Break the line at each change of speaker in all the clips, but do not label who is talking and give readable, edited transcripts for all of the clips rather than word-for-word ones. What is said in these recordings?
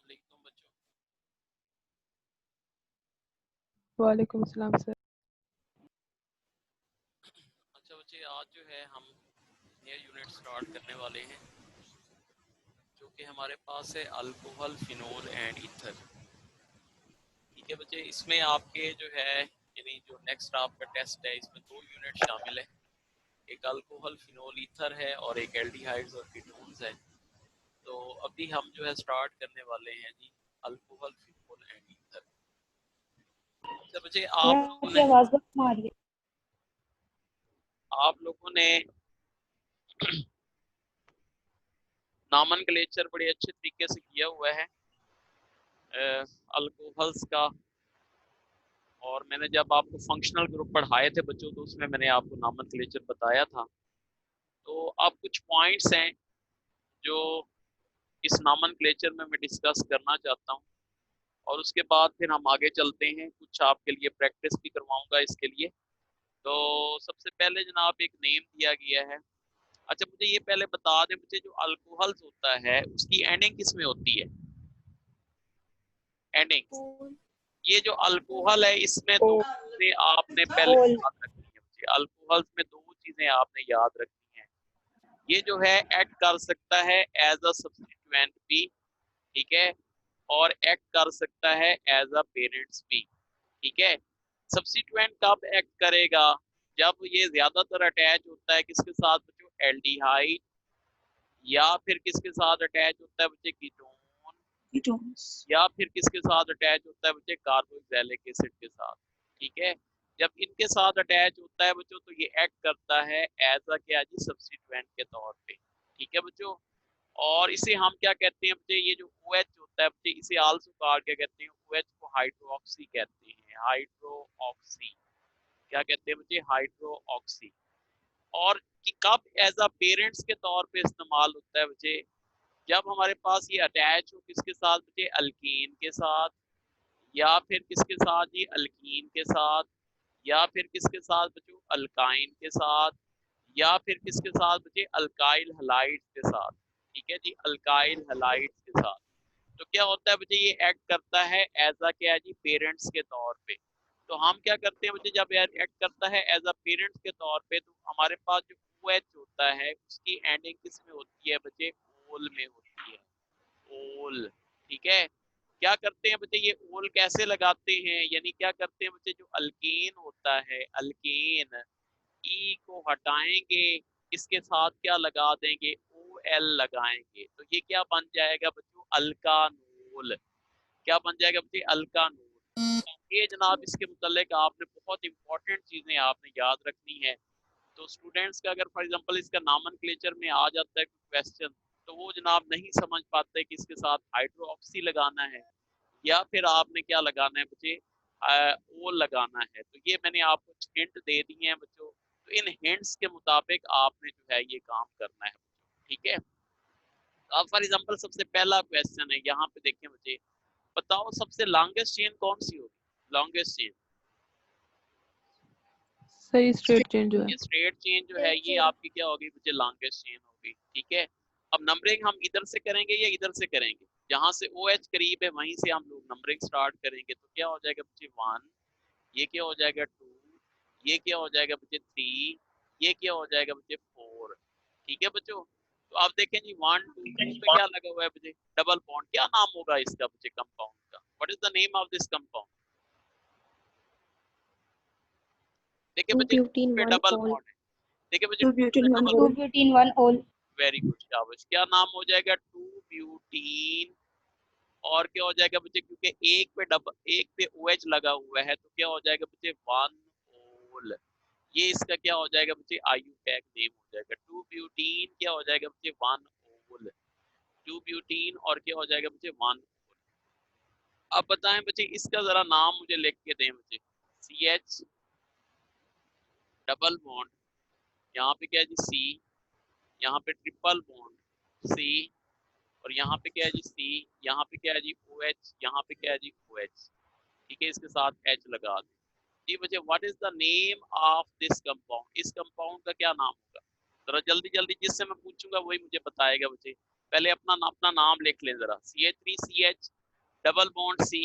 वालेकुम बच्चों।
वालेकुम अस्सलाम सर।
अच्छा बच्चे, आज जो है हम नया यूनिट स्टार्ट करने वाले हैं जो कि हमारे पास है अल्कोहल, फिनोल एंड ईथर। ठीक है बच्चे, इसमें आपके जो है यानी जो नेक्स्ट आपका टेस्ट है इसमें 2 यूनिट शामिल है। एक अल्कोहल, फिनोल, ईथर है और एक एल्डिहाइड्स और कीटोन्स है। तो अभी हम जो है स्टार्ट करने वाले हैं जी अल्कोहल, फिनोल एंड ईथर। अच्छा बच्चे,
आपकी आवाज बहुत कम आ रही है।
आप लोगों ने नामनक्लेचर बड़े अच्छे तरीके से किया हुआ है अल्कोहल्स का, और मैंने जब आपको फंक्शनल ग्रुप पढ़ाए थे बच्चों तो उसमें मैंने आपको नामनक्लेचर बताया था। तो अब कुछ पॉइंट्स हैं जो इस नामनक्लेचर में मैं डिस्कस करना चाहता हूँ, और उसके बाद फिर हम आगे चलते हैं। कुछ आपके लिए प्रैक्टिस भी करवाऊंगा इसके लिए। तो सबसे पहले जनाब एक नेम दिया गया है। अच्छा मुझे ये पहले बता दें मुझे, जो अल्कोहल्स होता है उसकी एंडिंग किस में होती है? एंडिंग, ये जो अल्कोहल है इसमें दो चीजें आपने पहले याद रखनी है मुझे। अल्कोहल्स में 2 चीजें आपने याद रखनी है। ये जो है एक्ट कर सकता है एज अ सब्स्टिट्यूएंट भी, ठीक है, और एक्ट कर सकता है एज अ पेरेंट्स भी। ठीक है, सब्स्टिट्यूएंट कब एक्ट करेगा? जब ये ज्यादातर अटैच होता है किसके साथ बच्चों? एल्डिहाइड, या फिर किसके साथ अटैच होता है बच्चे? कीटोन, या फिर किसके साथ अटैच होता है बच्चे? कार्बोक्सिलिक एसिड के साथ। ठीक है, जब इनके साथ अटैच होता है बच्चों तो ये एक्ट करता है एज अ क्या जी? सब्स्टिट्यूएंट के तौर पे। ठीक है बच्चों, और इसे हम क्या कहते हैं बच्चे? ये जो OH होता है बच्चे, इसे आल्सो कहा क्या कहते हैं? OH को हाइड्रोक्सी कहते हैं। हाइड्रोक्सी क्या कहते हैं बच्चे? हाइड्रोक्सी। और कि कब एज अ पेरेंट्स के तौर पे इस्तेमाल होता है बच्चे? जब हमारे पास ये अटैच हो किसके साथ बच्चे? अल्कीन के साथ, या फिर किसके साथ? ये अल्कीन के साथ, या फिर किसके साथ बच्चों? अल्काइन के साथ, या फिर किसके साथ बच्चे? अल्काइल हलाइड्स के साथ। ठीक है जी, अल्काइल हलाइड्स के साथ। तो क्या होता है बच्चे? ये एक्ट करता है एज अ क्या जी? पेरेंट्स के तौर पे। तो हम क्या करते हैं बच्चे, जब एक्ट करता है एज अ पेरेंट्स के तौर पे तो हमारे पास जो OH होता है उसकी एंडिंग किस में होती है बच्चे? ओल में होती है। ओल, ठीक है। क्या करते हैं बच्चे? ये ओल कैसे लगाते हैं, यानी क्या करते हैं बच्चे? जो अल्केन होता है, अल्केन, ई को हटाएंगे, इसके साथ क्या लगा देंगे? OL लगाएंगे, तो ये क्या बन जाएगा बच्चों? अल्कानोल। क्या बन जाएगा बच्चे? अल्कानोल। ये जनाब इसके मुतालिक आपने बहुत इंपॉर्टेंट चीजें आपने याद रखनी है। तो स्टूडेंट्स का अगर फॉर एग्जांपल इसका नामनक्लेचर में आ जाता है क्वेश्चन, तो वो जनाब नहीं समझ पाते कि इसके साथ हाइड्रोक्सी लगाना है या फिर आपने क्या लगाना है बच्चे? ओल लगाना है। तो ये मैंने आपको हिंट दे दिए हैं बच्चों, तो इन हिंट्स के मुताबिक आपने जो है ये काम करना है बच्चों। ठीक है, अब फॉर एग्जांपल सबसे पहला क्वेश्चन है, यहाँ पे देखें बच्चे, बताओ सबसे लॉन्गेस्ट चेन कौन सी होगी? लॉन्गेस्ट चेन,
सही स्ट्रेट चेंज जो है।
ये स्ट्रेट चेन जो है ये आपकी क्या होगी बच्चे? लॉन्गेस्ट चेन होगी। ठीक है, अब नंबरिंग हम इधर से करेंगे या इधर से करेंगे? जहां से OH करीब है वहीं से हम लोग नंबरिंग स्टार्ट करेंगे। तो क्या हो जाएगा बच्चे? 1, ये क्या हो जाएगा? 2, ये क्या हो जाएगा बच्चे? 3, ये क्या हो जाएगा बच्चे? 4। ठीक है बच्चों, तो आप देखें जी 1 2 3 पे क्या लगा हुआ है बच्चे? Double bond. क्या नाम होगा इसका बच्चे? कंपाउंड का what is the name of this compound? देखिए बच्चे 2 पे डबल बॉन्ड है। देखिए बच्चे 2 पे double bond,
2 butene 1 ol।
Very good, शाबाश। क्या नाम हो जाएगा? 2 ब्यूटीन। और क्या हो जाएगा बच्चे? क्योंकि एक पे OH लगा हुआ है तो क्या हो जाएगा बच्चे? 1 ओल। ये इसका क्या हो जाएगा बच्चे? IUPAC नेम हो जाएगा। 2 ब्यूटीन क्या हो जाएगा बच्चे? 1 ओल। 2 ब्यूटीन और क्या हो जाएगा बच्चे? 1 ओल। अब बताएं बच्चे इसका जरा नाम मुझे लिख के दें बच्चे। CH डबल बॉन्ड, यहाँ पे क्या है जी? C, यहाँ पे ट्रिपल बॉन्ड C, और यहाँ पे क्या है जी? C, यहाँ पे क्या है जी? OH, यहाँ पे क्या है जी? OH। ठीक है, इसके साथ H लगा दें। जी बच्चे, what is the name of this compound? इस कंपाउंड का क्या नाम होगा? जरा जल्दी जल्दी, जिससे मैं पूछूंगा वही मुझे बताएगा बच्चे। पहले अपना नाम लिख लें जरा। CH3CH डबल बॉन्ड सी,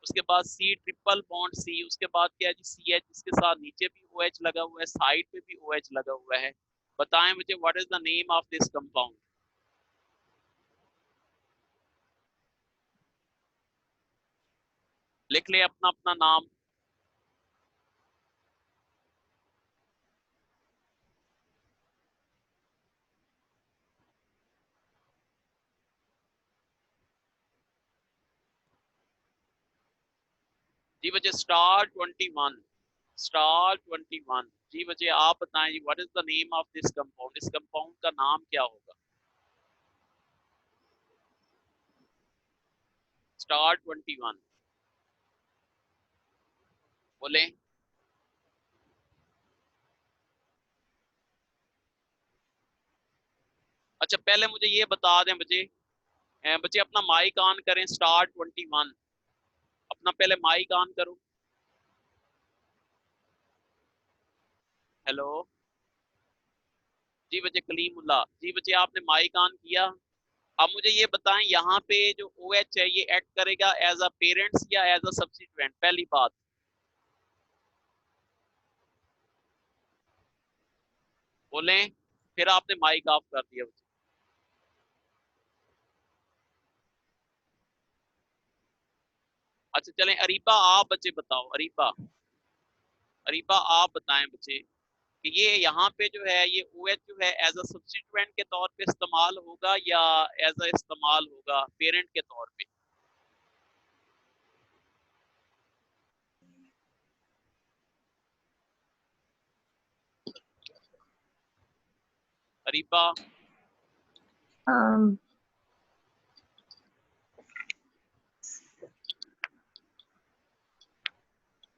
उसके बाद सी ट्रिपल बॉन्ड सी, उसके बाद क्या है जी सी एच, इसके साथ नीचे भी ओ एच लगा हुआ है, साइड पे भी ओ एच लगा हुआ है। बताएं मुझे what is the name of this compound. लिख ले अपना अपना नाम। जी बच्चे स्टार 21, स्टार 21। जी बच्चे आप बताएं जी what is the name of this compound, इस कंपाउंड का नाम क्या होगा। स्टार 21 बोले। अच्छा पहले मुझे ये बता दें बच्चे, बच्चे अपना माइक ऑन करें। स्टार 21 अपना पहले माइक ऑन करो। हेलो जी बच्चे कलीमुल्ला, जी बच्चे आपने माइक ऑन किया। अब मुझे ये बताएं यहाँ पे जो ओ एच है ये एक्ट करेगा एज अ पेरेंट्स या एज अ सब्स्टिट्यूएंट, पहली बात बोलें। फिर आपने माइक ऑफ कर दिया बच्चे। अच्छा चलें अरीबा आप बच्चे बताओ, अरीबा, अरीबा आप बताएं बच्चे कि ये यहाँ पे जो है ये ओ एच जो है एज अ सब्स्टिट्यूएंट के तौर पे इस्तेमाल होगा या एज अ इस्तेमाल होगा पेरेंट के तौर पे। अरीबा
um,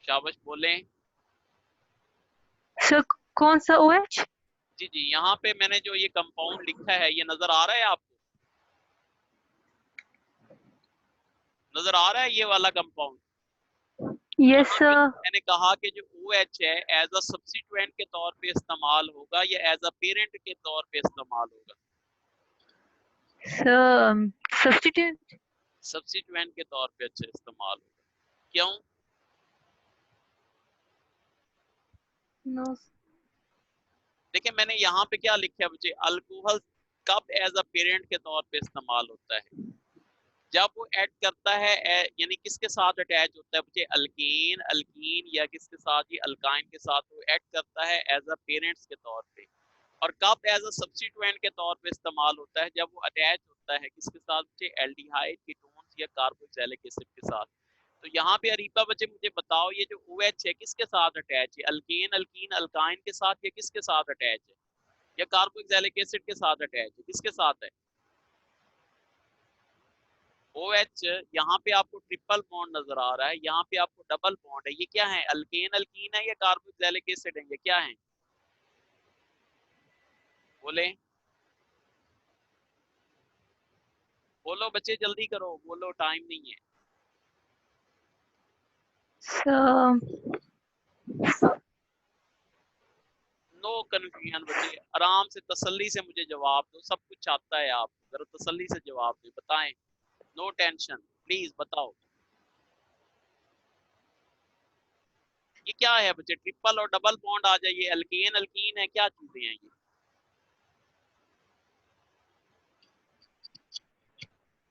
शाबाश बोलें।
सर कौन सा OH?
जी जी यहाँ पे मैंने जो ये कंपाउंड लिखा है ये नजर आ रहा है आपको, नजर आ रहा है ये वाला कंपाउंड।
यस
यहाँ पे
सर।
मैंने कहा कि जो ओ एच है एज अ सब्स्टिट्यूएंट के तौर पे इस्तेमाल होगा या एज अ पेरेंट के तौर पे इस्तेमाल होगा।
Sir substitute.
सब्स्टिट्यूएंट के तौर पे अच्छा इस्तेमाल होगा, क्यों।
नो।
देखिए मैंने यहाँ पे क्या लिखा है बच्चे, अल्कोहल कब एज अ पेरेंट के तौर पे इस्तेमाल होता है, जब वो ऐड करता है यानी किसके साथ अटैच होता है बच्चे, अल्कीन, अल्कीन या किसके साथ, ये अल्काइन के साथ वो ऐड करता है एज अ पेरेंट्स के तौर पे। और कब एज अ सब्स्टिट्यूएंट के तौर पे इस्तेमाल होता है, जब वो अटैच होता है किसके साथ बच्चे, एल्डिहाइड, कीटोन्स या कार्बोक्सिलिक एसिड के साथ। तो यहाँ पे अरीबा बच्चे मुझे बताओ ये जो OH है किसके साथ अटैच है, अल्केन, अल्कीन, अल्काइन के साथ या किसके साथ अटैच है, या कार्बोक्सिलिक एसिड के साथ अटैच है, किसके साथ है। OH यहाँ पे आपको ट्रिपल बॉन्ड नजर आ रहा है, यहाँ पे आपको डबल बॉन्ड है, ये क्या है, अल्केन अल्कीन है या कार्बोक्सिलिक एसिड है, ये क्या है बोले। बोलो बच्चे जल्दी करो, बोलो टाइम नहीं है।
सर
नो कंफ्यूजन बच्चे, आराम से तसल्ली से मुझे जवाब दो, सब कुछ आता है आपको, जरा तसल्ली से जवाब दो, बताएं, नो टेंशन प्लीज बताओ। ये क्या है बच्चे, ट्रिपल और डबल बॉन्ड आ जाइए, अल्केन अल्कीन है, क्या चीजें हैं ये।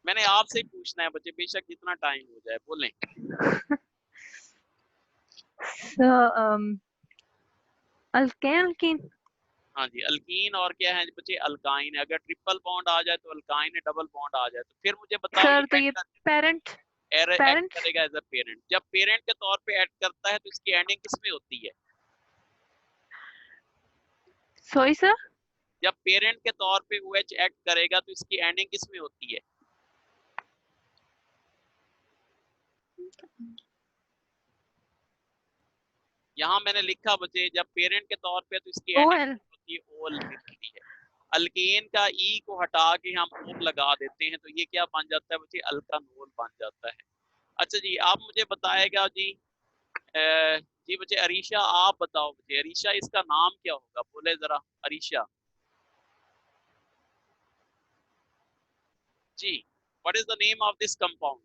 मैंने आपसे ही पूछना है बच्चे, बेशक जितना टाइम हो जाए बोलें।
Sir alkane.
हाँ जी अल्कीन और क्या है बच्चे, अल्काइन है। अगर ट्रिपल बॉन्ड आ जाए तो अल्काइन है, डबल बॉन्ड आ जाए तो फिर मुझे बताओ
सर तो
ये
ये पेरेंट
एक्ट
पेरेंट्स।
करेगा एज अ पेरेंट। जब पेरेंट के तौर पे एक्ट करता है तो इसकी एंडिंग किसमें होती है,
सॉरी सर।
जब पेरेंट के तौर पे OH एक्ट करेगा तो इसकी एंडिंग किसमें होती है। यहाँ मैंने लिखा बच्चे जब पेरेंट के तौर पे तो इसकी एंडिंग
OL।
होती है, ओल पे होती है। अल्केन का ई को हटा के हम ओल लगा देते हैं तो ये क्या बन जाता है बच्चे, अल्कानोल बन जाता है। अच्छा जी आप मुझे बताएगा जी, जी बच्चे अरीशा आप बताओ बच्चे, अरीशा इसका नाम क्या होगा, बोले जरा Arisha ji, what is the name of this compound.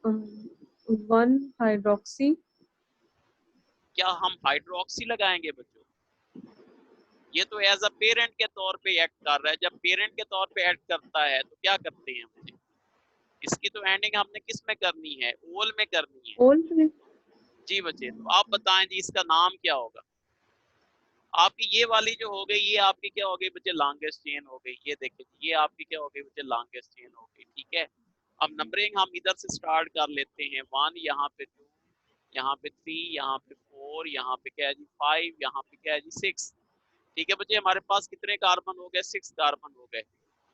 1 hydroxy.
क्या हम हाइड्रोक्सी लगाएंगे बच्चों? ये तो एज अ पेरेंट के तौर पे एक्ट कर रहा है। जब पेरेंट के तौर पे एक्ट करता है तो क्या करते हैं बच्चे? इसकी तो एंडिंग हमने किस में करनी है? ओल में करनी है।
ओल में।
जी बच्चे, तो आप बताएं जी इसका नाम क्या होगा? आपकी ये वाली जो हो गई, ये आपकी क्या हो गई बच्चे? लॉन्गेस्ट चेन हो गई। ये देखिए ये आपकी क्या हो गई बच्चे? लॉन्गेस्ट चेन हो गई। ठीक है, अब नंबरिंग हम इधर से स्टार्ट कर लेते हैं। 1, यहाँ पे 2, यहाँ पे 3, यहाँ पे 4, यहाँ पे क्या है जी 5, यहाँ पे क्या है जी 6। ठीक है बच्चे, हमारे पास कितने कार्बन हो गए? 6 कार्बन हो गए।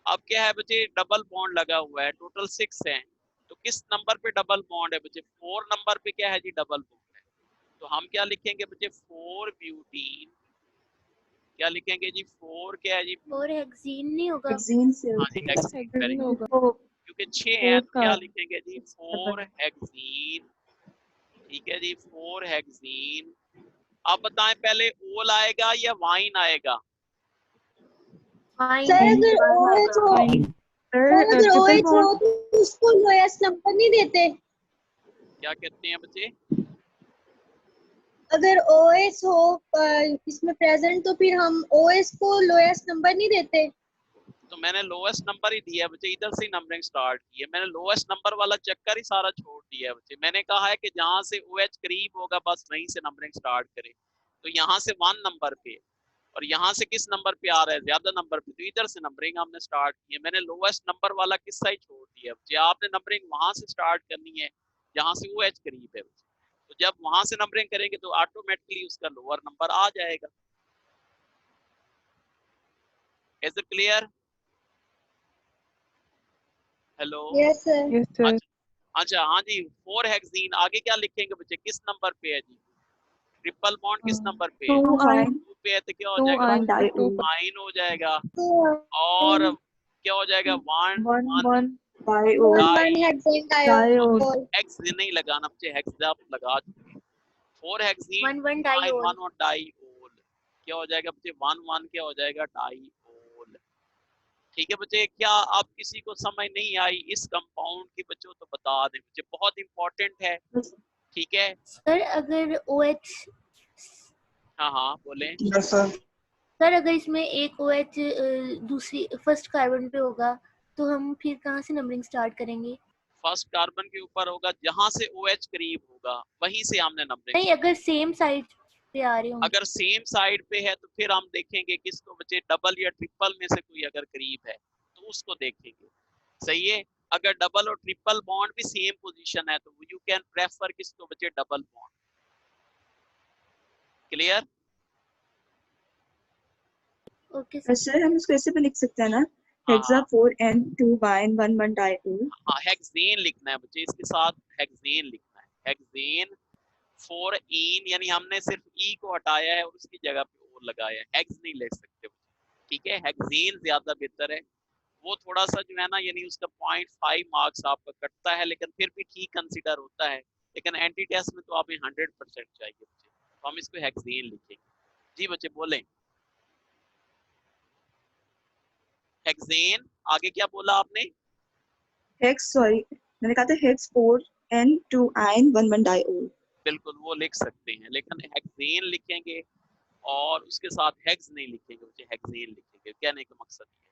अब क्या है बच्चे? डबल बॉन्ड लगा हुआ है, टोटल 6 है। तो किस नंबर पे डबल बॉन्ड है बच्चे? 4 नंबर पे क्या है जी? डबल बॉन्ड है। तो हम क्या लिखेंगे बच्चे? 4 ब्यूटीन। क्या लिखेंगे जी? 4 क्या है जी?
4 हेक्सीन नहीं होगा?
हेक्सीन से
हाँ जी, हेक्सीन। Very
hexane
good.
होगा।
क्योंकि 6 है तो क्या
कार्बन।
लिखेंगे जी? 4 हेक्सीन। ठीक है जी, 4 हेक्सीन। अब बताएं पहले ओल आएगा या वाइन आएगा?
फाइन।
सर अगर OH हो, सर अगर
ट्रिपल
OH हो
बॉन्ड।
तो उसको लोएस्ट नंबर नहीं देते?
क्या कहते हैं बच्चे?
अगर OH हो इसमें प्रेजेंट तो फिर हम OH को लोएस्ट नंबर नहीं देते?
तो मैंने लोएस्ट नंबर ही दिया है बच्चे, इधर से नंबरिंग स्टार्ट की है मैंने। लोएस्ट नंबर वाला चक्कर ही सारा छोड़ दिया है बच्चे। मैंने कहा है कि जहां से OH करीब होगा बस वहीं से नंबरिंग स्टार्ट करे। तो यहाँ से 1 नंबर पे, और यहाँ से किस नंबर पे आ रहा है? ज्यादा नंबर पे, तो इधर से नंबरिंग हमने स्टार्ट की है। मैंने लोएस्ट नंबर वाला किस्सा ही छोड़ दिया बच्चे। आपने नंबरिंग वहां से स्टार्ट करनी है जहां से OH करीब है बच्चे। तो जब वहां से नंबरिंग करेंगे तो ऑटोमेटिकली उसका लोअर नंबर आ जाएगा। Is it clear? Hello.
Yes sir.
Yes sir.
अच्छा हाँ जी, 4 हेक्सीन। आगे क्या लिखेंगे बच्चे? किस नंबर पे है जी? ट्रिपल बॉन्ड किस नंबर पे है?
2
2 पे है तो क्या हो
2
जाएगा?
Ion diol.
आइन हो जाएगा।
तो
और क्या हो जाएगा? 1
1
1
1 diol.
1 hexane
diol.
Diol.
Hex नहीं लगाना बच्चे, हेक्स आप लगा चुके हैं। 4 हेक्सीन
1 1
आइन
डाइऑल।
1 और डाइऑल। क्या हो जाएगा बच्चे? 1 1 क्या हो जाएगा? डाइऑल। ठीक है बच्चे, क्या आप किसी को समझ नहीं आई इस कंपाउंड की बच्चों? तो बता दें बच्चे, बहुत इंपॉर्टेंट है। ठीक है,
सर अगर OH,
हाँ हाँ बोलें।
Yes sir.
सर अगर इसमें एक OH दूसरी फर्स्ट कार्बन पे होगा तो हम फिर कहाँ से नंबरिंग स्टार्ट करेंगे?
फर्स्ट कार्बन के ऊपर होगा, जहां से OH करीब होगा वहीं से हमने नंबरिंग।
नहीं, अगर सेम साइड पे आ रहे होंगे।
अगर सेम साइड पे है तो फिर हम देखेंगे किसको बच्चे? डबल या ट्रिपल में से कोई अगर करीब है तो उसको देखेंगे। सही है, अगर डबल और ट्रिपल बॉन्ड भी सेम पोजीशन है तो यू कैन प्रेफर किसको बच्चे? Double bond. Clear?
Okay sir.
Sir हम इसको ऐसे भी लिख सकते हैं ना,
हाँ
हेक्सा 4N 2 वाइन 1 1 डाइऑल।
हाँ, हेक्सेन लिखना है बच्चे, इसके साथ हेक्सेन लिखना है। हेक्सेन 4 इन, यानी हमने सिर्फ ई को हटाया है और उसकी जगह पे और लगाया है। हेक्स नहीं लिख सकते बच्चे। ठीक है, हेक्सेन ज्यादा बेहतर है। वो थोड़ा सा जो है ना, यानी उसका 0.5 मार्क्स आपका कटता है, लेकिन फिर भी ठीक कंसीडर होता है। लेकिन एंटी टेस्ट में तो आप 100% चाहिए बच्चे, तो हम इसको हेक्सेन लिखेंगे। जी बच्चे बोलें, हेक्सेन। आगे क्या बोला आपने?
हेक्स, सॉरी मैंने कहा था हेक्स 4N 2 आयन 1 1 डाइऑल।
बिल्कुल वो लिख सकते हैं, लेकिन हेक्सेन लिखेंगे और उसके साथ हेक्स नहीं लिखेंगे बच्चे, हेक्सेन लिखेंगे। कहने का मकसद ये है।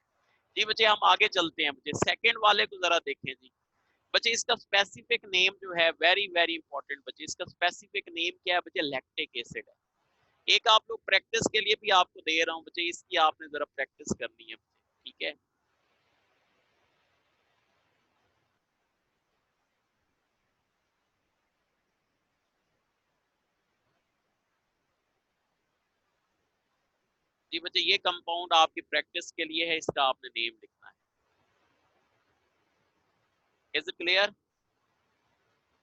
जी बच्चे हम आगे चलते हैं बच्चे, सेकंड वाले को जरा देखें जी। बच्चे इसका स्पेसिफिक नेम जो है वेरी वेरी इंपॉर्टेंट बच्चे, इसका स्पेसिफिक नेम क्या है बच्चे? लैक्टिक एसिड है। एक आप लोग प्रैक्टिस के लिए भी आपको दे रहा हूँ बच्चे, इसकी आपने जरा प्रैक्टिस करनी है बच्चे। ठीक है, जी बच्चे ये कंपाउंड आपकी प्रैक्टिस के लिए है, इसका आपने नेम लिखना है। Is it clear?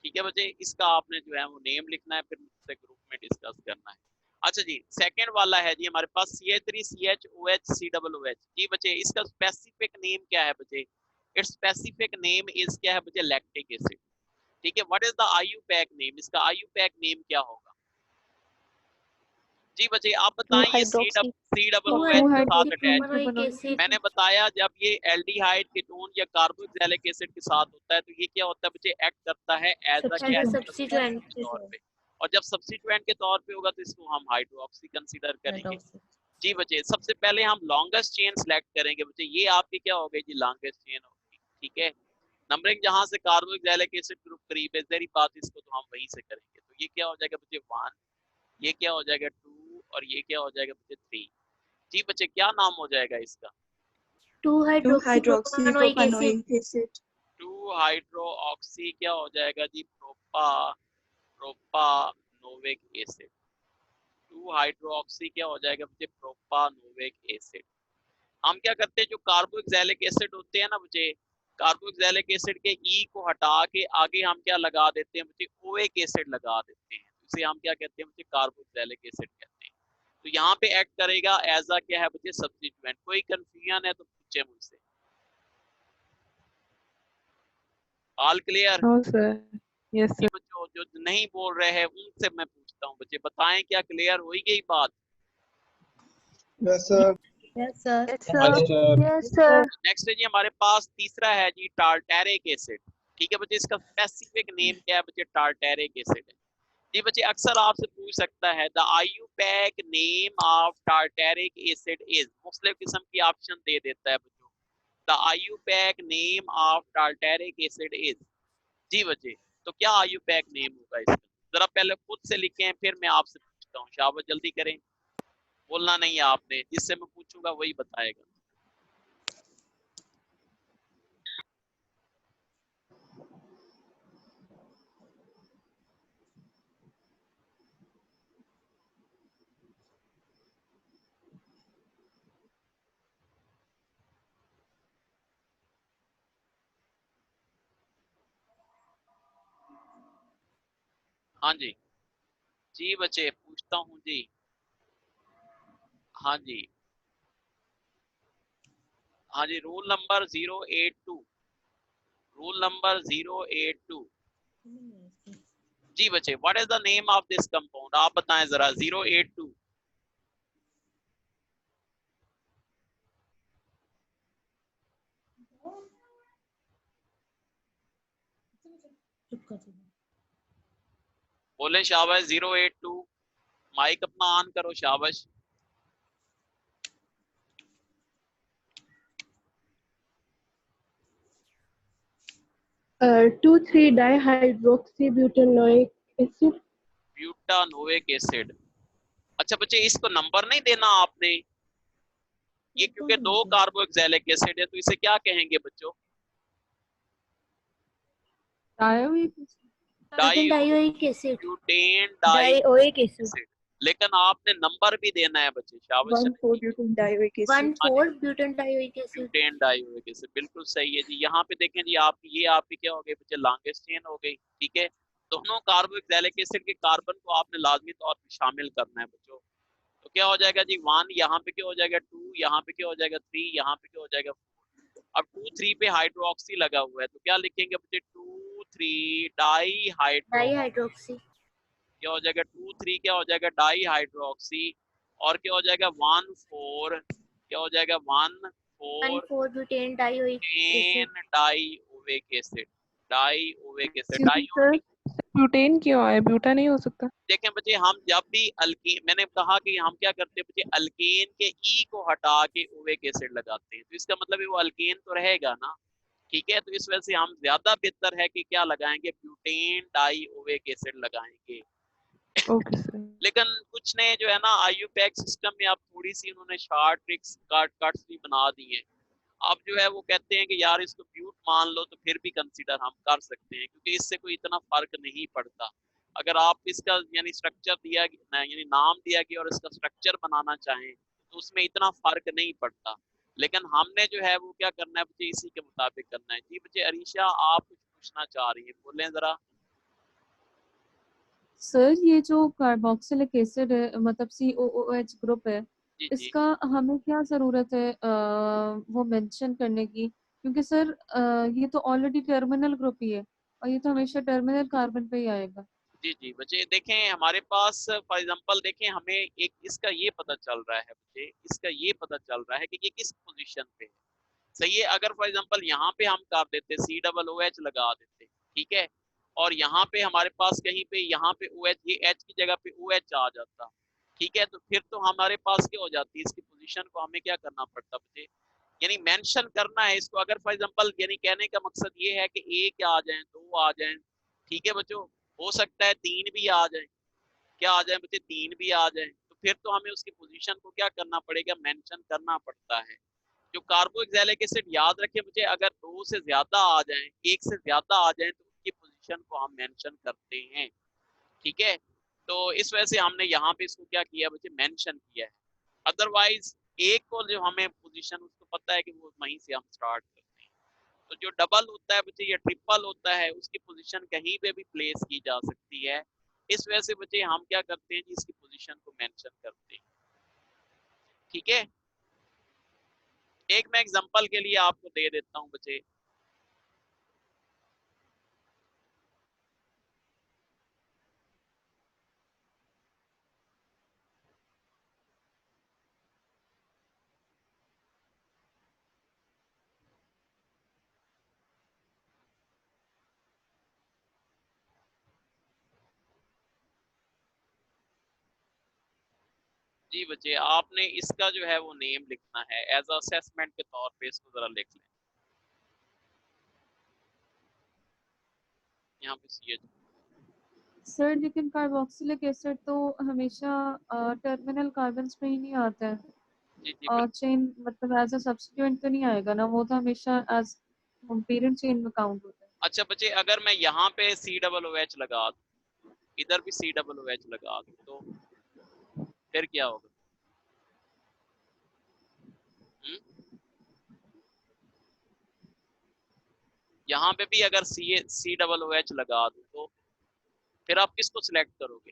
ठीक है बच्चे, इसका आपने जो है वो नेम लिखना है, फिर मुझसे ग्रुप में डिस्कस करना है। अच्छा जी, सेकंड वाला है जी हमारे पास CH3CHOH COOH। जी बच्चे इसका स्पेसिफिक नेम क्या है बच्चे? इट्स स्पेसिफिक नेम इज क्या है बच्चे? Lactic acid. ठीक है, what is the IUPAC name? इसका IUPAC नेम क्या होगा? जी बच्चे आप बताएं ये सी डबल ओ एच के साथ अटैच है।
Propanoic acid.
मैंने बताया जब ये एल्डिहाइड कीटोन या कार्बोक्सिलिक एसिड के साथ होता है तो ये क्या होता है बच्चे, एक्ट करता है एज अ
सब्स्टिट्यूएंट
के तौर पे, और जब सब्स्टिट्यूएंट के तौर पे होगा तो इसको हम हाइड्रोक्सी कंसीडर करेंगे। जी बच्चे सबसे पहले हम लॉन्गेस्ट चेन सेलेक्ट करेंगे बच्चे, ये आपकी क्या हो गई जी, लॉन्गेस्ट चेन होगी, ठीक है। नंबरिंग जहां से कार्बोक्सिलिक एसिड ग्रुप करीब है जरी बात, इसको तो हम वहीं से करेंगे, तो ये क्या हो जाएगा बच्चे 1, ये क्या हो जाएगा 2 और ये क्या हो जाएगा बच्चे 3। जी बच्चे क्या नाम हो जाएगा इसका,
2-hydroxypropanoic acid।
2 हाइड्रोक्सी क्या हो जाएगा जी, प्रोपानोइक एसिड। 2 हाइड्रोक्सी क्या हो जाएगा बच्चे, प्रोपानोइक एसिड। हम क्या करते हैं, जो कार्बोक्सिलिक एसिड होते हैं ना बच्चे, कार्बोक्सिलिक एसिड के ई को हटा के आगे हम क्या लगा देते हैं बच्चे, ओइक एसिड लगा देते हैं, इसे हम क्या कहते हैं बच्चे, कार्बोक्सिलिक एसिड कहते हैं। तो यहाँ पे एक्ट करेगा एज अ क्या है बच्चे, सब्स्टिट्यूएंट। कोई कंफ्यूजन है तो पूछे मुझसे। All clear?
No sir, yes sir.
बच्चों जो नहीं बोल रहे हैं उनसे मैं पूछता हूँ बच्चे, बताएं क्या क्लियर हो गई बात?
Yes sir.
Yes sir.
Yes sir.
Next है जी हमारे पास तीसरा है जी टार्टेरिक एसिड। ठीक है बच्चे, इसका स्पेसिफिक नेम क्या है बच्चे, टार्टेरिक एसिड है। जी बच्चे अक्सर आपसे पूछ सकता है the IUPAC name of tartaric acid is, मुख्तलिफ किस्म की ऑप्शन दे देता है बच्चों। The IUPAC name of tartaric acid is. जी बच्चे तो क्या आईयूपैक नेम होगा इसका, जरा पहले खुद से लिखें फिर मैं आपसे पूछता हूँ। शाबाश जल्दी करें, बोलना नहीं है आपने, जिससे मैं पूछूंगा वही बताएगा। हाँ जी, जी बच्चे पूछता हूँ जी। हाँ जी, हाँ जी, रूल नंबर 082, रूल नंबर 082। जी बच्चे what is the name of this compound, आप बताएं जरा। 082 बोले शाबाश। 082 माइक अपना ऑन करो, शाबाश।
Two three dihydroxybutanoic acid.
Butanoic acid. अच्छा बच्चे इसको नंबर नहीं देना आपने, ये क्योंकि 2 कार्बोक्सिलिक एसिड है तो इसे क्या कहेंगे बच्चों,
dioic acid.
Butane
dioic acid.
Acid. लेकिन आपने नंबर भी देना है बच्चे, शाबाश।
1,4-butene-dioic acid।
One four butane dioic acid.
Butane dioic acid, बिल्कुल सही है जी। यहाँ पे देखें जी, आप ये आपकी क्या हो गई बच्चे, लॉन्गेस्ट चेन हो गई, ठीक है। दोनों कार्बोक्सिलिक एसिड के कार्बन को आपने लाजमी तौर पर शामिल करना है बच्चों। तो क्या हो जाएगा जी 1, यहाँ पे क्या हो जाएगा 2, यहाँ पे क्या हो जाएगा 3, यहाँ पे क्या हो जाएगा 4। अब 2 3 पे हाइड्रोक्सी लगा हुआ है तो क्या लिखेंगे बच्चे, 2 3
डाइहाइड्रोक्सी।
क्या हो जाएगा 2 3 क्या हो जाएगा डाईहाइड्रोक्सी, और क्या हो जाएगा 1 4 क्या हो जाएगा 1 4
one four butane dioic acid.
Dioic acid. Dioic acid,
sir butane क्यों आया, ब्यूटा नहीं हो सकता?
देखें बच्चे हम जब भी अल्कीन, मैंने कहा कि हम क्या करते हैं बच्चे, अल्केन के ई को हटा के ओइक एसिड लगाते हैं, तो इसका मतलब है वो अल्केन तो रहेगा ना, ठीक है। तो इस वजह से हम ज्यादा बेहतर है कि क्या लगाएंगे, ब्यूटेन डाइओइक एसिड लगाएंगे।
Okay sir.
लेकिन कुछ ने जो है ना आईयूपैक सिस्टम में अब थोड़ी सी उन्होंने शार्ट ट्रिक्स कट्स भी बना दी हैं। अब जो है वो कहते हैं कि यार इसको ब्यूट मान लो तो फिर भी कंसीडर हम कर सकते हैं, क्योंकि इससे कोई इतना फर्क नहीं पड़ता। अगर आप इसका यानी स्ट्रक्चर दिया यानी नाम दिया गया और इसका स्ट्रक्चर बनाना चाहें तो उसमें इतना फर्क नहीं पड़ता। लेकिन हमने जो है वो क्या करना है बच्चे, इसी के मुताबिक करना है। जी बच्चे अरीशा आप कुछ पूछना चाह रही है, बोलें जरा।
सर ये जो कार्बोक्सिलिक एसिड है मतलब COOH ग्रुप है,
जी जी
इसका हमें क्या ज़रूरत है वो मेंशन करने की, क्योंकि सर ये तो ऑलरेडी टर्मिनल ग्रुप ही है और ये तो हमेशा टर्मिनल कार्बन पे ही आएगा।
जी जी बच्चे देखें हमारे पास फॉर एग्जांपल देखें हमें एक इसका ये पता चल रहा है बच्चे, इसका ये पता चल रहा है कि ये किस पोजीशन पे है। सही है, अगर फॉर एग्जांपल यहाँ पे हम कर देते COOH लगा देते, ठीक है, और यहाँ पे हमारे पास कहीं पे यहाँ पे OH, ये H की जगह पे OH आ जाता, ठीक है, तो फिर तो हमारे पास क्या हो जाती है, इसकी पोजीशन को हमें क्या करना पड़ता बच्चे, यानी मेंशन करना है इसको। अगर फॉर एग्जांपल यानी कहने का मकसद ये है कि एक आ जाए, दो आ जाए, ठीक है बच्चों, हो सकता है तीन भी आ जाए, क्या आ जाए बच्चे, तीन भी आ जाए, तो फिर तो हमें उसकी पोजीशन को क्या करना पड़ेगा, मेंशन करना पड़ता है। जो कार्बोक्सिलिक एसिड याद रखें मुझे, अगर दो से ज्यादा आ जाएं, एक से ज्यादा आ जाएं, तो उसकी पोजीशन को हम मेंशन करते हैं, ठीक है। तो इस वजह से हमने यहाँ पे इसको क्या किया बच्चे, मेंशन किया है। अदरवाइज एक को जो हमें पोजीशन उसको पता है कि वो वहीं से हम स्टार्ट करते हैं। तो जो डबल होता है बच्चे या ट्रिपल होता है, उसकी पोजीशन कहीं पे भी प्लेस की जा सकती है। इस वजह से बच्चे हम क्या करते हैं जी, इसकी पोजीशन को मेंशन करते हैं, ठीक है। एक मैं एग्जांपल के लिए आपको दे देता हूं बच्चे, जी बच्चे आपने इसका जो है वो नेम लिखना है, एज असेसमेंट के तौर पे इसको जरा लिख लें, यहाँ पे CH।
सर लेकिन कार्बोक्सिलिक एसिड तो हमेशा टर्मिनल कार्बन्स पे ही नहीं आता है,
जी जी
और चेन मतलब एज अ सब्स्टिट्यूएंट तो नहीं आएगा ना, वो तो हमेशा एज पेरेंट चेन में काउंट होता है।
अच्छा बच्चे अगर मैं यहाँ पे COOH लगा दूं, इधर भी COOH लगा दूं, तो फिर क्या होगा, यहाँ पे भी अगर COOH लगा दूं, तो फिर आप किसको सिलेक्ट करोगे,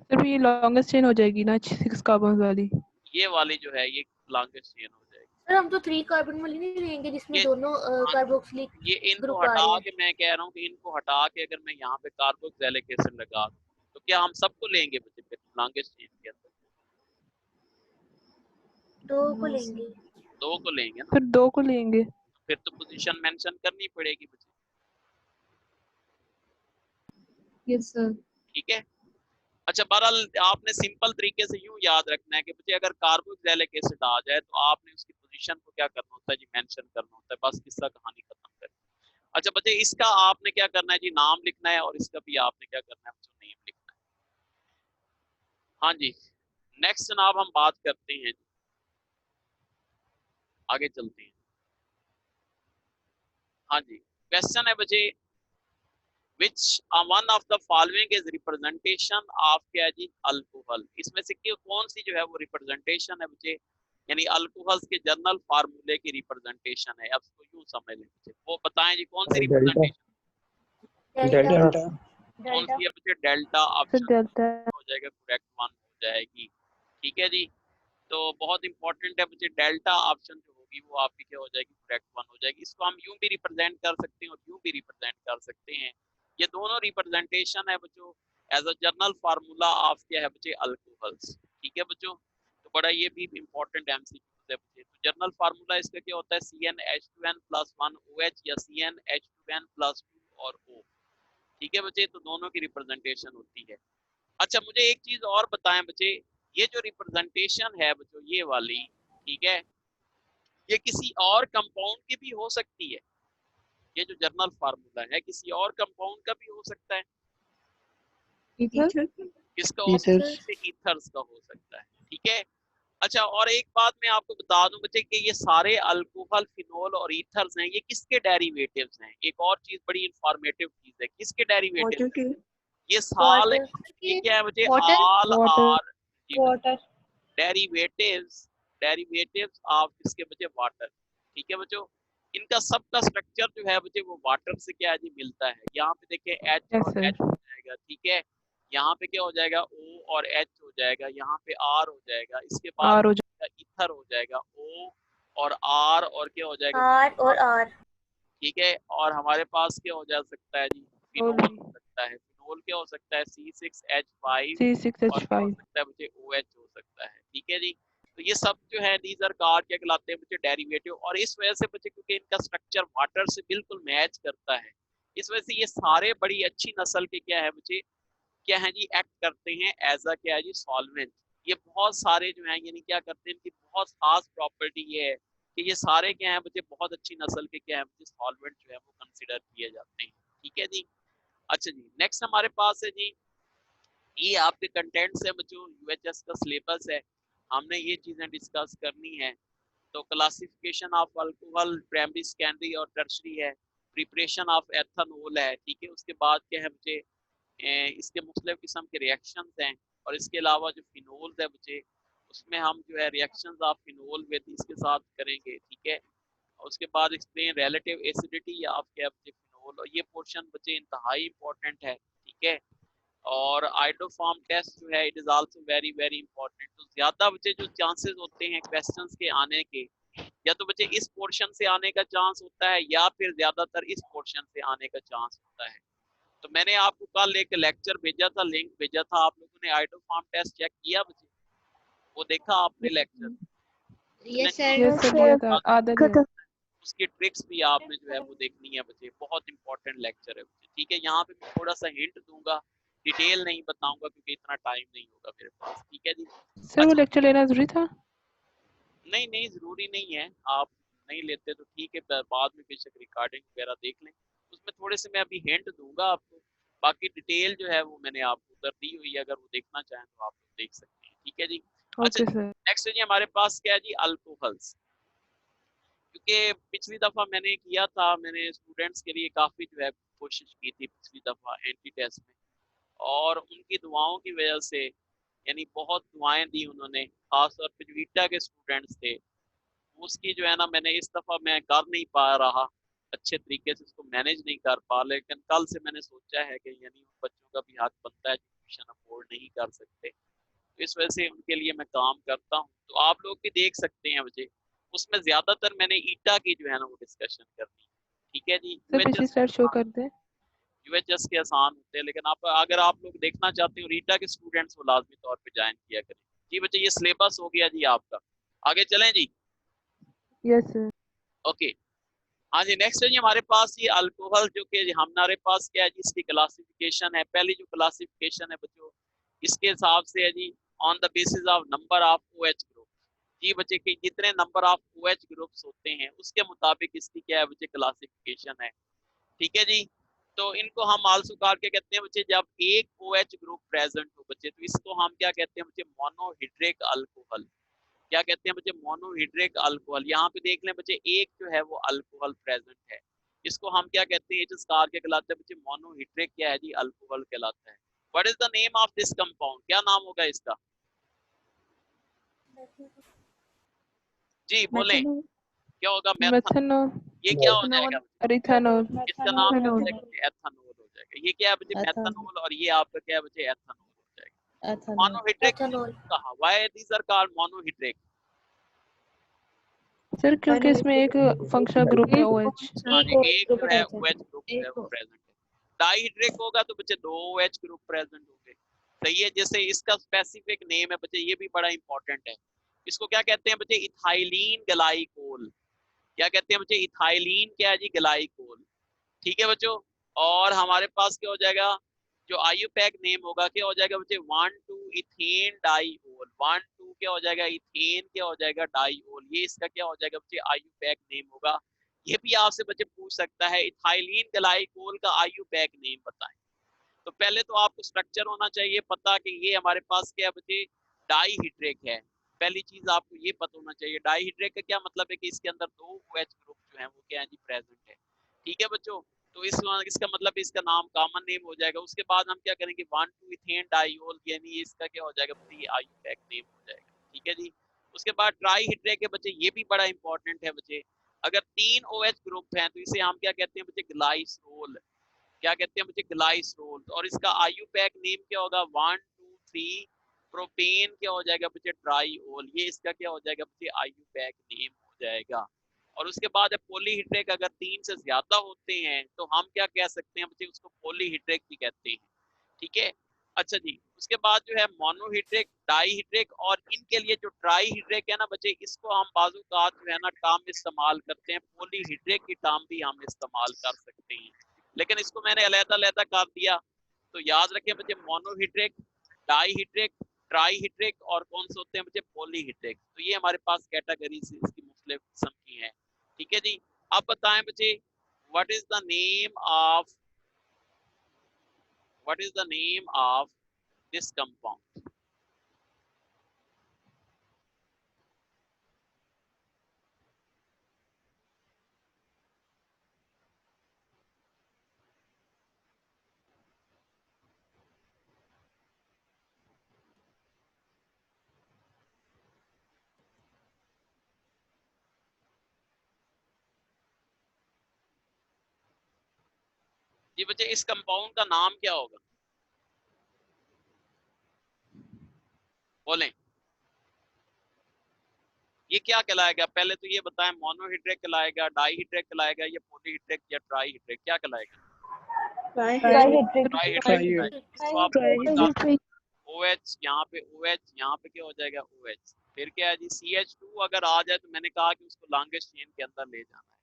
फिर भी ये लॉन्गेस्ट चेन हो जाएगी ना 6 कार्बन वाली।
ये वाली जो है ये लॉन्गेस्ट चेन हो जाएगी।
सर हम तो 3 कार्बन वाली नहीं लेंगे जिसमें
ये
दोनों
हाँ,
कार्बोक्सिलिक
ये इनको
ग्रुप आ रहे
हटा
हैं।
के मैं कह रहा हूँ कि इनको हटा के अगर मैं यहाँ पे कार्बोक्सिलिक एसिड लगा दूं, तो क्या हम सबको लेंगे बच्चे फिर लॉन्गेस्ट चेन के अंदर,
2 को
नो
लेंगे।
सर।
दो को लेंगे ना,
फिर 2 को लेंगे।
फिर तो पोजीशन मेंशन करनी पड़ेगी बच्चे,
यस सर।
ठीक है। अच्छा बहरहाल आपने सिंपल तरीके से यूं याद रखना है कि मुझे अगर कार्बोक्सिलिक एसिड आ जाए तो आपने उसकी पोजीशन को क्या करना होता है जी, मेंशन करना होता है, बस किस्सा कहानी खत्म कर। अच्छा बच्चे इसका आपने क्या करना है जी, नाम लिखना है, और इसका भी आपने क्या करना है बच्चों, नेम लिखना है। हाँ जी नेक्स्ट जनाब हम बात करते हैं, आगे चलते हैं। हाँ जी क्वेश्चन है बच्चे, which one of the following is representation of क्या है जी, अल्कोहल। इसमें से कौन सी जो है वो रिप्रेजेंटेशन है बच्चे, यानी अल्कोहल्स के जनरल फार्मूले की रिप्रेजेंटेशन है। अब इसको यूं समझ लें बच्चे, वो बताएं जी कौन सी रिप्रेजेंटेशन,
डेल्टा
कौन सी है बच्चे, डेल्टा।
फिर
ऑप्शन
डेल्टा।
हो जाएगा, करेक्ट वन हो जाएगी, ठीक है जी। तो बहुत इंपॉर्टेंट है बच्चे, डेल्टा ऑप्शन जो होगी वो आपकी क्या हो जाएगी, करेक्ट वन हो जाएगी। इसको हम यूं भी रिप्रेजेंट कर सकते हैं और यूं भी रिप्रेजेंट कर सकते हैं, ये दोनों रिप्रेजेंटेशन है बच्चों as a general formula of क्या है बच्चे, अल्कोहल्स, ठीक है बच्चों। तो बड़ा ये भी इंपॉर्टेंट MCQ है बच्चे। तो जनरल फार्मूला इसका क्या होता है, CnH2n+1 OH या CnH2n+2 और O, ठीक है बच्चे। तो दोनों की रिप्रेजेंटेशन होती है। अच्छा मुझे एक चीज और बताएं बच्चे, ये जो रिप्रेजेंटेशन है बच्चों ये वाली, ठीक है, ये किसी और कंपाउंड की भी हो सकती है। ये जो जनरल फार्मूला है किसी और कंपाउंड का भी हो सकता है।
ईथर।
किसका हो सकता
ईथर्स
है, ईथर्स का हो सकता है, ठीक है। अच्छा और एक बात मैं आपको बता दूं बच्चे कि ये सारे अल्कोहल, फिनोल और ईथर्स हैं, ये किसके डेरिवेटिव्स हैं। एक और चीज बड़ी इंफॉर्मेटिव चीज है, किसके डेरिवेटिव्स
वाटर
हैं,
के
ये साल है,
वाटर
ये क्या है बच्चे,
water
all
water
are
water
derivatives, derivatives of किसके बच्चे, वाटर, ठीक है बच्चों। इनका सबका स्ट्रक्चर जो है बच्चे वो वाटर से क्या है जी, मिलता है। यहाँ पे देखिए H
यस
और
सर।
H हो जाएगा, ठीक है, यहाँ पे क्या हो जाएगा, O और H हो जाएगा, यहाँ पे R हो जाएगा, इसके बाद
आर हो
इथर हो जाएगा, O और R और क्या हो जाएगा,
R और R।
ठीक है। और हमारे पास क्या हो जा सकता है जी, फिनोल
भी।
हो सकता है, फिनोल क्या हो सकता है C6H5 और क्या हो
C6H5।
सकता है बच्चे OH हो सकता है। ठीक है जी, तो ये सब जो है दीज आर कॉल्ड क्या कहलाते हैं बच्चे डेरिवेटिव। और इस वजह से बच्चे क्योंकि इनका स्ट्रक्चर वाटर से बिल्कुल मैच करता है, इस वजह से ये सारे बड़ी अच्छी नस्ल के क्या है बच्चे, क्या है जी, एक्ट करते हैं एज अ क्या है जी सॉल्वेंट। ये बहुत सारे जो है यानी क्या करते हैं, इनकी बहुत खास प्रॉपर्टी ये है कि ये सारे क्या है बच्चे बहुत अच्छी नस्ल के क्या है बच्चे सॉल्वेंट जो है वो कंसिडर किए जाते हैं। ठीक है जी। अच्छा जी, नेक्स्ट हमारे पास है जी, ये आपके कंटेंट्स है बच्चों, यूएचएस का सिलेबस है, हमने ये चीजें डिस्कस करनी है। तो classification of alcohol primary secondary और टर्शरी है, प्रिपरेशन ऑफ एथनॉल है। ठीक है, उसके बाद क्या है बच्चे इसके मुख्तलिफ किस्म के रिएक्शंस हैं, और इसके अलावा जो फिनोल्स है बच्चे उसमें हम जो है रिएक्शंस ऑफ फिनोल विद इसके साथ करेंगे। ठीक है, और उसके बाद एक्सप्लेन रिलेटिव एसिडिटी ऑफ क्या बच्चे फिनोल, और ये पोर्शन बच्चे इंतहाई इंपॉर्टेंट है। ठीक है, और आइडोफॉर्म टेस्ट जो है it is also very very important. तो ज्यादा बच्चे जो चांसेस होते हैं क्वेश्चंस के आने के, या तो बच्चे इस पोर्शन से आने का चांस होता है या फिर ज्यादातर इस पोर्शन से आने का चांस होता है। तो मैंने आपको कल एक लेक्चर भेजा था, लिंक भेजा था, आप लोगों ने आइडोफॉर्म टेस्ट चेक किया बच्चे, वो देखा आपने lecture?
Yes sir.
Yes sir, लिया था, आधा लिया।
उसकी ट्रिक्स भी आपने जो है वो देखनी है बच्चे, बहुत इंपॉर्टेंट लेक्चर है बच्चे। ठीक है, यहाँ पे मैं थोड़ा सा हिंट दूंगा, डिटेल नहीं बताऊंगा क्योंकि इतना टाइम नहीं होगा मेरे पास। ठीक है जी।
सर वो
अच्छा,
लेक्चर लेना जरूरी था?
नहीं नहीं जरूरी नहीं है, आप नहीं लेते तो ठीक है, बाद में बेशक रिकॉर्डिंग वगैरह देख लें, उसमें थोड़े से मैं अभी हिंट दूंगा आपको, बाकी डिटेल जो है वो मैंने आपको उधर दी हुई है, अगर वो देखना चाहें तो आप लोग देख सकते हैं। ठीक है जी। अच्छा,
ओके सर।
नेक्स्ट है जी हमारे पास क्या है जी, अल्कोहल्स। क्योंकि पिछली दफा मैंने किया था, मैंने स्टूडेंट्स के लिए काफी जो है कोशिश की थी पिछली दफा एंटी टेस्ट में, और उनकी दुआओं की वजह से यानी बहुत दुआएं दी उन्होंने, खासतौर पे जो ईटा के स्टूडेंट्स थे, उसकी जो है ना मैंने इस दफा मैं कर नहीं पा रहा अच्छे तरीके से, उसको मैनेज नहीं कर पा, लेकिन कल से मैंने सोचा है कि यानी उन बच्चों का भी हक बनता है जो ट्यूशन अफोर्ड नहीं कर सकते, तो इस वजह से उनके लिए मैं काम करता हूँ। तो आप लोग भी देख सकते हैं मुझे, उसमें ज्यादातर मैंने ईटा की जो है ना वो डिस्कशन करनी है। ठीक है जी।
सर पिछली स्लाइड शो कर दे।
यूएचएस के आसान होते हैं, लेकिन आप अगर आप लोग देखना चाहते हो रीटा के स्टूडेंट्स, वो लाजमी तौर पे ज्वाइन किया करें। जी बच्चे, ये सिलेबस हो गया जी आपका, आगे चलें जी।
Yes sir.
ओके, हाँ जी, नेक्स्ट है जी हमारे पास ये अल्कोहल, जो कि हमारे पास क्या है जी, इसकी क्लासिफिकेशन है। पहली जो क्लासिफिकेशन है बच्चों, इसके हिसाब से है जी on the basis of number of OH group. जी बच्चे के जितने नंबर ऑफ OH ग्रुप्स होते हैं उसके मुताबिक इसकी क्या है बच्चे क्लासिफिकेशन है। ठीक है जी। तो इनको हम आल्सो कार के कहते हैं बच्चे, जब एक OH ग्रुप प्रेजेंट हो बच्चे, तो इसको हम क्या कहते हैं बच्चे, मोनोहिड्रिक अल्कोहल। क्या कहते हैं बच्चे, मोनोहिड्रिक अल्कोहल। यहाँ पे देख लें बच्चे, एक जो है वो अल्कोहल प्रेजेंट है, इसको हम क्या कहते हैं, जिस कार के कहलाते हैं बच्चे, मोनोहिड्रिक क्या है जी, अल्कोहल कहलाता है। What is the name of this compound, क्या नाम होगा इसका? जी बोलें, क्या होगा?
मेथनॉल।
ये क्या हो जाएगा?
इथेनॉल।
इसका नाम क्या हो
इथेनॉल।
जाएगा? एथेनॉल हो जाएगा। ये क्या है बच्चे? मेथनॉल, और ये आपका क्या है बच्चे? एथेनॉल हो जाएगा। Monohydric
ethanol.
कहा, why these are called monohydric?
Sir क्योंकि इसमें एक फंक्शनल ग्रुप है OH।
हाँ जी, एक जो है OH ग्रुप जो है वो प्रेजेंट है। डाइहिड्रिक होगा तो बच्चे दो OH ग्रुप प्रेजेंट होंगे। सही है, जैसे इसका स्पेसिफिक नेम है बच्चे, ये भी बड़ा इंपॉर्टेंट है। इसको क्या कहते हैं बच्चे? Ethylene glycol. क्या कहते हैं बच्चे? इथाइलिन क्या है जी? ग्लाइकोल। ठीक है बच्चों, और हमारे पास क्या हो जाएगा, जो आईयूपैक नेम होगा क्या हो जाएगा बच्चे? 1,2 इथेन डाइओल। 1,2 क्या हो जाएगा? इथेन क्या हो जाएगा? डाइओल। ये इसका क्या हो जाएगा बच्चे? आईयूपैक नेम होगा। ये भी आपसे बच्चे पूछ सकता है, इथाइलिन ग्लाइकोल का आईयूपैक नेम बताएं। तो पहले तो आपको स्ट्रक्चर होना चाहिए पता कि ये हमारे पास क्या बच्चे? डाइहिड्रिक है। पहली चीज आपको ये पता होना चाहिए। डाइहिड्रिक का क्या मतलब है कि इसके अंदर दो OH ग्रुप जो है वो क्या है जी? प्रेजेंट है। ठीक है बच्चों, तो इसका मतलब इसका नाम कॉमन नेम हो जाएगा। उसके बाद हम क्या करेंगे? 1,2 इथेन डाइओल, यानी इसका क्या हो जाएगा बच्चे? ये आईयूपैक नेम हो जाएगा। ठीक है जी। उसके बाद ट्राइहिड्रिक है बच्चे, ये भी बड़ा इंपॉर्टेंट है बच्चे। अगर 3 OH ग्रुप हैं तो इसे हम क्या कहते हैं बच्चे? ग्लाइसरोल। क्या कहते हैं बच्चे? ग्लाइसरोल। और इसका आईयूपैक नेम क्या होगा? 1,2,3 प्रोपेन क्या हो जाएगा बच्चे? ट्राइओल। ये इसका क्या हो जाएगा बच्चे? आईयूपैक नेम हो जाएगा। और उसके बाद है पॉलीहीड्रिक, अगर 3 से ज्यादा होते हैं तो हम क्या कह सकते हैं बच्चे, उसको पॉलीहीड्रिक भी कहते हैं। ठीक है, अच्छा जी। उसके बाद जो है मोनोहीड्रिक, डाईहीड्रिक, और इनके लिए जो ट्राईहीड्रिक है ना बच्चे, इसको हम बाजू का जो है ना टर्म इस्तेमाल करते हैं, पॉलीहीड्रिक की टर्म भी हम इस्तेमाल कर सकते हैं, लेकिन इसको मैंने अलग-अलग कर दिया। तो याद रखें बच्चे, मोनोहीड्रिक, डाईहीड्रिक, ट्राईहीड्रिक और कौन से होते हैं बच्चे, पॉलीहीड्रिक। तो ये हमारे पास कैटेगरीज इसकी मुख्तलिफ किस्म की हैं। ठीक है जी। अब बताएं बच्चे, what is the name of this compound? जी बच्चे, इस कंपाउंड का नाम क्या होगा? बोलें, ये क्या कहलाएगा? पहले तो ये बताएं, मोनोहीड्रिक कहलाएगा, डाईहीड्रिक कहलाएगा, या पॉलीहीड्रिक या ट्राईहीड्रिक, क्या कहलाएगा?
ट्राईहीड्रिक।
ट्राईहीड्रिक। इसको आप
ट्राईहीड्रिक।
OH, यहाँ पे OH, यहाँ पे क्या हो जाएगा, OH। फिर क्या है जी, CH2 अगर आ जाए तो मैंने कहा कि उसको लॉन्गेस्ट चेन के अंदर ले जाना है।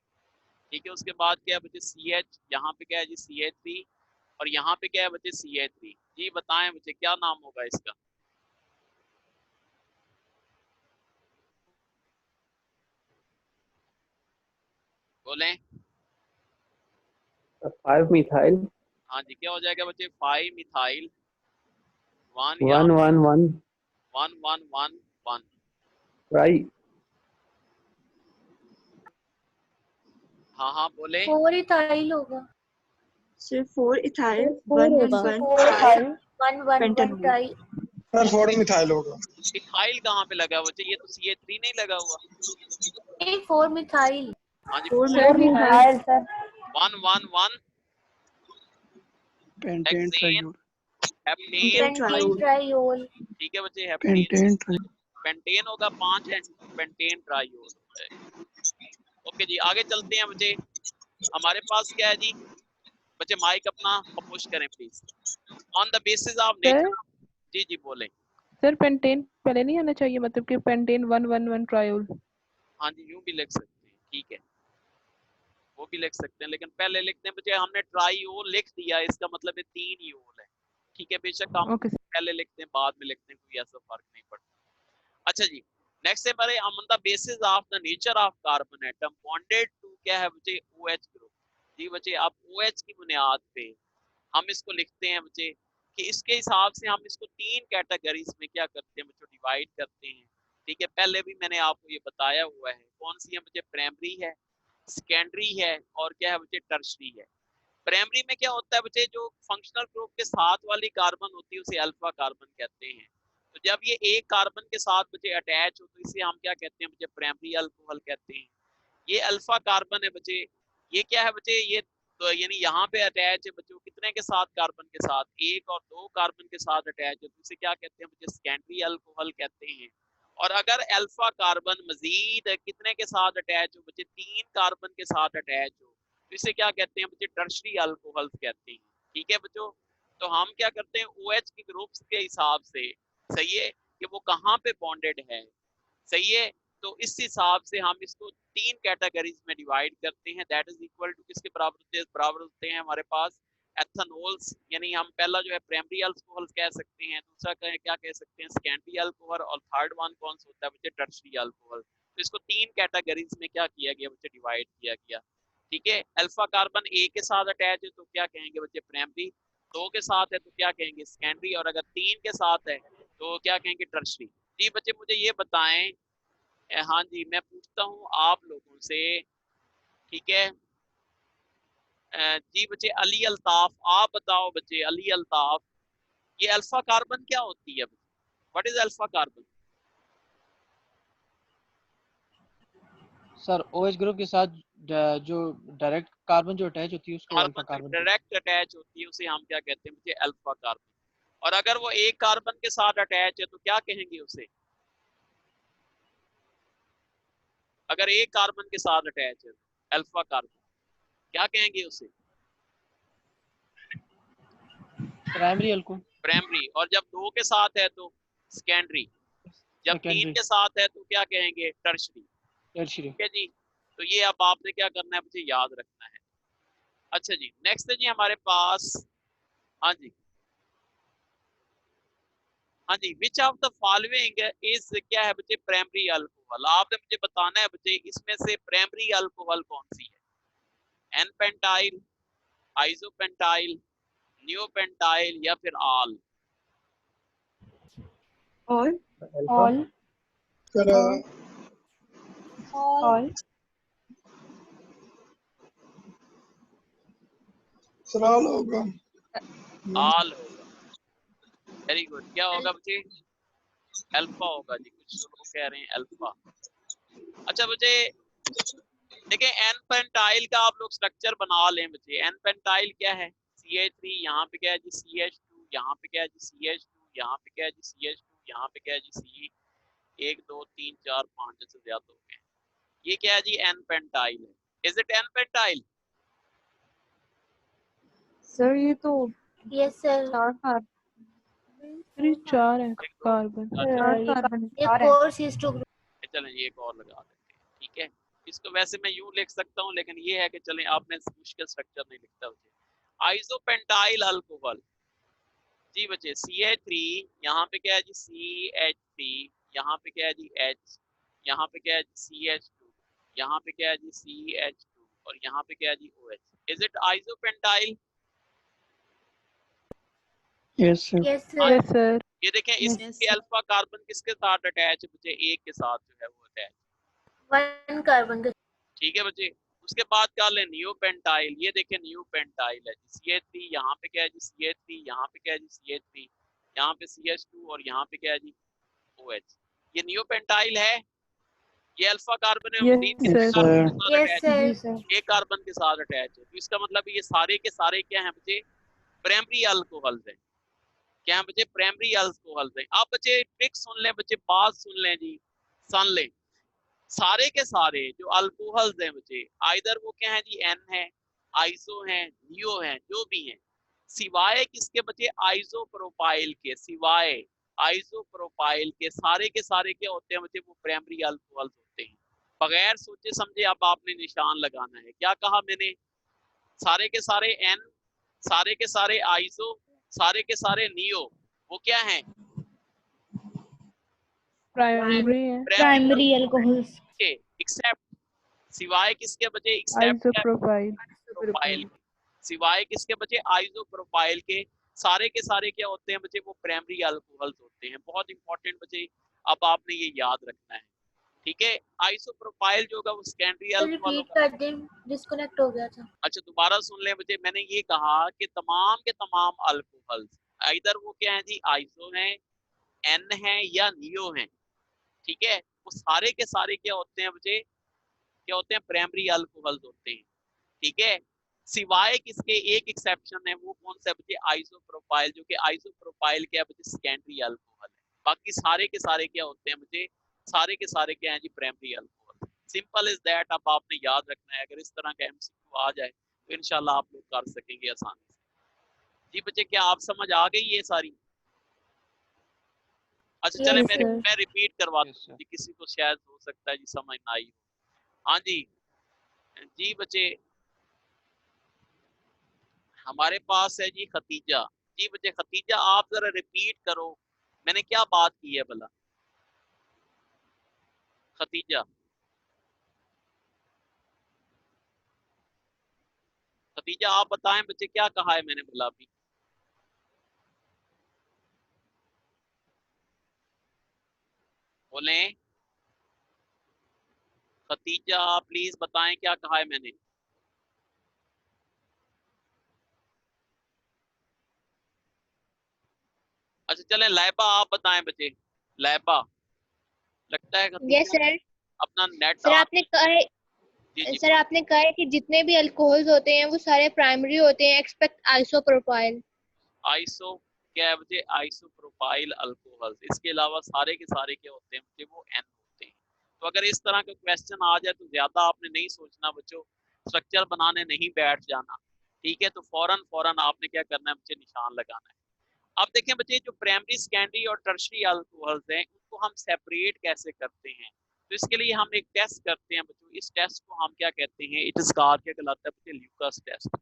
ठीक है, उसके बाद क्या है बच्चे, CH, यहाँ पे क्या है जी, CH3, और यहाँ पे क्या है बच्चे, CH3। जी बताएं बच्चे, क्या नाम होगा इसका? बोलें।
5 methyl
हाँ जी, क्या हो जाएगा बच्चे, 5 मिथाइल 1 या
1 1 1
1 1 1 1।
tri
हाँ हाँ बोले।
4 इथाइल होगा।
सिर्फ 4 इथाइल, 1
होगा।
1
4
try
1 1 1
pentanol.
Try.
Sir 4 methyl होगा।
इथाइल कहाँ पे लगा हुआ बच्चे? ये तो CH3 नहीं लगा हुआ।
नहीं, 4 मिथाइल।
हाँ जी,
4
4 methyl.
1 1 1
pentane
hexane,
triol.
Heptane.
Pentane triol.
Triol.
ठीक है बच्चे, हेप्टेन।
पेंटेन ट्राइयूल।
पेंटेन होगा 5 है, पेंटेन ट्राइयोल। ओके जी, आगे चलते हैं बच्चे। हमारे पास क्या है जी बच्चे, माइक अपना पुश करें please. On the basis of
sir
nature. जी जी बोलें।
सर पेंटेन पहले नहीं आना चाहिए, मतलब कि पेंटेन 1 1 1 ट्रायोल।
हाँ जी, यूं भी लिख सकते हैं, ठीक है, वो भी लिख सकते हैं, लेकिन पहले लिखते हैं बच्चे, हमने ट्राइयोल लिख दिया, इसका मतलब है 3 योल है। ठीक है, बेशक हम
ओके सर।
पहले लिखते हैं बाद में लिखते हैं, कोई ऐसा फर्क नहीं पड़ता। अच्छा जी, नेक्स्ट है हमारे, on the basis of the nature of carbon atom bonded to क्या है बच्चे, OH ग्रुप। जी बच्चे, अब OH की बुनियाद पे हम इसको लिखते हैं बच्चे कि इसके हिसाब से हम इसको 3 कैटेगरीज में क्या करते हैं बच्चों, डिवाइड करते हैं। ठीक है, पहले भी मैंने आपको ये बताया हुआ है, कौन सी है बच्चे, प्राइमरी है, सेकेंडरी है, और क्या है बच्चे, टर्शरी है। प्राइमरी में क्या होता है बच्चे, जो फंक्शनल ग्रुप के साथ वाली कार्बन होती है उसे अल्फा कार्बन कहते हैं। तो जब ये एक कार्बन के साथ बच्चे अटैच हो तो इसे हम क्या कहते हैं बच्चे, प्राइमरी अल्कोहल कहते हैं। ये अल्फा कार्बन है बच्चे, ये क्या है बच्चे, ये तो यानी यहाँ पे अटैच है बच्चों, कितने के साथ, कार्बन के साथ, 1 और 2 कार्बन के साथ अटैच है, तो इसे क्या कहते हैं बच्चे, सेकेंडरी अल्कोहल कहते हैं। और अगर अल्फा कार्बन मजीद कितने के साथ अटैच हो बच्चे, 3 कार्बन के साथ अटैच हो, तो इसे क्या कहते हैं बच्चे, टर्शरी अल्कोहल कहते हैं। ठीक है बच्चों, तो हम क्या करते हैं, OH के ग्रुप्स के हिसाब से, सही है, कि वो कहाँ पे बॉन्डेड है, सही है, तो इस हिसाब से हम इसको 3 कैटेगरीज में डिवाइड करते हैं। दैट इज इक्वल टू किसके बराबर होते हैं हमारे पास, एथेनॉल्स, यानी हम पहला जो है प्राइमरी अल्कोहल कह सकते हैं, दूसरा क्या कह सकते हैं, सेकेंडरी अल्कोहल, और थर्ड वन कौन सा होता है बच्चे, टर्शरी अल्कोहल। तो इसको 3 कैटेगरीज में क्या किया गया बच्चे, डिवाइड किया गया। ठीक है, अल्फा कार्बन A के साथ अटैच है तो क्या कहेंगे बच्चे, प्राइमरी, 2 के साथ है तो क्या कहेंगे, सेकेंडरी, और अगर 3 के साथ है तो क्या कहेंगे, टर्शरी। जी बच्चे मुझे ये बताएं, हाँ जी, मैं पूछता हूँ आप लोगों से, ठीक है, जी बच्चे, अली अल्ताफ, आप बताओ बच्चे, अली अल्ताफ, ये अल्फा कार्बन क्या होती है, what is alpha carbon?
Sir OH group के साथ जो डायरेक्ट कार्बन जो अटैच होती है उसको alpha
carbon
carbon
direct attach होती है उसे हम क्या कहते हैं बच्चे, अल्फा कार्बन। और अगर वो एक कार्बन के साथ अटैच है तो क्या कहेंगे उसे, अगर एक कार्बन के साथ अटैच है अल्फा कार्बन, क्या कहेंगे उसे?
Primary alcohol.
प्राइमरी। और जब दो के साथ है तो सेकेंडरी, जब तीन
सेकेंडरी।
के साथ है तो क्या कहेंगे? टर्शरी।
टर्शियरी।
ठीक है जी। तो ये अब आपने क्या करना है, मुझे याद रखना है। अच्छा जी, नेक्स्ट है जी हमारे पास, हाँ जी, हाँ जी, which of the following is क्या है बच्चे? Primary alcohol. आपने मुझे बताना है बच्चे इसमें से प्राइमरी अल्कोहल कौन सी है? एन पेंटाइल, आइसोपेंटाइल, नियोपेंटाइल या फिर ऑल?
और
अल्फा।
all
फिर
all
सराल होगा।
ऑल होगा। Very good. क्या होगा बच्चे? अल्फा होगा जी। कुछ लोग कह रहे हैं अल्फा। अच्छा बच्चे देखिए, एन पेंटाइल का आप लोग स्ट्रक्चर बना लें बच्चे। एन पेंटाइल क्या है? CH3, यहाँ पे क्या है जी? CH2, यहाँ पे क्या है जी? CH2, यहाँ पे क्या है जी? CH2, यहाँ पे क्या है जी? C 1 2 3 4 5 जैसे ज्यादा हो गए। ये क्या है जी? एन पेंटाइल है। Is it n pentyl?
Sir ये तो
यस सर।
4 कार्बन।
अरे 4 है
1 2
कार्बन।
4
4 कार्बन
ये
4 है।
4 सिस्टो ग्रुप।
चलें ये एक और लगा देते हैं। ठीक है, इसको वैसे मैं यूं लिख सकता हूँ, लेकिन ये है कि चलें आपने मुश्किल स्ट्रक्चर नहीं लिखता मुझे। आइसोपेंटाइल अल्कोहल जी बच्चे, CH3, यहाँ पे क्या है जी? CH3, यहाँ पे क्या है जी? H, यहाँ पे क्या है जी? CH2, यहाँ पे क्या है जी? CH2 और यहाँ पे क्या है जी? OH। Is it isopentyl?
Yes sir.
Yes
हाँ,
सर।
Yes sir.
ये देखें इसके अल्फा कार्बन किसके साथ अटैच है बच्चे? एक के साथ जो है वो अटैच।
1 कार्बन के।
ठीक है बच्चे। उसके बाद क्या लें? नियोपेंटाइल। ये देखें नियोपेंटाइल है जी। CH3, यहाँ पे क्या है जी? CH3, यहाँ पे क्या है जी? CH3, यहाँ पे CH2 और यहाँ पे क्या है जी? OH। ये नियोपेंटाइल है। ये अल्फा कार्बन है।
यस
तीन कितने
सर।
कार्बन के साथ
यस
अटैच
सर।
है?
जी सर।
एक कार्बन के साथ अटैच है। तो इसका मतलब ये सारे के सारे क्या हैं बच्चे? प्राइमरी अल्कोहल्स हैं। क्या है बच्चे? प्राइमरी अल्कोहल्स हैं। आप बच्चे ट्रिक सुन लें बच्चे, बात सुन लें जी, सुन लें। सारे के सारे जो अल्कोहल्स हैं बच्चे, आइदर वो क्या है जी? एन है, आइसो है, नियो है, जो भी हैं, सिवाय किसके बच्चे? आइसोप्रोपाइल के। सिवाय आइसोप्रोपाइल के सारे क्या होते हैं बच्चे? वो प्राइमरी अल्कोहल्स होते हैं। बगैर सोचे समझे अब आपने निशान लगाना है। क्या कहा मैंने? सारे के सारे एन, सारे के सारे आइसो, सारे के सारे नियो, वो क्या है?
प्राइमरी है।
Primary alcohols.
के एक्सेप्ट, सिवाय किसके बचे? Except
isopropyl.
प्रोपाइल। सिवाय किसके बचे? आइसोप्रोपाइल के। सारे के सारे क्या होते हैं बचे? वो प्राइमरी अल्कोहल्स होते हैं। बहुत इंपॉर्टेंट बचे, अब आपने ये याद रखना है। ठीक है, आइसोप्रोपाइल जो होगा वो सेकेंडरी अल्कोहल
रिपीट
होगा।
कर दें, डिस्कनेक्ट हो गया था।
अच्छा दोबारा सुन लें बच्चे, मैंने ये कहा कि तमाम के तमाम अल्कोहल्स इधर वो क्या है जी? आइसो हैं, एन है या नियो हैं। ठीक है, वो सारे के सारे क्या होते हैं बच्चे? क्या होते हैं? प्राइमरी अल्कोहल्स होते हैं। ठीक है, सिवाय किसके? एक एक्सेप्शन है, वो कौन सा बच्चे? आइसोप्रोपाइल, जो कि आइसोप्रोपाइल क्या है बच्चे? सेकेंडरी अल्कोहल है। बाकी सारे के सारे क्या होते हैं बच्चे? सारे के सारे क्या हैं जी? Primary alcohol. Simple is that. अब आपने याद रखना है, अगर इस तरह का MCQ आ जाए तो इंशाल्लाह आप लोग कर सकेंगे आसानी से। जी बच्चे, क्या आप समझ आ गई ये सारी? अच्छा चले,
Yes, sir.
मैं रिपीट करवाता
Yes,
हूँ
sir.
जी, किसी को शायद हो सकता है जी समझ ना आई हो। हाँ जी, जी बच्चे हमारे पास है जी खतीजा। जी बच्चे खतीजा आप जरा रिपीट करो, मैंने क्या बात की है भला? खतीजा, खतीजा आप बताएं बच्चे, क्या कहा है मैंने भला अभी? बोलें खतीजा, प्लीज बताएं क्या कहा है मैंने? अच्छा चलें, लाइबा आप बताएं बच्चे। लाइबा, लगता है खतीजा
यस सर।
अपना नेट
सर
ऑन।
आपने कहा है
जी जी
सर आपने कहा है कि जितने भी अल्कोहल्स होते हैं वो सारे प्राइमरी होते हैं एक्सपेक्ट आइसोप्रोपाइल।
आइसो क्या है बच्चे? Isopropyl alcohols. इसके अलावा सारे के सारे क्या होते हैं बच्चे? वो एन होते हैं। तो अगर इस तरह का क्वेश्चन आ जाए तो ज्यादा आपने नहीं सोचना बच्चों, स्ट्रक्चर बनाने नहीं बैठ जाना, ठीक है। तो फौरन आपने क्या करना है बच्चे, निशान लगाना है। अब देखें बच्चे, जो प्राइमरी सेकेंडरी और टर्शरी अल्कोहल्स हैं उनको हम सेपरेट कैसे करते हैं, तो इसके लिए हम एक टेस्ट करते हैं बच्चों। इस टेस्ट को हम क्या कहते हैं, इट इज कॉल्ड, क्या कहलाता है बच्चे, ल्यूकास टेस्ट।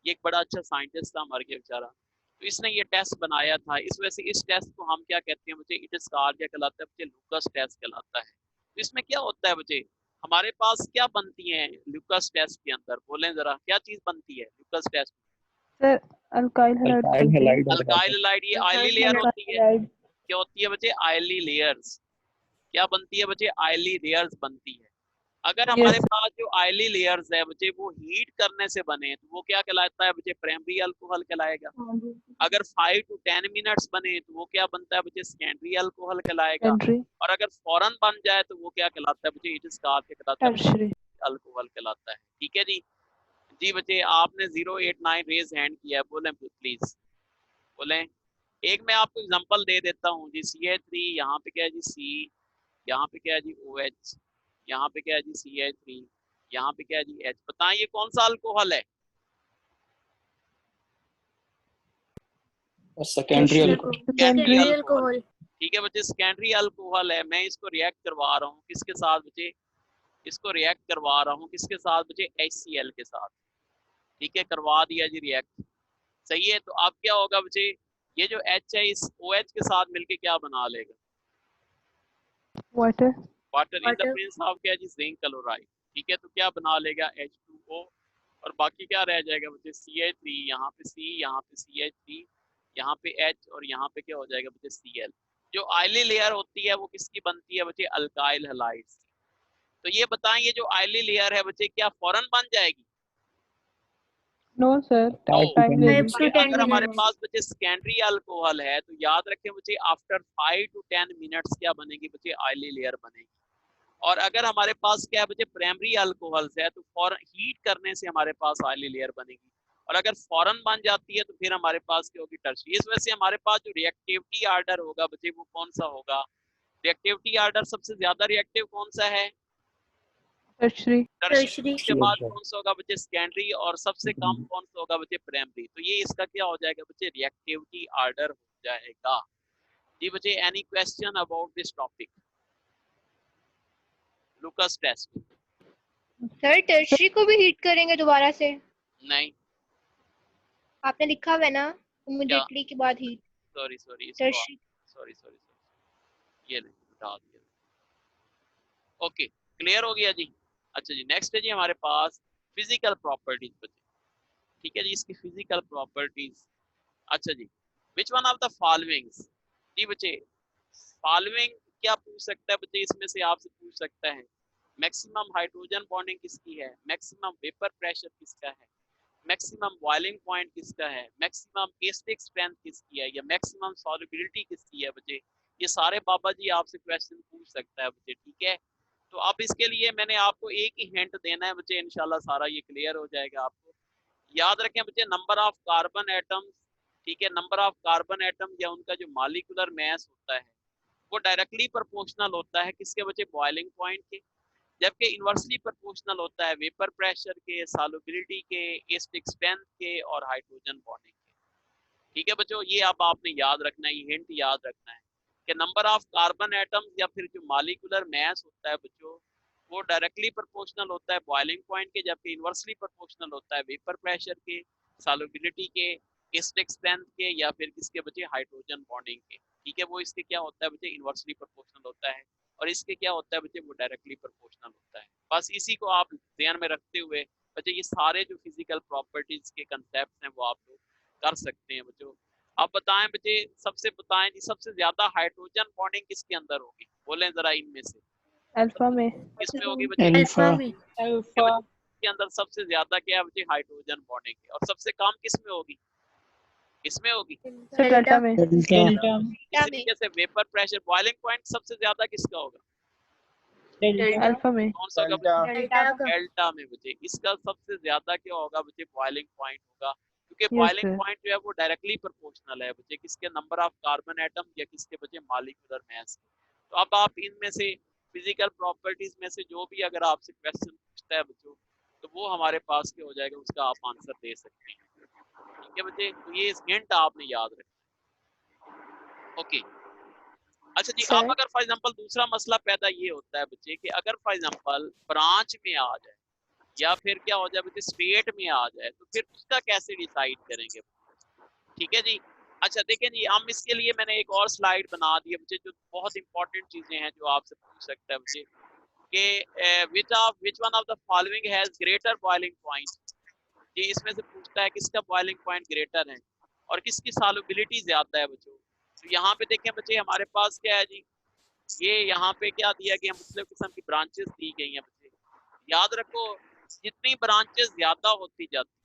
ये एक बड़ा अच्छा साइंटिस्ट था, मर गया बेचारा, तो इसने ये टेस्ट बनाया था। इस वजह से इस टेस्ट को हम क्या कहते हैं बच्चे, इट इज कॉल्ड, क्या कहलाता है बच्चे, ल्यूकास टेस्ट कहलाता है। तो इसमें क्या होता है बच्चे, हमारे पास क्या बनती है ल्यूकास टेस्ट के अंदर, बोलें जरा क्या चीज बनती है Lucas test?
Sir alkyl halide
alkyl halide
alkyl halide, ये आयली लेयर होती है। क्या होती है बच्चे, आयली लेयर्स। क्या बनती है बच्चे, आयली लेयर्स बनती है। अगर हमारे पास जो आयली लेयर्स है बच्चे वो हीट करने से बने तो वो क्या कहलाता है बच्चे, प्राइमरी अल्कोहल कहलाएगा। अगर 5 to 10 मिनट्स बने तो वो क्या बनता है बच्चे, सेकेंडरी अल्कोहल कहलाएगा। और अगर फौरन बन जाए तो वो क्या कहलाता है बच्चे, इट इज कॉल्ड, क्या कहलाता है,
टर्शरी
अल्कोहल कहलाता है। ठीक है जी। जी बच्चे, आपने 089 रेज हैंड किया है, बोलें प्लीज बोलें। एक मैं आपको एग्जांपल दे देता हूँ जी, CH3, यहाँ पे क्या है जी C, यहाँ पे क्या है जी OH, यहाँ पे क्या है जी CH3, यहाँ पे क्या है जी H। बताएं ये कौन सा अल्कोहल है?
Secondary
alcohol.
ठीक है बच्चे, सेकेंडरी अल्कोहल है। मैं इसको रिएक्ट करवा रहा हूँ किसके साथ बच्चे, इसको रिएक्ट करवा रहा हूँ किसके साथ बच्चे, HCl के साथ। ठीक है, करवा दिया जी रिएक्ट, सही है। तो अब क्या होगा बच्चे, ये जो H है इस OH के साथ मिलके क्या बना लेगा,
water.
Water in the presence of क्या जी, जिंक क्लोराइड। ठीक है, तो क्या बना लेगा, H2O, और बाकी क्या रह जाएगा बच्चे, CH3, यहाँ पे C, यहाँ पे CH3, यहाँ पे H, और यहाँ पे क्या हो जाएगा बच्चे, Cl। जो आयली लेयर होती है वो किसकी बनती है बच्चे, अल्काइल हैलाइड्स। तो ये बताएं, ये जो आयली लेयर है बच्चे क्या फौरन बन जाएगी?
नो सर, टाइम
अगर हमारे पास बच्चे सेकेंडरी अल्कोहल है तो याद रखें बच्चे, आफ्टर 5 to 10 मिनट्स क्या बनेगी बच्चे, आयली लेयर बनेगी। और अगर हमारे पास क्या है बच्चे, प्राइमरी अल्कोहल्स है तो फौरन हीट करने से हमारे पास आयली लेयर बनेगी। और अगर फौरन बन जाती है तो फिर हमारे पास क्या होगी, टर्शरी। इस वजह से हमारे पास जो रिएक्टिविटी आर्डर होगा बच्चे वो कौन सा होगा, रिएक्टिविटी आर्डर सबसे ज्यादा रिएक्टिव कौन सा है, टर्शरी। उसके बाद कौन सा होगा बच्चे, सेकेंडरी, और सबसे कम कौन सा होगा बच्चे, प्राइमरी। तो ये इसका क्या हो जाएगा बच्चे, रिएक्टिविटी आर्डर हो जाएगा। जी बच्चे, any question about this topic, Lucas test?
Sir tertiary को भी हीट करेंगे दोबारा से?
नहीं,
आपने लिखा हुआ है ना, इमीडिएटली के बाद हीट।
सॉरी
टर्शरी
सॉरी, ये नहीं हटा दिया। ओके, क्लियर हो गया जी। अच्छा जी, नेक्स्ट है जी हमारे पास फिजिकल प्रॉपर्टीज बच्चे। ठीक है जी, इसकी फिजिकल प्रॉपर्टीज। अच्छा जी, which one of the followings, जी बच्चे फॉलोइंग क्या पूछ सकता है बच्चे, इसमें से आपसे पूछ सकता है, मैक्सिमम हाइड्रोजन बॉन्डिंग किसकी है, मैक्सिमम वेपर प्रेशर किसका है, मैक्सिमम बॉइलिंग पॉइंट किसका है, मैक्सिमम एसिडिक स्ट्रेंथ किसकी है, या मैक्सिमम सॉल्युबिलिटी किसकी है बच्चे। ये सारे बाबा जी आपसे क्वेश्चन पूछ सकता है बच्चे। ठीक है, तो अब इसके लिए मैंने आपको एक ही हिंट देना है बच्चे, इंशाल्लाह सारा ये क्लियर हो जाएगा आपको। याद रखें बच्चे, नंबर ऑफ कार्बन एटम्स, ठीक है, नंबर ऑफ कार्बन एटम या उनका जो मॉलिक्यूलर मास होता है वो डायरेक्टली प्रोपोर्शनल होता है किसके बच्चे, बॉइलिंग पॉइंट के, जबकि इनवर्सली प्रोपोर्शनल होता है वेपर प्रेशर के, सॉल्युबिलिटी के, एसिडिक स्ट्रेंथ के, और हाइड्रोजन बॉन्डिंग के। ठीक है बच्चों, ये अब आपने याद रखना है, ये हिंट याद रखना है कि नंबर ऑफ कार्बन एटम्स या फिर जो मॉलिक्यूलर मास होता है बच्चों वो डायरेक्टली प्रोपोर्शनल होता है बॉइलिंग पॉइंट के, जबकि इनवर्सली प्रोपोर्शनल होता है वेपर प्रेशर के, सॉल्युबिलिटी के, एसिडिक स्ट्रेंथ के, या फिर किसके बच्चे, हाइड्रोजन बॉन्डिंग के। ठीक है, वो इसके क्या होता है बच्चे, इनवर्सली प्रोपोर्शनल होता है, और इसके क्या होता है बच्चे, वो डायरेक्टली प्रोपोर्शनल होता है। बस इसी को आप ध्यान में रखते हुए बच्चे ये सारे जो फिजिकल प्रॉपर्टीज के कंसेप्ट हैं वो आप लोग कर सकते हैं बच्चों। अब बताएं बच्चे, सबसे बताएं जी, सबसे ज्यादा हाइड्रोजन बॉन्डिंग किसके अंदर होगी, बोलें जरा इनमें से।
अल्फा में।
किसमें होगी बच्चे,
अल्फा
के अंदर सबसे ज्यादा क्या है बच्चे, हाइड्रोजन बॉन्डिंग है। और सबसे कम किसमें होगी, इसमें होगी,
सर डेल्टा में।
इस तरीके से वेपर प्रेशर, बॉइलिंग पॉइंट सबसे ज्यादा किसका होगा,
अल्फा में।
कौन सा होगा, डेल्टा में बच्चे। इसका सबसे ज्यादा क्या होगा बच्चे, बॉइलिंग पॉइंट होगा, क्योंकि बॉइलिंग पॉइंट जो है वो डायरेक्टली प्रोपोर्शनल है बच्चे किसके, नंबर ऑफ कार्बन एटम या किसके बच्चे, मॉलिक्यूलर मास। तो अब आप इनमें से फिजिकल प्रॉपर्टीज में से जो भी अगर आपसे क्वेश्चन पूछता है बच्चों, तो वो हमारे पास क्या हो जाएगा, उसका आप आंसर दे सकते हैं। ठीक है बच्चे, तो ये हिंट आपने याद रखना। ओके, अच्छा जी, अब अगर फॉर एग्जांपल दूसरा मसला पैदा ये होता है बच्चे कि अगर फॉर एग्जांपल ब्रांच में आ जाए या फिर क्या हो जाए बच्चे स्टेट में आ जाए, तो फिर उसका कैसे डिसाइड करेंगे। ठीक है जी। अच्छा देखें जी, हम इसके लिए मैंने एक और स्लाइड बना दी है बच्चे, जो बहुत इंपॉर्टेंट चीजें हैं जो आपसे पूछ सकता है बच्चे कि which one of the following has greater boiling point। जी इसमें से पूछता है किसका बॉइलिंग पॉइंट ग्रेटर है और किसकी सॉल्युबिलिटी ज्यादा है बच्चों। तो यहाँ पे देखें बच्चे, हमारे पास क्या है जी, ये यहाँ पे क्या दिया गया, मुख्तलिफ किस्म की ब्रांचेस दी गई हैं बच्चे। याद रखो, जितनी ब्रांचेस ज्यादा होती जाती है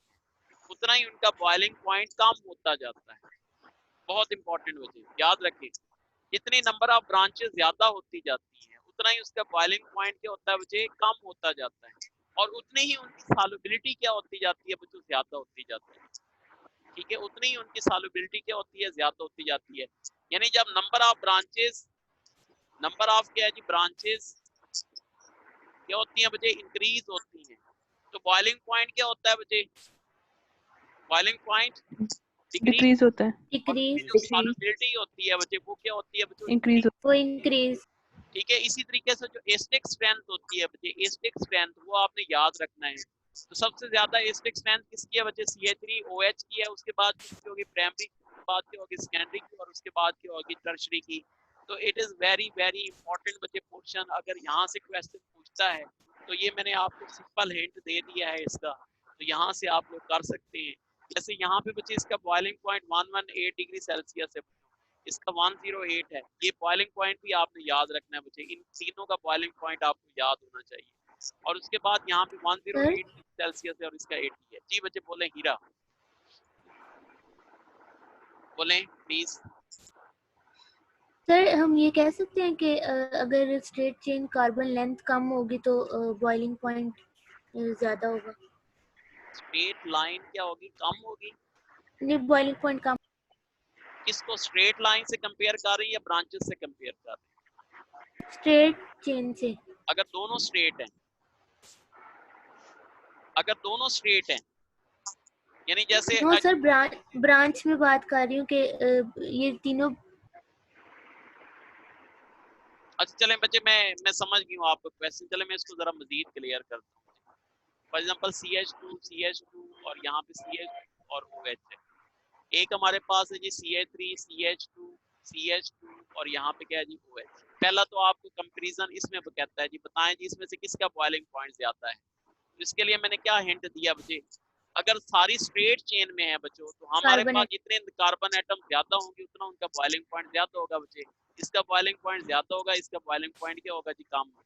उतना ही उनका बॉइलिंग पॉइंट कम होता जाता है। बहुत इंपॉर्टेंट बच्चे याद रखें, जितनी नंबर ऑफ ब्रांचेस ज्यादा होती जाती हैं उतना ही उसका बॉइलिंग पॉइंट क्या होता है बच्चे, कम होता जाता है, और उतनी ही उनकी सॉल्युबिलिटी क्या होती जाती है बच्चों, ज्यादा होती जाती है। ठीक है, उतनी ही उनकी सॉल्युबिलिटी क्या होती है, ज्यादा होती जाती है। यानी जब नंबर ऑफ क्या है जी, ब्रांचेस क्या होती हैं बच्चे, इंक्रीज होती हैं, तो बॉइलिंग पॉइंट क्या होता है बच्चे, बॉइलिंग पॉइंट
डिक्रीज होता है,
डिक्रीज,
जो सॉल्युबिलिटी होती है बच्चे वो क्या होती है बच्चों,
इंक्रीज।
वो इंक्रीज।
ठीक है, इसी तरीके से जो एस्टिक स्ट्रेंथ होती है बच्चे, एस्टिक स्ट्रेंथ वो आपने याद रखना है। तो सबसे ज्यादा एस्टिक स्ट्रेंथ किसकी है बच्चे, CH3OH की है, उसके बाद किसकी होगी, प्राइमरी, उसके बाद की होगी सेकेंडरी की, और उसके बाद की होगी टर्शरी की। तो it is very very important बच्चे पोर्शन। अगर यहाँ से क्वेश्चन पूछता है तो ये मैंने आपको सिंपल हिंट दे दिया है इसका, तो यहाँ से आप लोग कर सकते हैं। जैसे यहाँ पे बच्चे इसका बॉइलिंग पॉइंट 118 डिग्री सेल्सियस है, इसका 108 है। ये बॉइलिंग पॉइंट भी आपने याद रखना है बच्चे, इन तीनों का बॉइलिंग पॉइंट आपको याद होना चाहिए। और उसके बाद यहाँ पे 108 सेल्सियस है और इसका 80 है। जी बच्चे बोले, हीरा बोले प्लीज।
सर हम ये कह सकते हैं कि अगर स्ट्रेट चेन कार्बन लेंथ कम होगी तो बॉइलिंग पॉइंट ज्यादा होगा।
स्ट्रेट लाइन क्या होगी, कम होगी।
नहीं, बॉइलिंग पॉइंट कम।
किसको स्ट्रेट लाइन से कंपेयर कर रही है या ब्रांचेस से कंपेयर कर रही है,
स्ट्रेट चेन से।
अगर दोनों स्ट्रेट हैं, अगर दोनों स्ट्रेट हैं, यानी जैसे
नो सर, ब्रांच में बात कर रही हूँ कि ये तीनों।
अच्छा चलें बच्चे, मैं समझ गई हूँ आपका क्वेश्चन। चले मैं इसको जरा मजीद क्लियर करता हूँ। फॉर एग्जांपल CH2 और यहाँ पे CH और OH है। एक हमारे पास है जी CH3 CH2 और यहाँ पे क्या है जी OH। पहला तो आपको कंपैरिजन इसमें कहता है जी, बताएं जी इसमें से किसका बॉइलिंग पॉइंट ज्यादा है। तो इसके लिए मैंने क्या हिंट दिया बच्चे, अगर सारी स्ट्रेट चेन में है बच्चों तो हमारे पास जितने कार्बन एटम ज्यादा होंगे उतना उनका बॉइलिंग पॉइंट ज्यादा होगा बच्चे। इसका बॉइलिंग पॉइंट ज्यादा होगा, इसका बॉइलिंग पॉइंट क्या होगा जी, कम होगा।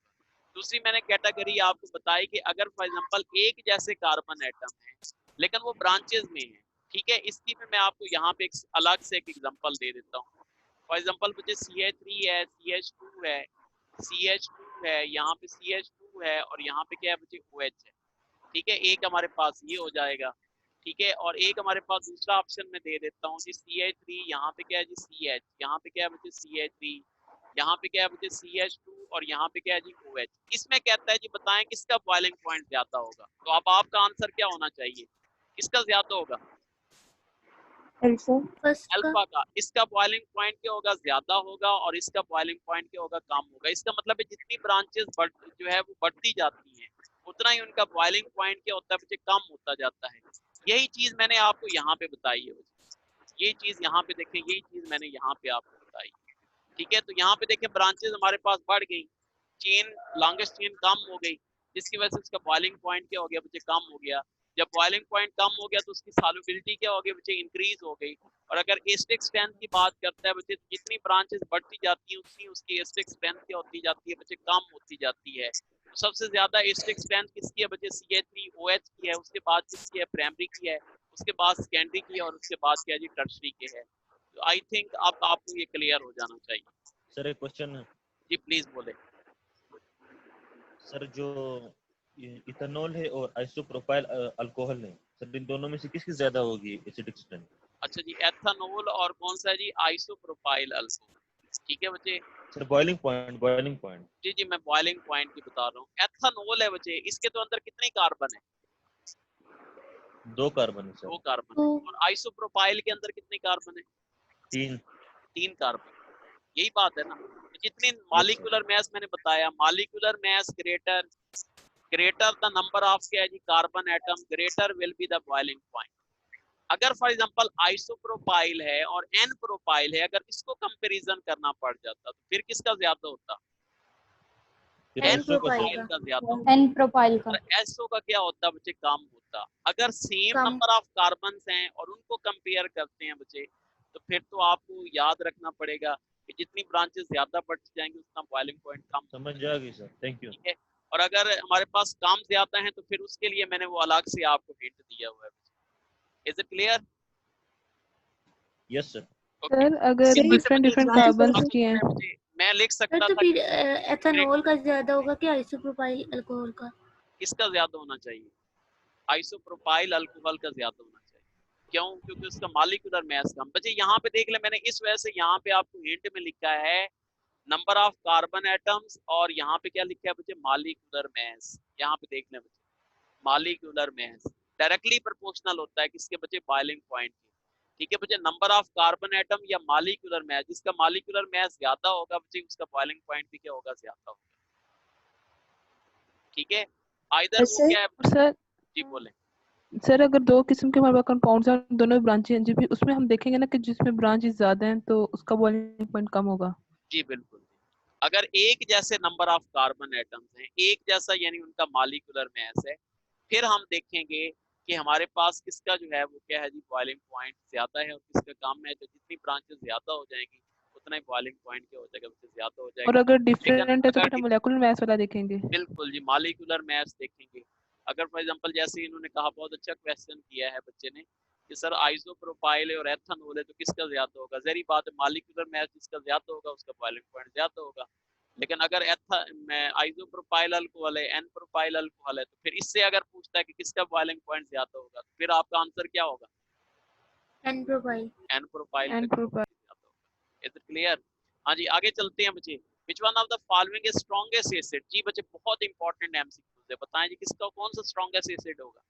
दूसरी मैंने कैटेगरी आपको बताई कि अगर फॉर एग्जांपल एक जैसे कार्बन एटम है लेकिन वो ब्रांचेस में है, ठीक है, इसकी भी मैं आपको यहाँ पे एक अलग से एक एग्जांपल दे देता हूँ। फॉर एग्जांपल मुझे CH3 है, CH2 है, यहाँ पे CH2 है और यहाँ पे क्या है मुझे OH है। ठीक है, एक हमारे पास ये हो जाएगा। ठीक है, और एक हमारे पास दूसरा ऑप्शन में दे देता हूँ जी CH3, यहाँ पे क्या है जी CH, यहाँ पे क्या है मुझे CH3, यहाँ पे क्या है मुझे CH2 और यहाँ पे क्या है जी OH। इसमें कहता है जी बताएं किसका बॉइलिंग पॉइंट ज्यादा होगा। तो अब आपका आंसर क्या होना चाहिए, किसका ज्यादा होगा, अल्फा का। इसका बॉइलिंग पॉइंट क्या होगा, ज्यादा होगा, और इसका बॉइलिंग पॉइंट क्या होगा, कम होगा। इसका मतलब है जितनी ब्रांचेस जो है वो बढ़ती जाती हैं उतना ही उनका बॉइलिंग पॉइंट क्या होता है बच्चे, कम होता जाता है। यही चीज मैंने आपको यहाँ पे बताई है, यही चीज यहाँ पे देखें, यही चीज मैंने यहाँ पे आपको बताई। ठीक है, तो यहाँ पे देखें ब्रांचेस हमारे पास बढ़ गई, चेन लॉन्गेस्ट चेन कम हो गई, जिसकी वजह से उसका बॉइलिंग पॉइंट क्या हो गया बच्चे, कम हो गया। जब बॉइलिंग पॉइंट कम हो गया तो उसकी सॉल्युबिलिटी क्या हो गई बच्चे, इंक्रीज हो गई। और अगर एस्टिक स्ट्रेंथ की बात करता है बच्चे, जितनी ब्रांचेस बढ़ती जाती हैं उतनी उसकी एस्टिक स्ट्रेंथ क्या होती जाती है बच्चे, कम होती जाती है। तो सबसे ज्यादा एस्टिक स्ट्रेंथ किसकी है बच्चे, CH3OH की है, उसके बाद किसकी है, प्राइमरी की है, उसके बाद सेकेंडरी की है, और उसके बाद क्या है जी, टर्शरी की है। तो आई थिंक अब आपको ये क्लियर हो जाना चाहिए।
सर एक क्वेश्चन है
जी प्लीज बोले।
सर, जो इथेनॉल है और आइसोप्रोपाइल अल्कोहल है सर, इन दोनों में से किसकी ज्यादा होगी एसिडिक स्ट्रेंथ।
अच्छा जी, एथेनॉल और कौन सा है जी, आइसोप्रोपाइल अल्कोहल। ठीक है बच्चे,
सर बॉइलिंग पॉइंट
जी जी, मैं बॉइलिंग पॉइंट की बता रहा हूँ। एथेनॉल है बच्चे, इसके तो अंदर कितने कार्बन है?
2 कार्बन है सर।
2 कार्बन है। और आइसोप्रोपाइल के अंदर कितने कार्बन है? 3 कार्बन। यही बात है ना। तो जितनी मॉलिक्यूलर मास मैंने बताया, molecular mass greater the number of क्या है जी carbon atom, greater will be the boiling point. अगर फॉर एग्जांपल आइसोप्रोपाइल है और एन प्रोपाइल है, अगर इसको कंपैरिजन करना पड़ जाता तो फिर किसका ज्यादा होता? एन प्रोपाइल का ज्यादा होता।
एन प्रोपाइल का।
और एसओ का क्या होता बच्चे? कम होता। अगर same
come.
Number of carbons हैं और उनको कंपेयर करते हैं बच्चे, तो फिर तो आपको याद रखना पड़ेगा कि जितनी ब्रांचेस ज्यादा बढ़ जाएंगी उतना बॉइलिंग पॉइंट कम।
समझ आ गई सर, थैंक यू।
ठीक है। और अगर हमारे पास काम ज्यादा है तो फिर उसके लिए मैंने वो अलग से आपको हिंट दिया हुआ है। Is it clear?
Yes sir.
Sir अगर
सही
डिफरेंट डिफरेंट कार्बन्स की हैं
मैं लिख
सर
सकता
तो
था
फिर
कि
एथेनॉल का ज्यादा होगा कि आइसोप्रोपाइल अल्कोहल का?
किसका ज्यादा होना चाहिए? आइसोप्रोपाइल अल्कोहल का ज्यादा होना चाहिए। क्यों? क्योंकि उसका मॉलिक्यूलर मास कम। बच्चे यहाँ पे देख ले, मैंने इस वजह से यहाँ पे आपको हिंट में लिखा है नंबर ऑफ कार्बन एटम्स, और यहाँ पे क्या लिखा है बच्चे? Molecular mass. यहाँ पे देख ले बच्चे, मॉलिक्यूलर मास डायरेक्टली प्रोपोर्शनल होता है किसके बच्चे? बॉइलिंग पॉइंट के। ठीक है बच्चे, नंबर ऑफ कार्बन एटम या मॉलिक्यूलर मास, जिसका मॉलिक्यूलर मास ज्यादा होगा बच्चे उसका बॉइलिंग पॉइंट भी क्या होगा? ज्यादा होगा। ठीक है, आइदर वो क्या है।
सर
जी बोले।
सर अगर दो किस्म के हमारे पास कंपाउंड्स हैं, दोनों ब्रांचें हैं जी, भी उसमें हम देखेंगे ना कि जिसमें ब्रांचेस ज्यादा हैं तो उसका बॉइलिंग पॉइंट कम होगा।
जी बिल्कुल। अगर एक जैसे नंबर ऑफ कार्बन एटम्स हैं, एक जैसा यानी उनका मॉलिक्यूलर मास है, फिर हम देखेंगे कि हमारे पास किसका जो है वो क्या है जी बॉइलिंग पॉइंट ज्यादा है और किसका कम है। तो जितनी ब्रांचेस ज्यादा हो जाएंगी उतना ही बॉइलिंग पॉइंट क्या हो जाएगा? उससे ज्यादा हो
और
जाएगा।
अगर
लेकिन
डिफरेंट है तो
अगर
फिर हम मोलेकुलर मास वाला देखेंगे।
बिल्कुल जी, मॉलिक्यूलर मास देखेंगे। अगर फॉर एग्जांपल जैसे इन्होंने कहा, बहुत अच्छा क्वेश्चन किया है बच्चे ने कि सर आइसोप्रोपाइल और एथेनॉल है तो किसका ज्यादा होगा? जहरी बात है, मॉलिक्यूलर मास जिसका ज्यादा होगा उसका बॉइलिंग पॉइंट ज्यादा होगा। लेकिन अगर आइसोप्रोपाइल अल्कोहल है, एन प्रोपाइल अल्कोहल है, तो फिर इससे अगर पूछता है कि किसका बॉइलिंग पॉइंट ज्यादा होगा, तो फिर आपका आंसर क्या होगा?
N propyl.
N propyl
n
का
प्रोपाइल।
ज्यादा होगा। Is it clear? हाँ जी, आगे चलते हैं बच्चे। Which one of the following is strongest acid? जी बच्चे, बहुत इंपॉर्टेंट एमसीक्यूज है, बताएं जी किसका कौन सा स्ट्रॉन्गेस्ट एसिड होगा?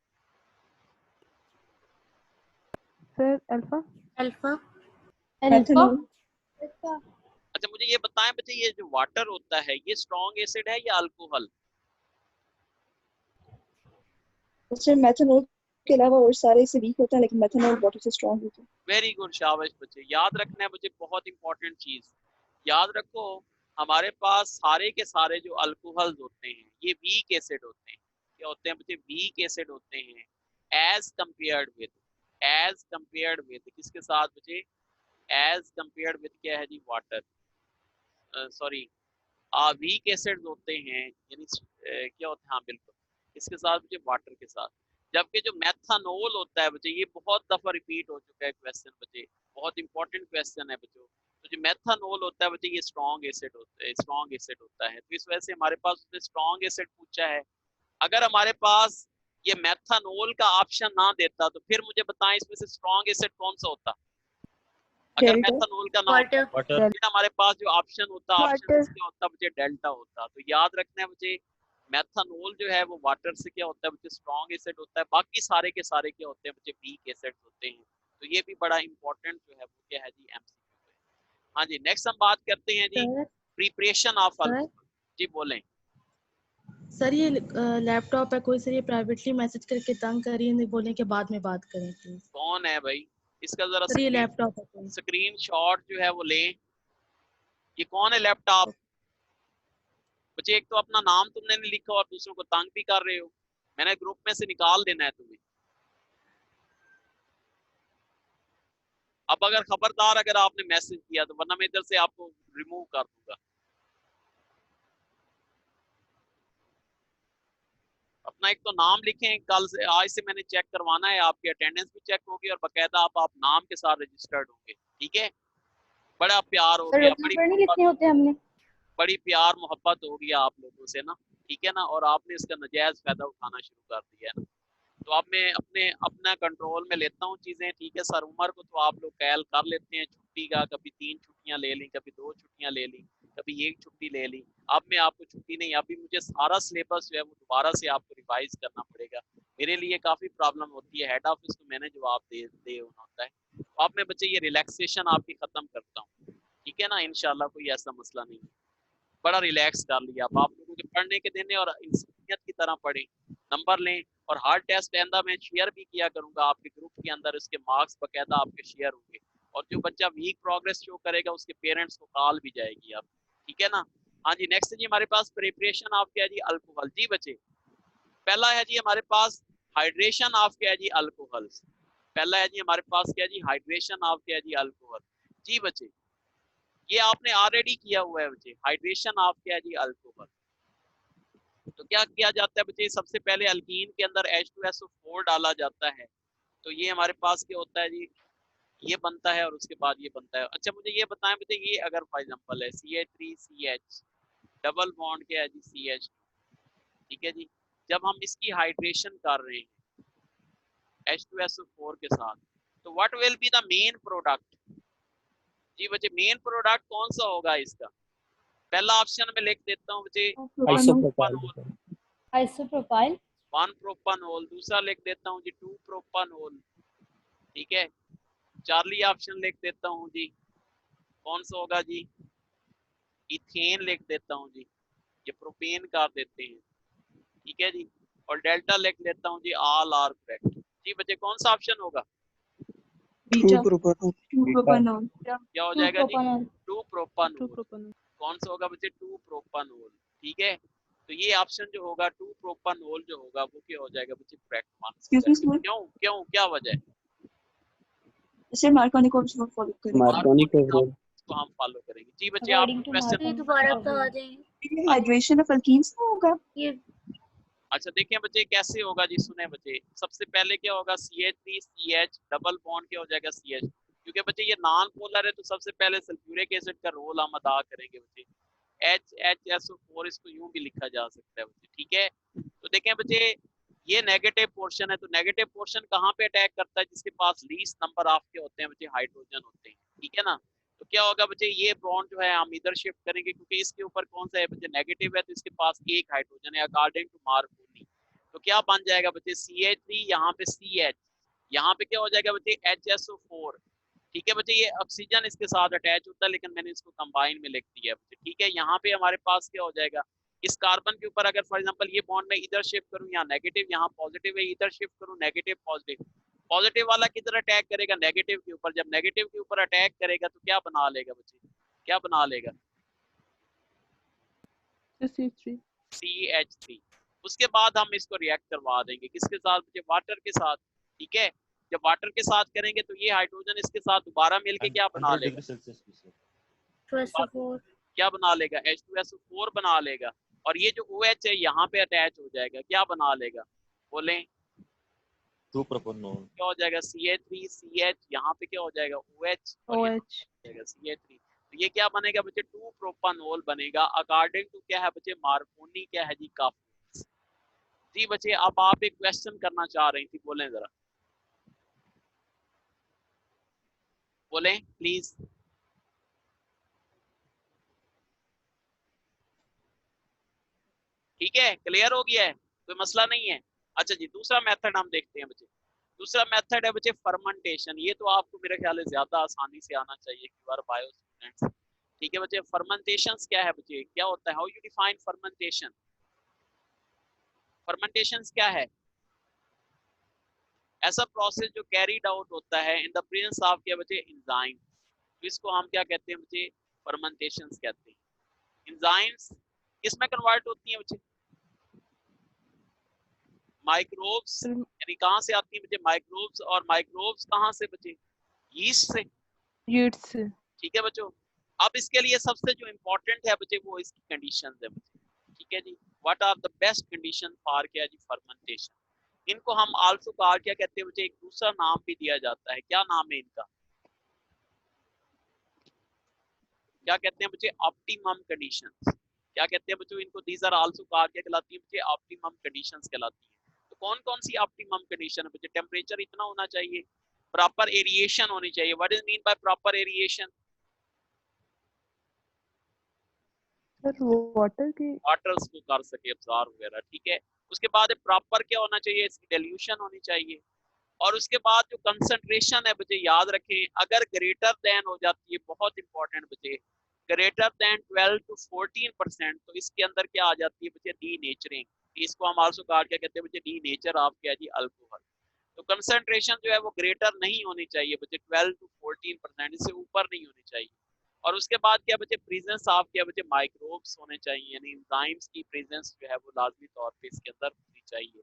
Sir alpha.
अल्फा।
मेथनॉल।
अच्छा मुझे ये बताएं बच्चे, ये जो वाटर होता है ये स्ट्रॉन्ग एसिड है या अल्कोहल?
सर मेथनॉल के अलावा और सारे से वीक होता है, लेकिन मेथनॉल वाटर से स्ट्रॉन्ग होता है।
वेरी गुड, शाबाश बच्चे। याद रखना है बच्चे, बहुत इंपॉर्टेंट चीज याद रखो। हमारे पास सारे के सारे जो अल्कोहल्स होते हैं ये वीक एसिड होते हैं। क्या होते हैं बच्चे? वीक एसिड होते हैं एज कंपेयर्ड विद किसके साथ बच्चे? एज कंपेयर्ड विद क्या है जी? वाटर। सॉरी, वीक एसिड्स होते हैं यानी क्या होते हैं? हाँ बिल्कुल, इसके साथ बच्चे वाटर के साथ। जबकि जो मेथनॉल होता है बच्चे, ये बहुत दफा रिपीट हो चुका है क्वेश्चन बच्चे, बहुत इंपॉर्टेंट क्वेश्चन है बच्चों। तो जो मेथनॉल होता है बच्चे ये स्ट्रॉन्ग एसिड होता है। तो इस वजह से हमारे पास उसने स्ट्रॉन्ग एसिड पूछा है। अगर हमारे पास ये मेथनॉल का ऑप्शन ना देता तो फिर मुझे बताएं इसमें से स्ट्रॉन्ग एसिड कौन सा होता? अगर मेथनॉल का ना होता
वाटर।
फिर हमारे पास जो ऑप्शन होता, ऑप्शन क्या होता बच्चे? डेल्टा होता। तो याद रखना है बच्चे, मेथनॉल जो है वो वाटर से क्या होता है बच्चे? स्ट्रॉन्ग एसिड होता है। बाकी सारे के सारे क्या होते हैं बच्चे? वीक एसिड होते हैं। तो ये भी बड़ा इंपॉर्टेंट जो है वो क्या है जी? एमसीक्यू है। हाँ जी, नेक्स्ट हम बात करते हैं जी प्रिपरेशन ऑफ अल्कोहल। जी बोलें।
सर ये लैपटॉप है कोई, सर ये प्राइवेटली मैसेज करके तंग कर रही है, बोले कि बाद में बात करें प्लीज।
कौन है भाई? इसका जरा
सर ये लैपटॉप है कोई।
स्क्रीन शॉट जो है वो लें। ये कौन है लैपटॉप बच्चे? एक तो अपना नाम तुमने नहीं लिखा और दूसरों को तंग भी कर रहे हो। मैंने ग्रुप में से निकाल देना है तुम्हें। अब अगर खबरदार अगर आपने मैसेज किया तो, वरना मैं इधर से आपको रिमूव कर दूंगा। अपना एक तो नाम लिखें, कल से आज से मैंने चेक करवाना है, आपकी अटेंडेंस भी चेक होगी और बकायदा आप नाम के साथ रजिस्टर्ड होंगे। ठीक है, बड़ा प्यार हो गया, बड़ी प्यार मोहब्बत हो गया आप लोगों से ना। ठीक है ना, और आपने इसका नजायज फायदा उठाना शुरू कर दिया है ना। तो अब मैं अपना कंट्रोल में लेता हूँ चीजें। ठीक है सर, उमर को तो आप लोग कैल कर लेते हैं छुट्टी का, कभी 3 छुट्टियां ले ली, कभी 2 छुट्टियां ले ली, कभी एक छुट्टी ले ली, अब मैं आपको छुट्टी नहीं, अभी मुझे सारा सिलेबस जो है वो दोबारा से आपको रिवाइज करना पड़ेगा, मेरे लिए काफी प्रॉब्लम होती है, हेड ऑफिस को मैंने जवाब दे होना होता है। तो अब मैं बच्चे ये रिलैक्सेशन आपकी खत्म करता हूँ, ठीक है ना, इंशाल्लाह कोई ऐसा मसला नहीं, बड़ा रिलैक्स कर लिया। अब आप लोगों के पढ़ने के दिन है और इंसानियत की तरह पढ़ें, नंबर लें, और हर टेस्ट आंदा मैं शेयर भी किया करूंगा आपके ग्रुप के अंदर, उसके मार्क्स बकायदा आपके शेयर होंगे, और जो बच्चा वीक प्रोग्रेस शो करेगा उसके पेरेंट्स को कॉल भी जाएगी आप, ठीक है ना। हाँ जी, नेक्स्ट जी हमारे पास प्रिपरेशन ऑफ क्या है जी, अल्कोहल। जी बच्चे, पहला है जी हमारे पास हाइड्रेशन ऑफ क्या है जी, अल्कोहल। पहला है जी हमारे पास क्या है जी, हाइड्रेशन ऑफ क्या है जी, अल्कोहल। जी बच्चे, ये आपने ऑलरेडी किया हुआ है बच्चे, हाइड्रेशन ऑफ क्या है जी, अल्कोहल। तो क्या किया जाता है बच्चे, सबसे पहले अल्कीन के अंदर H2SO4 डाला जाता है, तो ये हमारे पास क्या होता है जी, ये बनता है और उसके बाद ये बनता है। अच्छा मुझे ये बताएं बच्चे, ये अगर फॉर एग्जांपल है CH3CH डबल बॉन्ड क्या है जी, CH, ठीक है जी, जब हम इसकी हाइड्रेशन कर रहे हैं H2SO4 के साथ, तो what will be the main product. जी बच्चे, मेन प्रोडक्ट कौन सा होगा इसका, पहला ऑप्शन में लिख देता हूँ बच्चे,
आइसोप्रोपाइल,
1 प्रोपानोल, दूसरा लिख देता हूँ जी 2 प्रोपानोल, ठीक है, चार्ली ऑप्शन लिख देता हूँ जी, कौन सा होगा जी, इथेन लिख देता हूँ जी, ये प्रोपेन कर देते हैं, ठीक है जी, और डेल्टा लिख देता हूँ जी, ऑल आर करेक्ट। जी बच्चे, कौन सा ऑप्शन होगा,
बीटा,
प्रोपानोल।
क्या हो जाएगा जी, 2 प्रोपानोल।
प्रोपानोल।
कौन सा होगा बच्चे, 2 प्रोपानोल, ठीक है। तो ये ऑप्शन जो होगा 2 प्रोपानोल जो होगा वो क्या हो जाएगा बच्चे, करेक्ट मान। क्यों क्यों क्या वजह है,
जैसे मार्कोनी को फॉलो करें,
मार्कोनी को
को हम फॉलो करेंगे। जी बच्चे, आप क्वेश्चन
दोबारा बता दें,
हाइड्रेशन ऑफ अल्कीन्स में होगा।
ये
अच्छा देखिए बच्चे कैसे होगा जी, सुने बच्चे, सबसे पहले क्या होगा, CH3CH डबल बॉन्ड क्या हो जाएगा, CH, क्योंकि बच्चे ये नॉन पोलर है तो सबसे पहले सल्फ्यूरिक एसिड का रोल हम अदा करेंगे बच्चे, HHSO4 इसको यूं भी लिखा जा सकता है बच्चे, ठीक है। तो देखें बच्चे, ये नेगेटिव पोर्शन है, तो नेगेटिव पोर्शन कहाँ पे अटैक करता है, जिसके पास लीस्ट नंबर ऑफ के होते हैं बच्चे, हाइड्रोजन होते हैं, ठीक है ना। तो क्या होगा बच्चे, ये बॉन्ड जो है हम इधर शिफ्ट करेंगे, क्योंकि इसके ऊपर कौन सा है बच्चे, नेगेटिव है, तो इसके पास एक हाइड्रोजन है अकॉर्डिंग टू मार्कोनी। तो क्या बन जाएगा बच्चे, CH3, यहाँ पे CH, यहाँ पे क्या हो जाएगा बच्चे, HSO4, ठीक है बच्चे। ये ऑक्सीजन इसके साथ अटैच होता है, लेकिन मैंने इसको कंबाइन में लिख दिया बच्चे, ठीक है। यहाँ पे हमारे पास क्या हो जाएगा, इस कार्बन के ऊपर अगर फॉर एग्जांपल ये बॉन्ड में इधर शिफ्ट करूँ, यहाँ नेगेटिव, यहाँ पॉजिटिव है, इधर शिफ्ट करूँ नेगेटिव पॉजिटिव, पॉजिटिव वाला किधर अटैक करेगा, नेगेटिव के ऊपर, जब नेगेटिव के ऊपर अटैक करेगा तो क्या बना लेगा बच्चे, क्या बना लेगा, CH3। उसके बाद हम इसको रिएक्ट करवा देंगे किसके साथ बच्चे, वाटर के साथ, ठीक है। जब वाटर के साथ करेंगे तो ये हाइड्रोजन इसके साथ दोबारा मिलके क्या बना लेगा, क्या बना लेगा, H2SO4 बना लेगा, और ये जो OH है यहाँ पे अटैच हो जाएगा, क्या बना लेगा, बोले
2 प्रोपानोल,
क्या हो जाएगा, CH3CH, यहाँ पे क्या हो जाएगा, OH, और CH3, तो ये क्या बनेगा बच्चे, 2 प्रोपानोल बनेगा अकॉर्डिंग टू क्या है बच्चे, मार्कोनी क्या है जी, काफी। जी बच्चे, अब आप एक क्वेश्चन करना चाह रही थी, बोलें जरा, बोलें प्लीज। ठीक है, क्लियर हो गया है, कोई मसला नहीं है। अच्छा जी, दूसरा मेथड हम देखते हैं बच्चे, दूसरा मेथड है बच्चे फर्मेंटेशन। ये तो आपको मेरे ख्याल से ज्यादा आसानी से आना चाहिए, यू आर बायो स्टूडेंट्स, ठीक है बच्चे। फर्मेंटेशन क्या है बच्चे, क्या होता है, how you define fermentation, fermentation क्या है, ऐसा प्रोसेस जो कैरीड आउट होता है इन द प्रेजेंस ऑफ क्या बच्चे, एंजाइम, तो इसको हम क्या कहते हैं बच्चे, फर्मेंटेशन कहते हैं। एंजाइम्स किसमें कन्वर्ट होती हैं बच्चे, माइक्रोब्स, यानी कहाँ से आती है बच्चे, माइक्रोब्स, और माइक्रोब्स कहाँ से बच्चे, यीस्ट से,
यीस्ट से,
ठीक है बच्चों। अब इसके लिए सबसे जो इम्पोर्टेंट है बच्चे वो इसकी कंडीशंस है बच्चे, ठीक है जी। What are the best condition for क्या जी, फर्मेंटेशन। इनको हम आल्सो कॉल क्या कहते हैं बच्चे, एक दूसरा नाम भी दिया जाता है, क्या नाम है इनका, क्या कहते हैं बच्चे, ऑप्टिमम कंडीशंस, क्या कहते हैं बच्चों इनको, दीज आर आल्सो कॉल क्या कहलाती है बच्चे, ऑप्टिमम कंडीशंस कहलाती है। तो कौन कौन सी ऑप्टिमम कंडीशन है बच्चे, टेम्परेचर इतना होना चाहिए, प्रॉपर एरिएशन होनी चाहिए। What is mean by proper aeration,
sir water की
वाटर्स को कर सके अब्जॉर्ब वगैरह, ठीक है। उसके बाद प्रॉपर क्या होना चाहिए, इसकी डिल्यूशन होनी चाहिए। और उसके बाद जो कंसंट्रेशन है बच्चे याद रखें, अगर ग्रेटर देन हो जाती है, बहुत इंपॉर्टेंट बच्चे, ग्रेटर देन 12 to 14%, तो इसके अंदर क्या आ जाती है बच्चे, डी नेचरिंग। इसको हम आल्सो कहा क्या कहते हैं बच्चे, डी नेचर आप क्या जी, अल्कोहल। तो कंसंट्रेशन जो है वो ग्रेटर नहीं होनी चाहिए बच्चे, 12 to 14%, इससे ऊपर नहीं होनी चाहिए। और उसके बाद क्या बच्चे, प्रेजेंस ऑफ क्या बच्चे, माइक्रोब्स होने चाहिए, यानी एंजाइम्स की प्रेजेंस जो है वो लाजमी तौर पे इसके अंदर होनी चाहिए,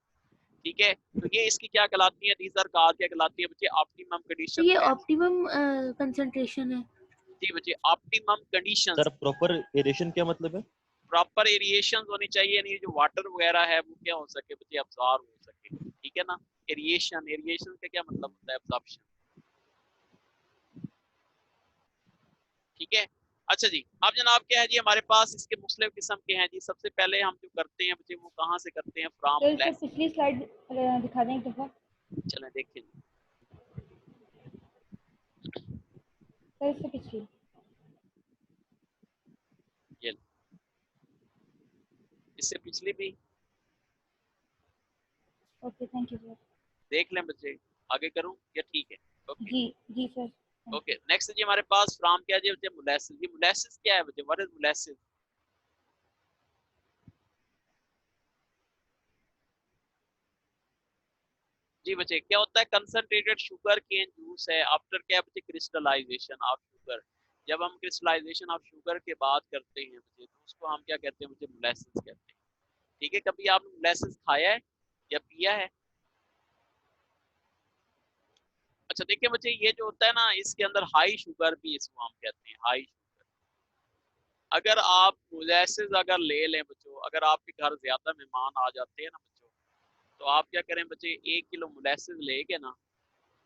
ठीक है। तो ये इसकी क्या कहलाती है, दीज आर कॉल्ड क्या कहलाती है बच्चे, ऑप्टिमम
तो
कंडीशन।
ये ऑप्टिमम कंसंट्रेशन है
जी बच्चे, optimum conditions.
Sir proper aeration क्या मतलब है?
प्रॉपर एरिएशन होनी चाहिए, यानी जो वाटर वगैरह है वो क्या हो सके बच्चे, अब्जॉर्ब हो सके, ठीक है ना। एरिएशन, एरिएशन का क्या मतलब होता है, एब्जॉर्प्शन, ठीक है। अच्छा जी, अब जनाब क्या है जी, हमारे पास इसके मुख्तलिफ किस्म के हैं जी। सबसे पहले हम जो करते हैं बच्चे, वो कहाँ से करते हैं, फ्रॉम मोलेसिस।
पिछली स्लाइड दिखा दें एक दफा
चलें देखिए जी,
सर, इससे पिछली।
ये लो। इससे पिछली भी
ओके, थैंक यू सर।
देख लें बच्चे, आगे करूं या ठीक है, ओके
जी सर।
ओके। नेक्स्ट जी हमारे पास फ्रॉम क्या है बच्चे, मोलेसिस। ये मोलेसिस क्या है बच्चे, व्हाट इज मोलेसिस? जी बच्चे, क्या होता है, कंसंट्रेटेड शुगर केन जूस है आफ्टर क्या बच्चे, क्रिस्टलाइजेशन ऑफ शुगर। जब हम क्रिस्टलाइजेशन ऑफ शुगर के बाद करते हैं बच्चे, तो उसको हम क्या कहते हैं बच्चे, मोलेसिस कहते हैं, ठीक है। कभी आपने मोलेसिस खाया है या पिया है? अच्छा देखिए बच्चे, ये जो होता है ना, इसके अंदर हाई शुगर भी इसको हम कहते हैं, हाई शुगर। अगर आप मोलेसिस अगर ले लें बच्चों, अगर आपके घर ज्यादा मेहमान आ जाते हैं ना बच्चों, तो आप क्या करें बच्चे, 1 किलो मोलेसिस लेके ना,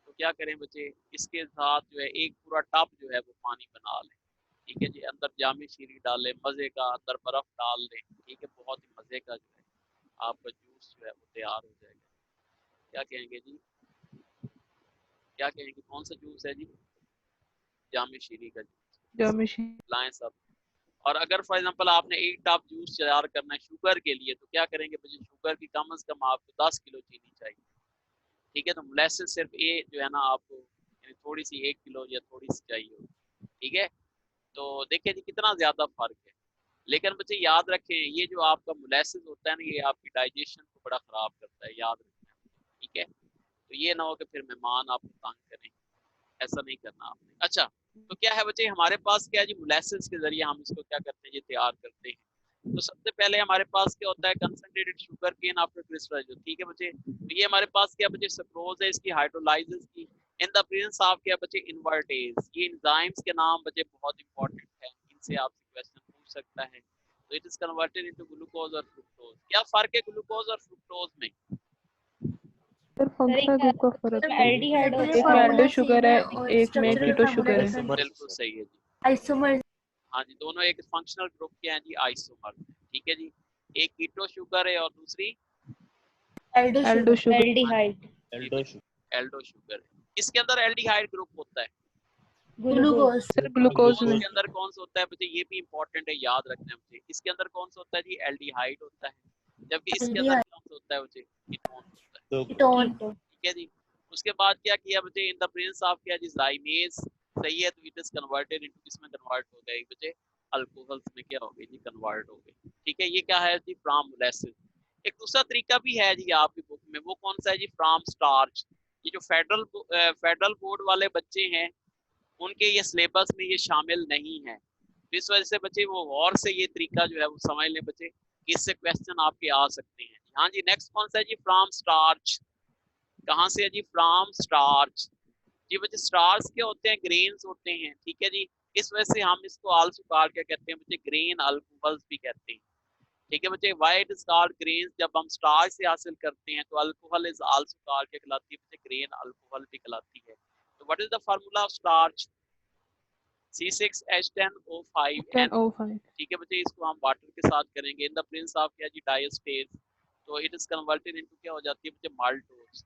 तो क्या करें बच्चे, इसके साथ जो है एक पूरा टब जो है वो पानी बना लें, ठीक है जी। अंदर जामी शीरी डालें मज़े का, अंदर बर्फ डाल दें, ठीक है। बहुत ही मज़े का जो है आपका जूस जो है वो तैयार हो जाएगा। क्या कहेंगे जी, क्या कहेंगे, कौन सा जूस है जी? जामी शीरी का जूस लाएं सब। और अगर फॉर एग्जांपल आपने एक टब जूस तैयार करना है शुगर के लिए, तो क्या करेंगे बच्चे, शुगर की कम से कम आपको 10 किलो चीनी चाहिए, ठीक है। तो मोलेसिस सिर्फ ये जो है ना आपको, यानी थोड़ी सी 1 किलो या थोड़ी सी चाहिए, ठीक है। तो देखिए जी कितना ज्यादा फर्क है। लेकिन बच्चे याद रखें, ये जो आपका मोलेसिस होता है ना, ये आपकी डाइजेशन को बड़ा खराब करता है, याद रखना, ठीक है। तो ये ना हो कि फिर मेहमान आपको तंग करें, ऐसा नहीं करना आपने। अच्छा, तो क्या है बच्चे, हमारे पास क्या है जी, मोलेसिस के जरिए हम इसको क्या करते हैं, ये तैयार करते हैं। तो सबसे पहले हमारे पास क्या होता है, concentrated sugar cane after crystallization, ठीक है बच्चे। तो ये हमारे पास क्या बच्चे, सुक्रोज है, इसकी हाइड्रोलाइसिस की इन द प्रेजेंस ऑफ क्या बच्चे, इन्वर्टेज। ये एंजाइम्स के नाम बच्चे बहुत इंपॉर्टेंट है, इनसे आपसे क्वेश्चन पूछ सकता है। तो it is converted into glucose और फ्रुक्टोज। क्या फर्क है ग्लूकोज और फ्रुक्टोज में?
सर फंक्शनल ग्रुप का फर्क है,
एल्डिहाइड
एक में एल्डो शुगर है, एक में कीटो शुगर है।
बिल्कुल सही है जी,
आइसोमर।
हाँ जी, दोनों एक फंक्शनल ग्रुप के हैं जी, आइसोमर, ठीक है जी। एक कीटो शुगर है और दूसरी
Aldo sugar.
Aldehyde.
Aldo sugar है। इसके अंदर एल्डिहाइड ग्रुप होता है,
ग्लूकोज।
सर ग्लूकोज में
इसके अंदर कौन सा होता है बच्चे, ये भी इंपॉर्टेंट है, याद रखना है बच्चे। इसके अंदर कौन सा होता है जी, एल्डिहाइड होता है, जबकि इसके अंदर कौन सा होता है बच्चे, कीटोन होता है,
कीटोन।
ठीक है जी। उसके बाद क्या किया बच्चे, इन द प्रेजेंस ऑफ क्या जी, जाइमेज, सही है। तो इट इज कन्वर्टेड इनटू, किसमें कन्वर्ट हो गए बच्चे, अल्कोहल्स में क्या हो गई जी, कन्वर्ट हो गई, ठीक है। ये क्या है जी, फ्रॉम मोलेसिस। एक दूसरा तरीका भी है जी आपकी बुक में, वो कौन सा है जी, फ्रॉम स्टार्च। ये जो फेडरल बोर्ड वाले बच्चे हैं, उनके ये सिलेबस में ये शामिल नहीं है, तो इस वजह से बच्चे वो गौर से ये तरीका जो है वो समझ लें बच्चे, कि इससे क्वेश्चन आपके आ सकते हैं। हाँ जी, नेक्स्ट कौन सा है जी, फ्रॉम स्टार्च। कहाँ से है जी, फ्रॉम स्टार्च। जी बच्चे, स्टार्च क्या होते हैं, ग्रेन्स होते हैं, ठीक है जी। इस वजह से हम इसको आल्सो कॉल्ड क्या कहते हैं बच्चे, ग्रेन अल्कोहल्स भी कहते हैं, ठीक है बच्चे। Why it is called grains, जब हम स्टार्च से हासिल करते हैं, तो अल्कोहल इज आल्सो कॉल्ड क्या कहलाती है बच्चे, ग्रेन अल्कोहल भी कहलाती है। तो what is the formula of starch, C6H10O5N,
O5।
ठीक है बच्चे। इसको हम वाटर के साथ करेंगे इन द प्रेजेंस ऑफ क्या जी, डायस्टेज, तो इट इज कन्वर्टेड इनटू क्या हो जाती है बच्चे, माल्टोज।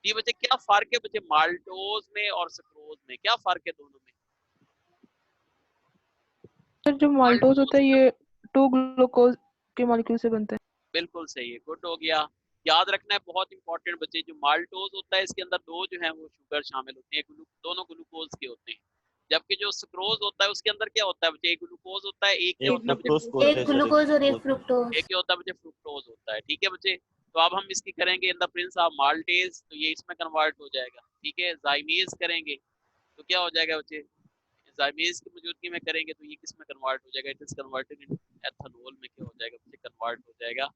ये बच्चे क्या फर्क है बच्चे, माल्टोज में और सुक्रोज में क्या फर्क है दोनों में?
सर जो माल्टोज होता है ये 2 ग्लूकोज के मॉलिक्यूल से बनते हैं।
बिल्कुल सही है, गुड हो गया। याद रखना है बहुत इंपॉर्टेंट बच्चे, जो माल्टोज होता है इसके अंदर 2 जो है वो शुगर शामिल होती है, दोनों ग्लूकोज के होते हैं। जबकि जो सुक्रोज होता है उसके अंदर क्या होता है बच्चे, एक ग्लूकोज होता है, एक क्या होता है बच्चे,
एक ग्लूकोज और एक फ्रुक्टोज।
एक क्या होता है बच्चे, फ्रुक्टोज होता है। ठीक है बच्चे, तो अब हम इसकी करेंगे in the Prince of maltase, तो ये इसमें कन्वर्ट हो जाएगा। ठीक है, जाइमेज करेंगे तो क्या हो जाएगा बच्चे, जाइमेज की मौजूदगी में करेंगे तो ये किस में कन्वर्ट हो जाएगा, it is converted in ethanol में क्या हो जाएगा बच्चे, कन्वर्ट हो जाएगा।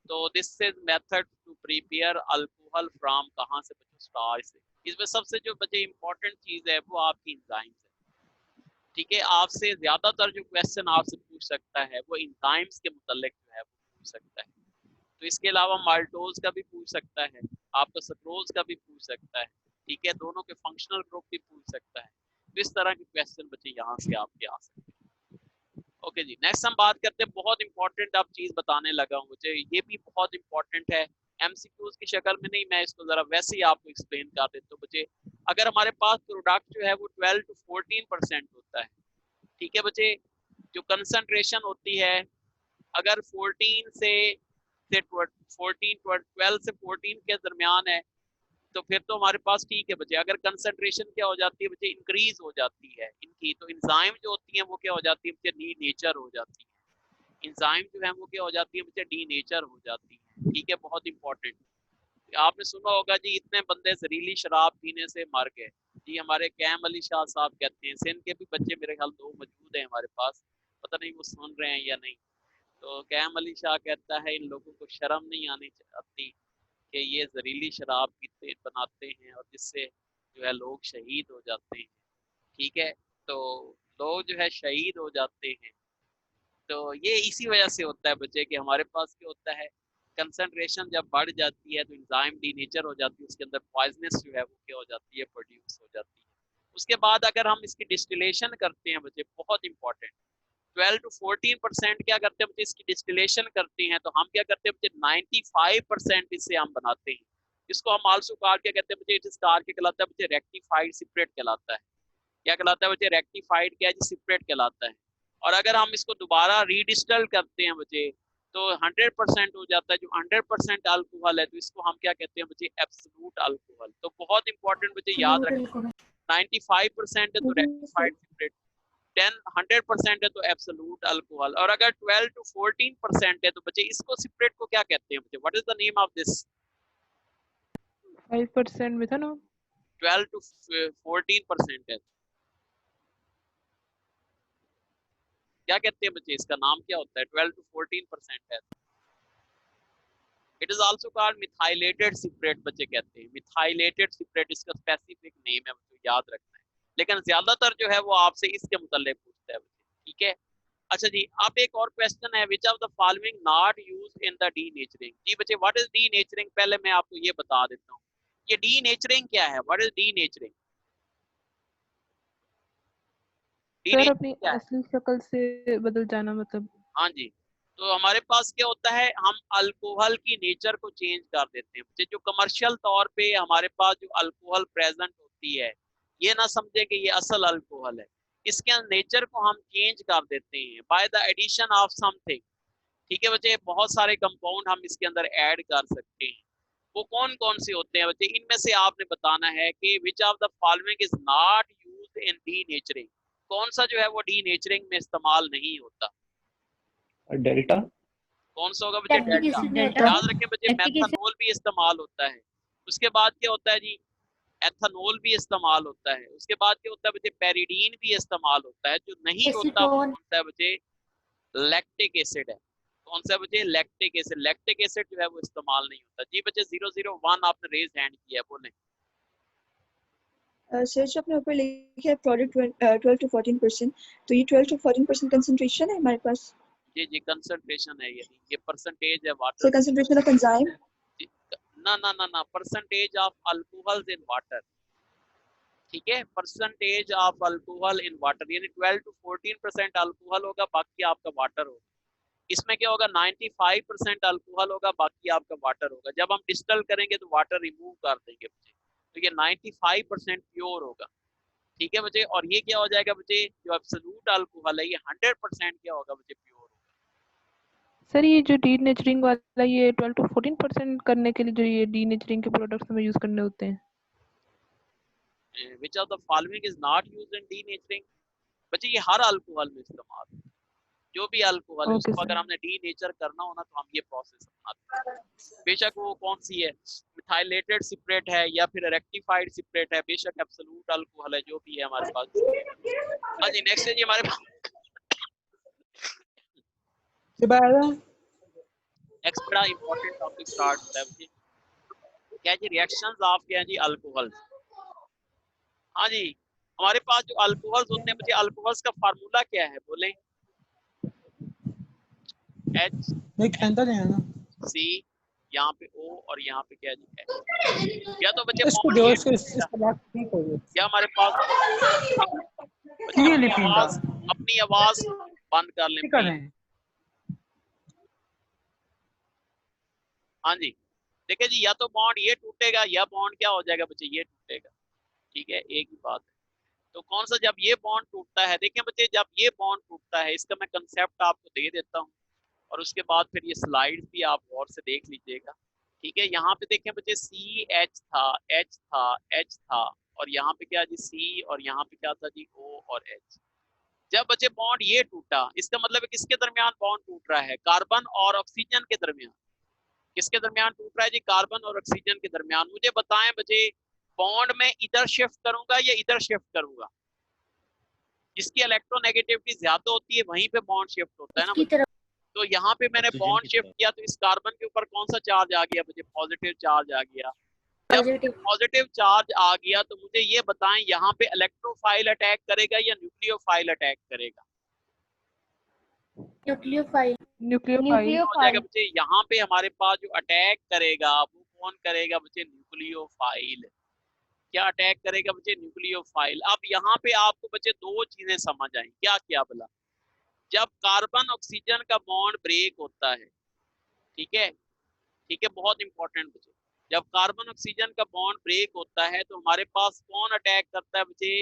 तो this is method to prepare alcohol from, कहाँ से बच्चों, स्टार्च से। इसमें सबसे जो बच्चे इंपॉर्टेंट चीज है वो आपकी एंजाइम्स है। ठीक है, आपसे ज्यादातर जो क्वेश्चन आपसे पूछ सकता है वो एंजाइम्स के मुतालिक जो है वो पूछ सकता है। तो इसके अलावा माल्टोज का भी पूछ सकता है, आपका सक्रोज का भी पूछ सकता है। ठीक है, दोनों के फंक्शनल ग्रुप भी पूछ सकता है। तो इस तरह के क्वेश्चन बच्चे यहाँ से आपके आ सकते हैं। ओके जी, नेक्स्ट हम बात करते हैं, बहुत इंपॉर्टेंट अब चीज बताने लगा हूँ मुझे, ये भी बहुत इंपॉर्टेंट है, एमसीक्यूज की शक्ल में नहीं, मैं इसको जरा वैसे ही आपको एक्सप्लेन कर देता हूँ बच्चे। अगर हमारे पास प्रोडक्ट जो है वो 12 to 14% होता है, ठीक है बच्चे, जो कंसंट्रेशन होती है अगर 14 से 12 से 14 के दरमियान है तो फिर तो हमारे पास ठीक है बच्चे। अगर कंसंट्रेशन क्या हो जाती है बच्चे, इंक्रीज हो जाती है इनकी, तो इंजाइम जो होती है वो क्या हो जाती है बच्चे, डी नेचर हो जाती है। इंजाइम जो है वो क्या हो जाती है बच्चे, डी नेचर हो जाती है। ठीक है, बहुत इंपॉर्टेंट। आपने सुना होगा जी, इतने बंदे जहरीली शराब पीने से मर गए जी। हमारे कैम अली शाह साहब कहते हैं, सिंध के भी बच्चे मेरे ख्याल 2 मौजूद हैं हमारे पास, पता नहीं वो सुन रहे हैं या नहीं। तो कैम अली शाह कहता है इन लोगों को शर्म नहीं आनी चाहती कि ये जहरीली शराब पीते बनाते हैं और जिससे जो है लोग शहीद हो जाते हैं। ठीक है, तो लोग जो है शहीद हो जाते हैं, तो ये इसी वजह से होता है बच्चे कि हमारे पास क्या होता है, कंसंट्रेशन जब बढ़ जाती है तो एंजाइम डी नेचर हो जाती है, उसके अंदर पॉइजनस जो है वो क्या हो जाती है, प्रोड्यूस हो जाती है। उसके बाद अगर हम इसकी डिस्टिलेशन करते हैं बच्चे, बहुत इंपॉर्टेंट, 12 to 14% क्या करते हैं बच्चे, इसकी डिस्टिलेशन करते हैं, तो हम क्या करते हैं बच्चे, 95% इससे हम बनाते हैं। इसको हम आल्सो कार क्या कहते हैं बच्चे, इट इज कार क्या कहलाता है बच्चे, रेक्टिफाइड सिपरेट कहलाता है। क्या कहलाता है बच्चे, रेक्टिफाइड क्या है जी, सिपरेट कहलाता है। और अगर हम इसको दोबारा रीडिस्टल करते हैं बच्चे तो 100% हो जाता है। जो 100% अल्कोहल है तो इसको हम क्या कहते हैं बच्चे, एब्सोल्यूट अल्कोहल। तो बहुत इंपॉर्टेंट बच्चे याद रखें, 95% है तो रेक्टिफाइड सिपरेट, 100% है तो एब्सोल्यूट अल्कोहल, और अगर 12 to 14% है तो बच्चे इसको सिपरेट को क्या कहते हैं बच्चे, what is the name of this,
5% methanol.
12 to 14% है, क्या कहते हैं बच्चे, इसका नाम क्या होता है, 12 to 14% है। It is also called methylated separate बच्चे कहते हैं, मिथाइलेटेड सिपरेट इसका स्पेसिफिक नेम है बच्चों, याद रखना है। लेकिन ज्यादातर जो है वो आपसे इसके मुताल्लिक पूछता है बच्चे। ठीक है, अच्छा जी, अब एक और क्वेश्चन है, which of the following not used in the denaturing. जी बच्चे, व्हाट इज डीनेचरिंग, पहले मैं आपको ये बता देता हूँ, ये डीनेचरिंग क्या है, व्हाट इज डीनेचरिंग।
सर अपनी असली शक्ल से बदल जाना मतलब।
हाँ जी, तो हमारे पास क्या होता है, हम अल्कोहल की नेचर को चेंज कर देते हैं। जो कमर्शियल तौर पे हमारे पास जो अल्कोहल प्रेजेंट होती है, ये ना समझे कि ये असल अल्कोहल है, इसके नेचर को हम चेंज कर देते हैं by the addition of something. ठीक है बच्चे, बहुत सारे कंपाउंड हम इसके अंदर ऐड कर सकते हैं। वो कौन कौन से होते हैं बच्चे, इनमें से आपने बताना है कि विच of the following is not used in denaturing, कौन सा जो है वो डीनेचरिंग में इस्तेमाल नहीं होता।
डेल्टा
कौन सा होगा बच्चे, डेल्टा। याद रखें बच्चे, मेथनॉल भी इस्तेमाल होता है। उसके बाद क्या होता है जी, एथनॉल भी इस्तेमाल होता है। उसके बाद क्या होता है बच्चे, पेरिडीन भी इस्तेमाल होता है। जो नहीं होता वो कौन सा है बच्चे, लैक्टिक एसिड है। कौन सा बच्चे, लैक्टिक एसिड। लैक्टिक एसिड जो है वो इस्तेमाल नहीं होता। जी बच्चे 001 आपने रेज हैंड किया है, बोले।
सर जो अपने ऊपर लिखा है प्रोडक्ट 12 to 14%, तो ये 12 to 14% कंसंट्रेशन है हमारे पास।
जी जी, कंसंट्रेशन है, ये परसेंटेज है water.
Sir concentration of enzyme,
ना ना ना ना, percentage of alcohols in water. ठीक है, percentage of alcohol in water, यानी 12 to 14% अल्कोहल होगा, बाकी आपका वाटर होगा। इसमें क्या होगा, 95% अल्कोहल होगा, बाकी आपका वाटर होगा। जब हम डिस्टल करेंगे तो वाटर रिमूव कर देंगे बच्चे, तो ये 95% प्योर होगा। ठीक है बच्चे, और ये क्या हो जाएगा बच्चे, जो एब्सोल्यूट अल्कोहल है ये 100% क्या होगा बच्चे, प्योर होगा।
सर ये जो डी नेचरिंग वाला ये 12 to 14% करने के लिए जो ये डी नेचरिंग के प्रोडक्ट्स हमें यूज करने होते हैं,
विच of the following is not used in denaturing? बच्चे ये हर अल्कोहल में इस्तेमाल है। जो भी अल्कोहल है
ओके
उसको
सर।
अगर हमने डी नेचर करना हो ना तो हम ये प्रोसेस अपनाते हैं। बेशक वो कौन सी है, मिथाइलेटेड सिपरेट है या फिर रेक्टिफाइड सिपरेट है, बेशक एब्सोल्यूट अल्कोहल है, जो भी है हमारे पास। हाँ जी, नेक्स्ट है जी हमारे पास नेक्स्ट बड़ा इंपॉर्टेंट टॉपिक स्टार्ट होता है बच्चे, क्या जी रिएक्शंस ऑफ क्या है जी अल्कोहल। हाँ जी, हमारे पास जो अल्कोहल्स होते हैं बच्चे, अल्कोहल्स का फार्मूला क्या है बोलें? H C, यहाँ पे O और यहाँ पे क्या जी H। या तो बच्चे या हमारे पास अपनी आवाज बंद कर लें प्लीज। हाँ जी, देखिए जी, या तो बॉन्ड ये टूटेगा या बॉन्ड क्या हो जाएगा बच्चे, ये टूटेगा। ठीक है, एक ही बात है। तो कौन सा, जब ये बॉन्ड टूटता है, देखिए बच्चे जब ये बॉन्ड टूटता है, इसका मैं कंसेप्ट आपको दे देता हूँ और उसके बाद फिर ये स्लाइड्स भी आप गौर से देख लीजिएगा। ठीक है, यहाँ पे देखें बच्चे CH था, H था, H था और यहाँ पे क्या जी C और यहाँ पे क्या था जी O और H। जब बच्चे बॉन्ड ये टूटा, इसका मतलब है किसके दरमियान बॉन्ड टूट रहा है? कार्बन और ऑक्सीजन के दरमियान। किसके दरमियान टूट रहा है जी? कार्बन और ऑक्सीजन के दरमियान। मुझे बताएं बच्चे, बॉन्ड में इधर शिफ्ट करूंगा या इधर शिफ्ट करूंगा? जिसकी इलेक्ट्रोनेगेटिविटी ज्यादा होती है वहीं पे बॉन्ड शिफ्ट होता है ना बच्चे। तो यहाँ पे मैंने बॉन्ड शिफ्ट किया तो इस कार्बन के ऊपर कौन सा चार्ज आ गया बच्चे? पॉजिटिव चार्ज आ गया। जब पॉजिटिव चार्ज आ गया तो मुझे ये बताएं, यहाँ पे इलेक्ट्रोफाइल अटैक करेगा या न्यूक्लियोफाइल अटैक करेगा?
न्यूक्लियोफाइल
हो जाएगा बच्चे। यहाँ पे हमारे पास जो अटैक करेगा वो कौन करेगा बच्चे? न्यूक्लियोफाइल। क्या अटैक करेगा बच्चे? न्यूक्लियोफाइल। अब यहाँ पे आपको बच्चे दो चीजें समझ आई, क्या क्या बोला? जब कार्बन ऑक्सीजन का बॉन्ड ब्रेक होता है, ठीक है, ठीक है, बहुत इंपॉर्टेंट बच्चे, जब कार्बन ऑक्सीजन का बॉन्ड ब्रेक होता है तो हमारे पास कौन अटैक करता है बच्चे?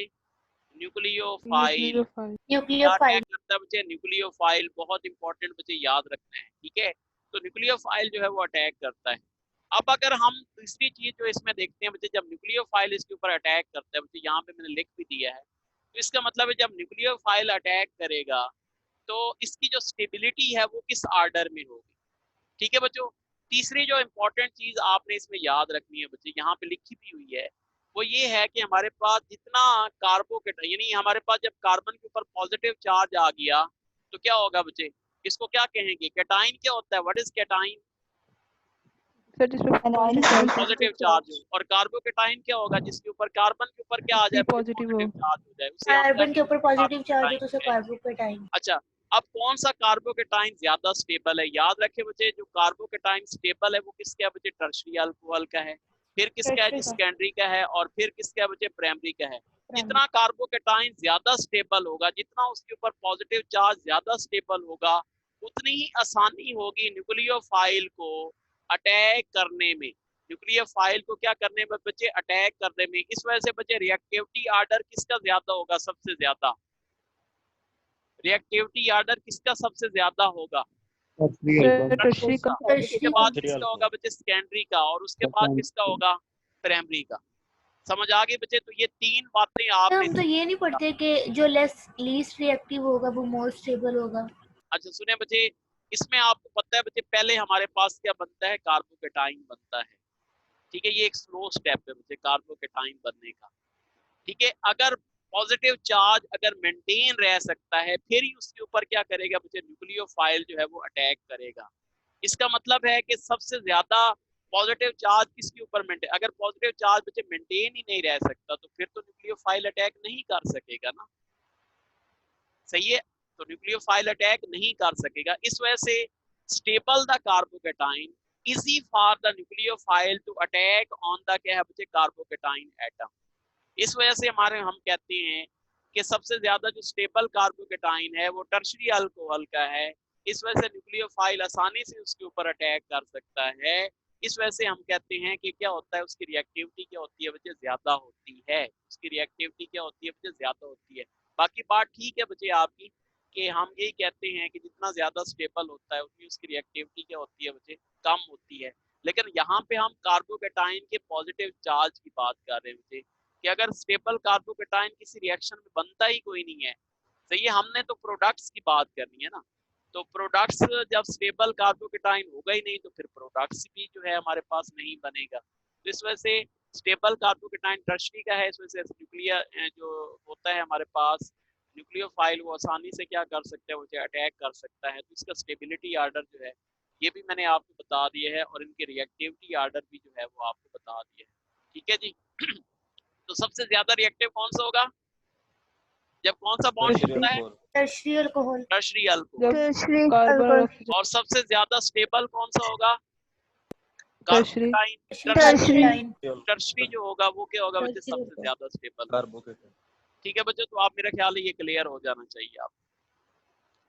न्यूक्लियोफाइल। अटैक करता है बच्चे? न्यूक्लियोफाइल। बहुत इंपॉर्टेंट बच्चे, याद रखना है। ठीक है, तो न्यूक्लियोफाइल जो है वो अटैक करता है। अब अगर हम तीसरी चीज जो इसमें देखते हैं बच्चे, जब न्यूक्लियोफाइल इसके ऊपर अटैक करता है बच्चे, यहाँ पे मैंने लिख भी दिया है, तो इसका मतलब है जब न्यूक्लियोफाइल अटैक करेगा तो इसकी जो स्टेबिलिटी है वो किस ऑर्डर में होगी? ठीक है बच्चों। तीसरी जो इंपॉर्टेंट चीज आपने इसमें याद रखनी है बच्चे, यहाँ पे लिखी भी हुई है, वो ये है कि हमारे पास जितना कार्बोकेटाइन, यानी हमारे पास जब कार्बन के ऊपर पॉजिटिव चार्ज आ गया तो क्या होगा बच्चे? इसको क्या कहेंगे? कैटाइन क्या होता है? What is cation?
सर जिसमें
पॉजिटिव चार्ज हो। और कार्बोकेटाइन क्या होगा? जिसके ऊपर कार्बन के ऊपर क्या आ जाए?
पॉजिटिव हो।
चार्ज हो जाए, उसे
कार्बन के ऊपर पॉजिटिव चार्ज हो तो उसे कार्बोकेटाइन।
अच्छा, अब कौन सा कार्बोकेटाइन ज्यादा स्टेबल है? याद रखे बच्चे, जो कार्बोकेटाइन स्टेबल है वो किसका है बच्चे? टर्शियरी अल्कोहल का है। फिर किसका है? सेकेंडरी का है। और फिर किसका है बच्चे? प्राइमरी का है। जितना कार्बोकेटाइन ज्यादा स्टेबल होगा, जितना उसके ऊपर पॉजिटिव चार्ज ज्यादा स्टेबल होगा, उतनी ही आसानी होगी न्यूक्लियोफाइल को अटैक करने में। न्यूक्लियोफाइल को क्या करने में बच्चे? अटैक करने में। इस वजह से बच्चे रिएक्टिविटी आर्डर किसका ज्यादा होगा? सबसे ज्यादा रिएक्टिविटी आर्डर किसका सबसे ज्यादा होगा?
टर्शियरी का।
उसके बाद किसका होगा बच्चे? सेकेंडरी का। और उसके बाद किसका होगा? प्राइमरी का। समझ आ गई बच्चे? तो ये तीन बातें आपने,
हम तो ये नहीं पढ़ते कि जो लीस्ट रिएक्टिव होगा वो मोर स्टेबल होगा।
अच्छा सुने बच्चे, इसमें आपको पता है बच्चे, पहले हमारे पास क्या बनता है? कार्बोकेटाइन बनता है। ठीक है, ये एक स्लो स्टेप है बच्चे कार्बोकेटाइन बनने का। ठीक है, अगर पॉजिटिव चार्ज अगर मेंटेन रह सकता है फिर ही उसके ऊपर क्या करेगा बच्चे? न्यूक्लियोफाइल जो है वो अटैक करेगा। इसका मतलब है कि सबसे ज्यादा पॉजिटिव चार्ज किसके ऊपर मेंटेन, अगर पॉजिटिव चार्ज बच्चे मेंटेन ही नहीं रह सकता तो फिर तो न्यूक्लियोफाइल अटैक नहीं कर सकेगा ना। सही है, तो न्यूक्लियोफाइल अटैक नहीं कर सकेगा। इस वजह से stable the carbocation, easy for the nucleophile to attack on the क्या है बच्चे? Carbocation atom. इस वजह से हम कहते हैं कि सबसे ज्यादा जो स्टेबल कार्बोकेटाइन है वो टर्शियरी अल्कोहल का है। इस वजह से न्यूक्लियोफाइल आसानी से उसके ऊपर अटैक कर सकता है। इस वजह से हम कहते हैं कि क्या होता है, उसकी रिएक्टिविटी क्या होती है बच्चे? ज्यादा होती है। उसकी रिएक्टिविटी क्या होती है बच्चे? ज्यादा होती है। बाकी बात ठीक है बच्चे आपकी, कि हम यही कहते हैं कि जितना ज्यादा स्टेबल होता है उतनी उसकी रिएक्टिविटी क्या होती है बच्चे, कम होती है। लेकिन यहाँ पे हम कार्बोकेटाइन के पॉजिटिव चार्ज की बात कर रहे हैं बच्चे, कि अगर स्टेबल कार्बोकेटाइन किसी रिएक्शन में बनता ही कोई नहीं है, तो ये हमने तो प्रोडक्ट्स की बात करनी है ना, तो प्रोडक्ट्स जब स्टेबल कार्बोकेटाइन होगा ही नहीं तो फिर प्रोडक्ट्स भी जो है हमारे पास नहीं बनेगा। तो इस वजह से स्टेबल कार्बोकेटाइन टर्शरी का है, इस वजह से न्यूक्लियर जो होता है हमारे पास न्यूक्लियोफाइल वो आसानी से क्या कर सकता है, मुझे अटैक कर सकता है। तो इसका स्टेबिलिटी आर्डर जो है ये भी मैंने आपको बता दिया है, और इनके रिएक्टिविटी आर्डर भी जो है वो आपको बता दिया है। ठीक है जी। तो सबसे ज्यादा रिएक्टिव कौन सा होगा जब कौन सा बॉन्ड बनता है?
Tertiary alcohol.
Tertiary alcohol.
Carbon
और सबसे ज्यादा स्टेबल कौन सा होगा?
टर्शरी
टर्शरी जो होगा वो क्या होगा बच्चे? सबसे ज्यादा स्टेबल कार्बोकेटाइन। ठीक है बच्चे, तो आप मेरा ख्याल है ये क्लियर हो जाना चाहिए आप।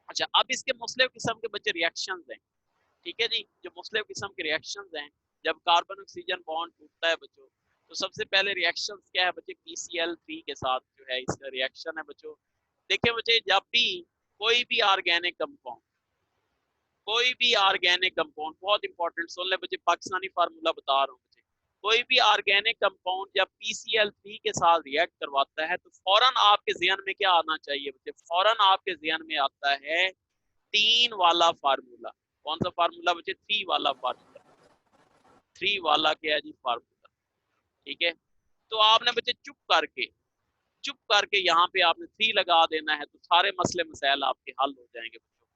अच्छा, अब इसके मुख्तलिफ किस्म के बच्चे रिएक्शंस हैं। ठीक है जी, जो मुख्तलिफ किस्म के रिएक्शंस हैं जब कार्बन ऑक्सीजन बॉन्ड टूटता है बच्चों, तो सबसे पहले रिएक्शन क्या है बच्चे? PCl3 के साथ जो है इसका रिएक्शन है बच्चों। देखिए बच्चे, जब भी कोई भी ऑर्गेनिक कंपाउंड, कोई भी ऑर्गेनिक कंपाउंड, बहुत इंपॉर्टेंट सुन ले बच्चे, पाकिस्तानी फार्मूला बता रहा हूँ बच्चे, कोई भी ऑर्गेनिक कंपाउंड जब PCl3 के साथ रिएक्ट करवाता है तो फौरन आपके ज़हन में क्या आना चाहिए बच्चे? फौरन आपके ज़हन में आता है 3 वाला फार्मूला। कौन सा फार्मूला बच्चे? 3 वाला फार्मूला। 3 वाला क्या है जी? फार्मूला। ठीक है, तो आपने बच्चे चुप करके यहाँ पे आपने 3 लगा देना है, तो सारे मसले मसाइल आपके हल हो जाएंगे बच्चों।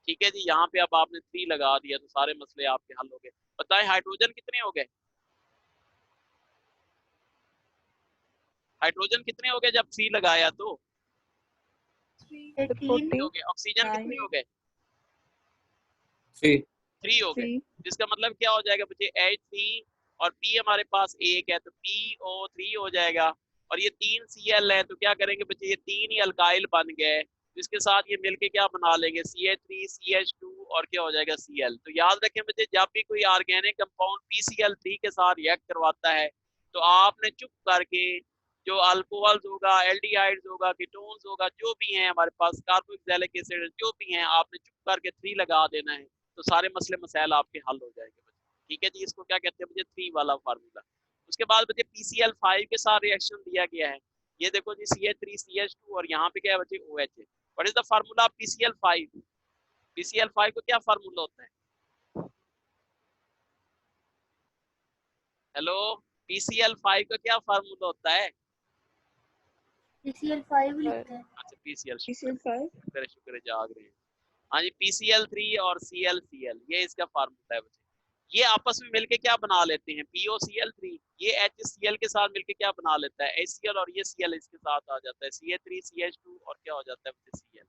ठीक है जी, यहाँ पे अब आपने 3 लगा दिया तो सारे मसले आपके हल हो गए। बताएं हाइड्रोजन कितने हो गए? हाइड्रोजन कितने हो गए जब 3 लगाया? तो
14
हो गए। ऑक्सीजन कितने हो गए? 3 हो गए। जिसका मतलब क्या हो जाएगा बच्चे? H3 और P हमारे पास एक है तो PO3 हो जाएगा, और ये 3 Cl है, तो क्या करेंगे बच्चे? ये 3 ही अल्काइल बन गए, इसके साथ ये मिलके क्या बना लेंगे? CH3 CH2 और क्या हो जाएगा? Cl। तो याद रखें बच्चे, जब भी कोई ऑर्गेनिक कंपाउंड PCl3 के साथ रिएक्ट करवाता है तो आपने चुप करके जो अल्कोहल्स होगा, एल्डिहाइड्स होगा, कीटोन्स होगा, जो भी हैं हमारे पास, कार्बोक्सिलिक एसिड जो भी हैं, आपने चुप करके 3 लगा देना है, तो सारे मसले मसाइल आपके हल हो जाएंगे बच्चे। ठीक है जी, इसको क्या कहते हैं बच्चे? 3 वाला फार्मूला। उसके बाद बच्चे PCl5 के साथ रिएक्शन दिया गया है, ये देखो जी, CH3 CH2 और यहाँ पे क्या है बच्चे? OH है। What is the formula PCl5? PCl5 को क्या फार्मूला होता है? हेलो, PCl5 का क्या फार्मूला होता है?
PCl5 लिखते हैं।
अच्छा, PCl5 शुक्र है जाग रहे हैं। हाँ जी, PCl3 और ClCl ये इसका फार्मूला है बच्चे। ये आपस में मिलके क्या बना लेते हैं? POCl3। ये HCl के साथ मिलके क्या बना लेता है? HCl, और ये Cl इसके साथ आ जाता है, CH3 CH2 और क्या हो जाता है बच्चे? Cl।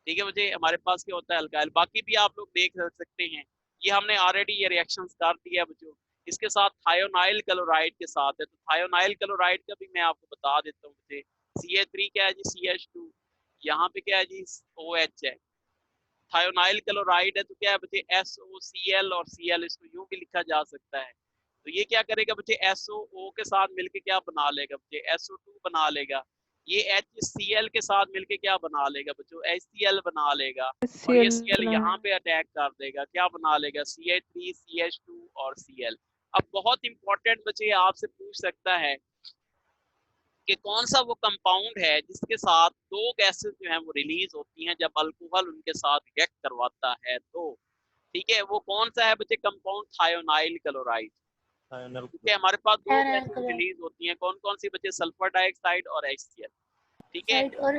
ठीक है बच्चे, हमारे पास क्या होता है? अल्काइल। बाकी भी आप लोग देख सकते हैं, ये हमने ऑलरेडी ये रिएक्शंस कर दिया बच्चों। इसके साथ थायोनाइल क्लोराइड के साथ है, तो थायोनाइल क्लोराइड का भी मैं आपको बता देता हूँ बच्चे। CH3 क्या है जी? CH2। यहाँ पे क्या है जी? OH है। थायोनाइल क्लोराइड है तो क्या है बच्चे? SOCl और Cl, इसको यूं भी लिखा जा सकता है। तो ये क्या करेगा बच्चे? SOO के साथ मिलके क्या बना लेगा बच्चे? SO2 बना लेगा। ये HCl के साथ मिलके क्या बना लेगा बच्चों? HCl बना लेगा, और ये Cl यहाँ पे अटैक कर देगा, क्या बना लेगा? CH3 CH2 और Cl। अब बहुत इंपॉर्टेंट बच्चे आपसे पूछ सकता है कि कौन सा वो कंपाउंड है जिसके साथ 2 गैसेस जो हैं वो रिलीज होती हैं जब अल्कोहल उनके साथ रिएक्ट करवाता है। तो ठीक है, वो कौन सा है बच्चे? Compound thionyl chloride. ठीक है, हमारे पास 2 गैसेस रिलीज होती हैं, कौन कौन सी बच्चे? सल्फर डाइऑक्साइड और HCl। ठीक है, और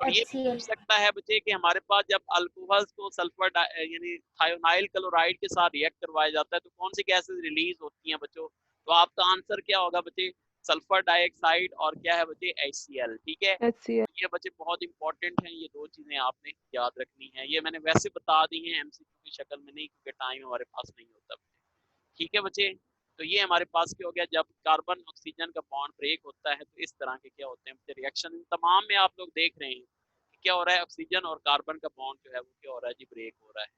ये पूछ सकता है बच्चे कि हमारे पास जब अल्कोहल्स को सल्फर यानी थायोनाइल क्लोराइड के साथ रिएक्ट करवाया जाता है तो कौन सी गैसेस रिलीज होती हैं बच्चों? तो आपका आंसर क्या होगा बच्चे? सल्फर डाइऑक्साइड और क्या है बच्चे? HCl। ठीक है, ये बच्चे बहुत इंपॉर्टेंट हैं, ये 2 चीजें आपने याद रखनी है। ये मैंने वैसे बता दी हैं MCQ की शक्ल में नहीं, क्योंकि टाइम हमारे पास नहीं होता बच्चे। ठीक है बच्चे, तो ये हमारे पास क्या हो गया? जब कार्बन ऑक्सीजन का बॉन्ड ब्रेक होता है तो इस तरह के क्या होते हैं रिएक्शन। इन तमाम में आप लोग देख रहे हैं कि क्या हो रहा है? ऑक्सीजन और कार्बन का बॉन्ड जो है वो क्या हो रहा है जी? ब्रेक हो रहा है।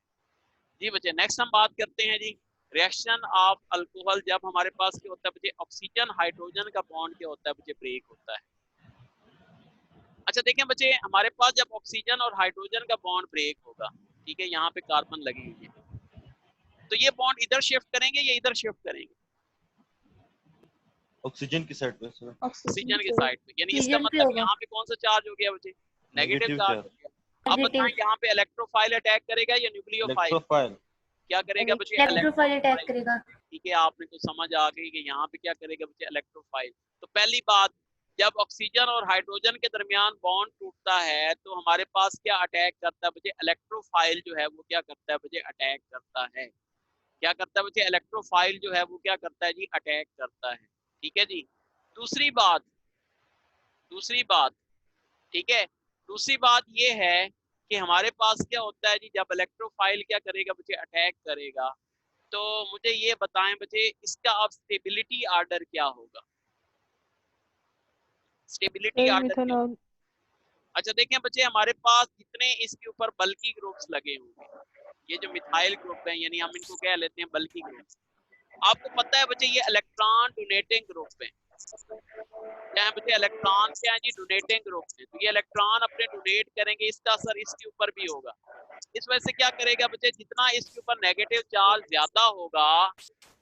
जी बच्चे, नेक्स्ट हम बात करते हैं जी रिएक्शन ऑफ अल्कोहल। जब हमारे पास क्या होता है बच्चे? ऑक्सीजन हाइड्रोजन का बॉन्ड क्या होता है बच्चे? ब्रेक होता है। अच्छा देखें बच्चे, हमारे पास जब ऑक्सीजन और हाइड्रोजन का बॉन्ड ब्रेक होगा, ठीक है, यहाँ पे कार्बन लगी हुई है, तो ये बॉन्ड इधर शिफ्ट करेंगे या इधर शिफ्ट करेंगे?
ऑक्सीजन की साइड पे सर,
ऑक्सीजन की साइड पे, यानी इसका
ऑक्सीजन पे
मतलब
होगा।
यहाँ पे कौन सा चार्ज हो गया बच्चे? नेगेटिव
नेगेटिव
चार्ज
चार्ज,
हो गया। अब बताएं यहाँ पे इलेक्ट्रोफाइल अटैक करेगा या न्यूक्लियोफाइल?
इलेक्ट्रोफाइल,
क्या करेगा बच्चे?
इलेक्ट्रोफाइल अटैक करेगा।
ठीक है, आपने तो समझ आ गई कि यहाँ पे क्या करेगा बच्चे? इलेक्ट्रोफाइल। तो पहली बात, जब ऑक्सीजन और हाइड्रोजन के दरमियान बॉन्ड टूटता है तो हमारे पास क्या अटैक करता है बच्चे? इलेक्ट्रोफाइल जो है वो क्या करता है बच्चे? अटैक करता है। क्या करता है बच्चे? इलेक्ट्रोफाइल जो है वो क्या करता है जी? अटैक करता है। ठीक है जी। दूसरी बात, ठीक है, दूसरी बात ये है कि हमारे पास क्या होता है जी, जब इलेक्ट्रोफाइल क्या करेगा बच्चे? अटैक करेगा। तो मुझे ये बताएं बच्चे, इसका अब स्टेबिलिटी ऑर्डर क्या होगा? स्टेबिलिटी
सर
ऑर्डर क्या?
मिथानॉल।
अच्छा देखें बच्चे, हमारे पास जितने इसके ऊपर बल्की ग्रुप्स लगे होंगे, ये जो मिथाइल ग्रुप है, यानी हम इनको कह लेते हैं बल्की ग्रुप्स, आपको पता है बच्चे ये इलेक्ट्रॉन डोनेटिंग ग्रुप है। क्या है बच्चे? इलेक्ट्रॉन क्या है जी? डोनेटिंग ग्रुप है। तो ये इलेक्ट्रॉन अपने डोनेट करेंगे, इसका असर इसके ऊपर भी होगा। इस वजह से क्या करेगा बच्चे? जितना इसके ऊपर नेगेटिव चार्ज ज्यादा होगा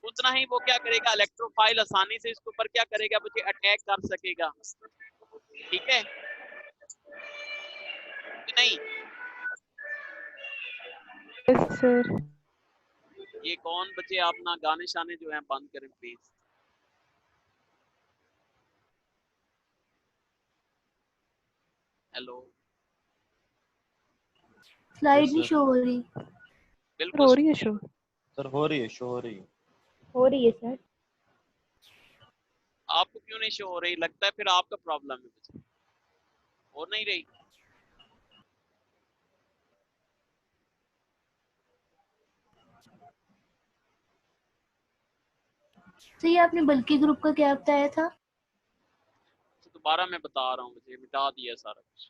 उतना ही वो क्या करेगा? इलेक्ट्रोफाइल आसानी से इसके ऊपर क्या करेगा बच्चे? अटैक कर सकेगा। ठीक है कि नहीं?
Yes sir.
ये कौन बच्चे अपना गाने शाने जो है बंद करें प्लीज। हेलो,
स्लाइड नहीं शो हो रही।
बिल्कुल
हो रही है शो।
सर हो रही है, शो हो रही है।
हो रही है सर।
आपको क्यों नहीं शो हो रही? लगता है फिर आपका प्रॉब्लम है बच्चे, हो नहीं रही।
तो ये आपने बल्कि ग्रुप का क्या बताया था?
तो दोबारा मैं बता रहा हूँ बच्चे, मिटा दिया सारा कुछ।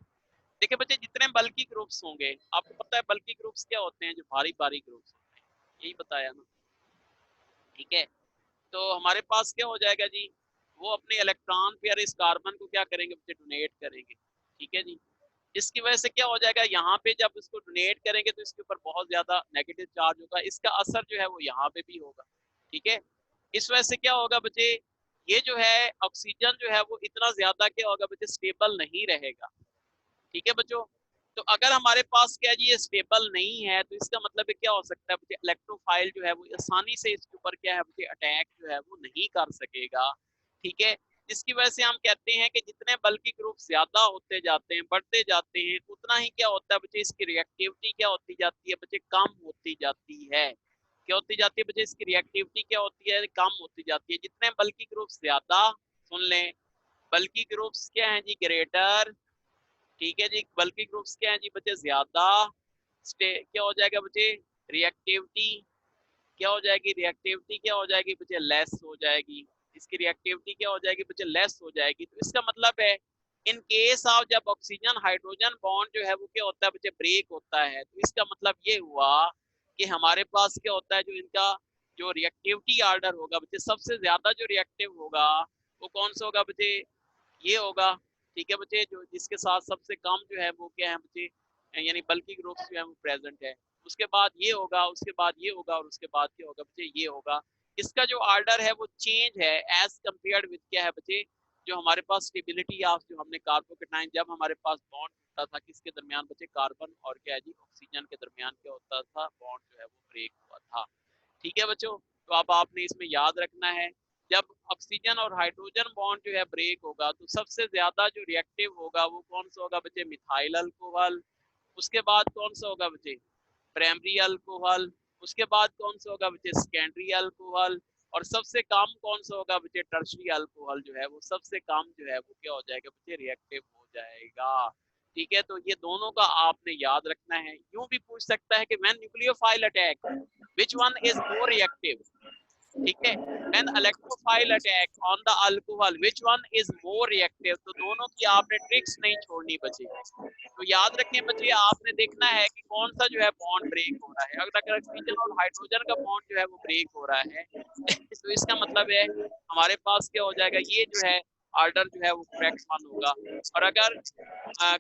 देखिए बच्चे, जितने बल्कि ग्रुप्स होंगे, आपको पता है बल्कि ग्रुप्स क्या होते हैं? जो भारी भारी ग्रुप्स होते हैं, यही बताया ना। ठीक है, तो हमारे पास क्या हो जाएगा जी? वो अपने इलेक्ट्रॉन पेयर इस कार्बन को क्या करेंगे बच्चे? डोनेट करेंगे। ठीक है जी। इसकी वजह से क्या हो जाएगा? यहाँ पे जब इसको डोनेट करेंगे तो इसके ऊपर बहुत ज्यादा नेगेटिव चार्ज होगा, इसका असर जो है वो यहाँ पे भी होगा। ठीक है, इस वजह से क्या होगा बच्चे? ये जो है ऑक्सीजन जो है वो इतना ज्यादा क्या होगा बच्चे? स्टेबल नहीं रहेगा। ठीक है बच्चों, तो अगर हमारे पास क्या जी ये स्टेबल नहीं है तो इसका मतलब क्या हो सकता है बच्चे? इलेक्ट्रोफाइल जो है वो आसानी से इसके ऊपर क्या है बच्चे? अटैक जो है वो नहीं कर सकेगा। ठीक है, जिसकी वजह से हम कहते हैं कि जितने बल्कि ग्रुप ज्यादा होते जाते हैं, बढ़ते जाते हैं, उतना ही क्या होता है बच्चे? इसकी रिएक्टिविटी क्या होती जाती है बच्चे? कम होती जाती है। क्या होती जाती है बच्चे? इसकी रिएक्टिविटी क्या होती है? कम होती जाती है। जितने बल्कि ग्रुप ज्यादा, सुन लें, बल्कि ग्रुप्स क्या है जी? ग्रेटर। ठीक है जी, बल्कि ग्रुप्स क्या है जी बच्चे? ज्यादा। क्या हो जाएगा बच्चे? रिएक्टिविटी क्या हो जाएगी? रिएक्टिविटी क्या हो जाएगी बच्चे? लेस हो जाएगी। इसकी रिएक्टिविटी क्या हो जाएगी बच्चे? लेस हो जाएगी। तो इसका मतलब है इन केस ऑफ जब ऑक्सीजन हाइड्रोजन बॉन्ड जो है वो क्या होता है बच्चे? ब्रेक होता है। तो इसका मतलब ये हुआ कि हमारे पास क्या होता है? जो इनका जो रिएक्टिविटी ऑर्डर होगा बच्चे, सबसे ज्यादा जो रिएक्टिव होगा वो कौन सा होगा बच्चे? ये होगा। ठीक है बच्चे, जो जिसके साथ सबसे कम जो है वो क्या है बच्चे? यानी बल्कि ग्रुप्स जो है वो प्रेजेंट है। उसके बाद ये होगा, उसके बाद ये होगा, और उसके बाद क्या होगा बच्चे? ये होगा। इसका जो ऑर्डर है वो चेंज है एज कम्पेयर्ड विद क्या है बच्चे? जो हमारे पास स्टेबिलिटी ऑफ जो हमने कार्बोकेटाइन, जब हमारे पास बॉन्ड होता था किसके दरमियान बच्चे? कार्बन और क्या है जी? ऑक्सीजन के दरमियान क्या होता था? बॉन्ड जो है वो ब्रेक हुआ था। ठीक है बच्चों, तो अब आपने इसमें याद रखना है, जब ऑक्सीजन और हाइड्रोजन बॉन्ड जो है ब्रेक होगा तो सबसे ज्यादा जो रिएक्टिव होगा वो कौन सा होगा बच्चे? Methyl alcohol. उसके बाद कौन सा होगा बच्चे? Primary alcohol. उसके बाद कौन सा होगा बच्चे? Secondary alcohol. और सबसे कम कौन सा होगा बच्चे? टर्शरी अल्कोहल जो है वो सबसे कम जो है वो क्या हो जाएगा बच्चे? रिएक्टिव हो जाएगा। ठीक है, तो ये दोनों का आपने याद रखना है। यूं भी पूछ सकता है कि when nucleophile attack which one is more reactive? ठीक है, when electrophile attack on the alcohol which one is more reactive? तो दोनों की आपने ट्रिक्स नहीं छोड़नी बच्चे। तो याद रखें बच्चे, आपने देखना है कि कौन सा जो है बॉन्ड ब्रेक हो रहा है। अगर ऑक्सीजन और हाइड्रोजन का बॉन्ड जो है वो ब्रेक हो रहा है तो इसका मतलब है हमारे पास क्या हो जाएगा? ये जो है ऑर्डर जो है वो करेक्ट वन होगा। और अगर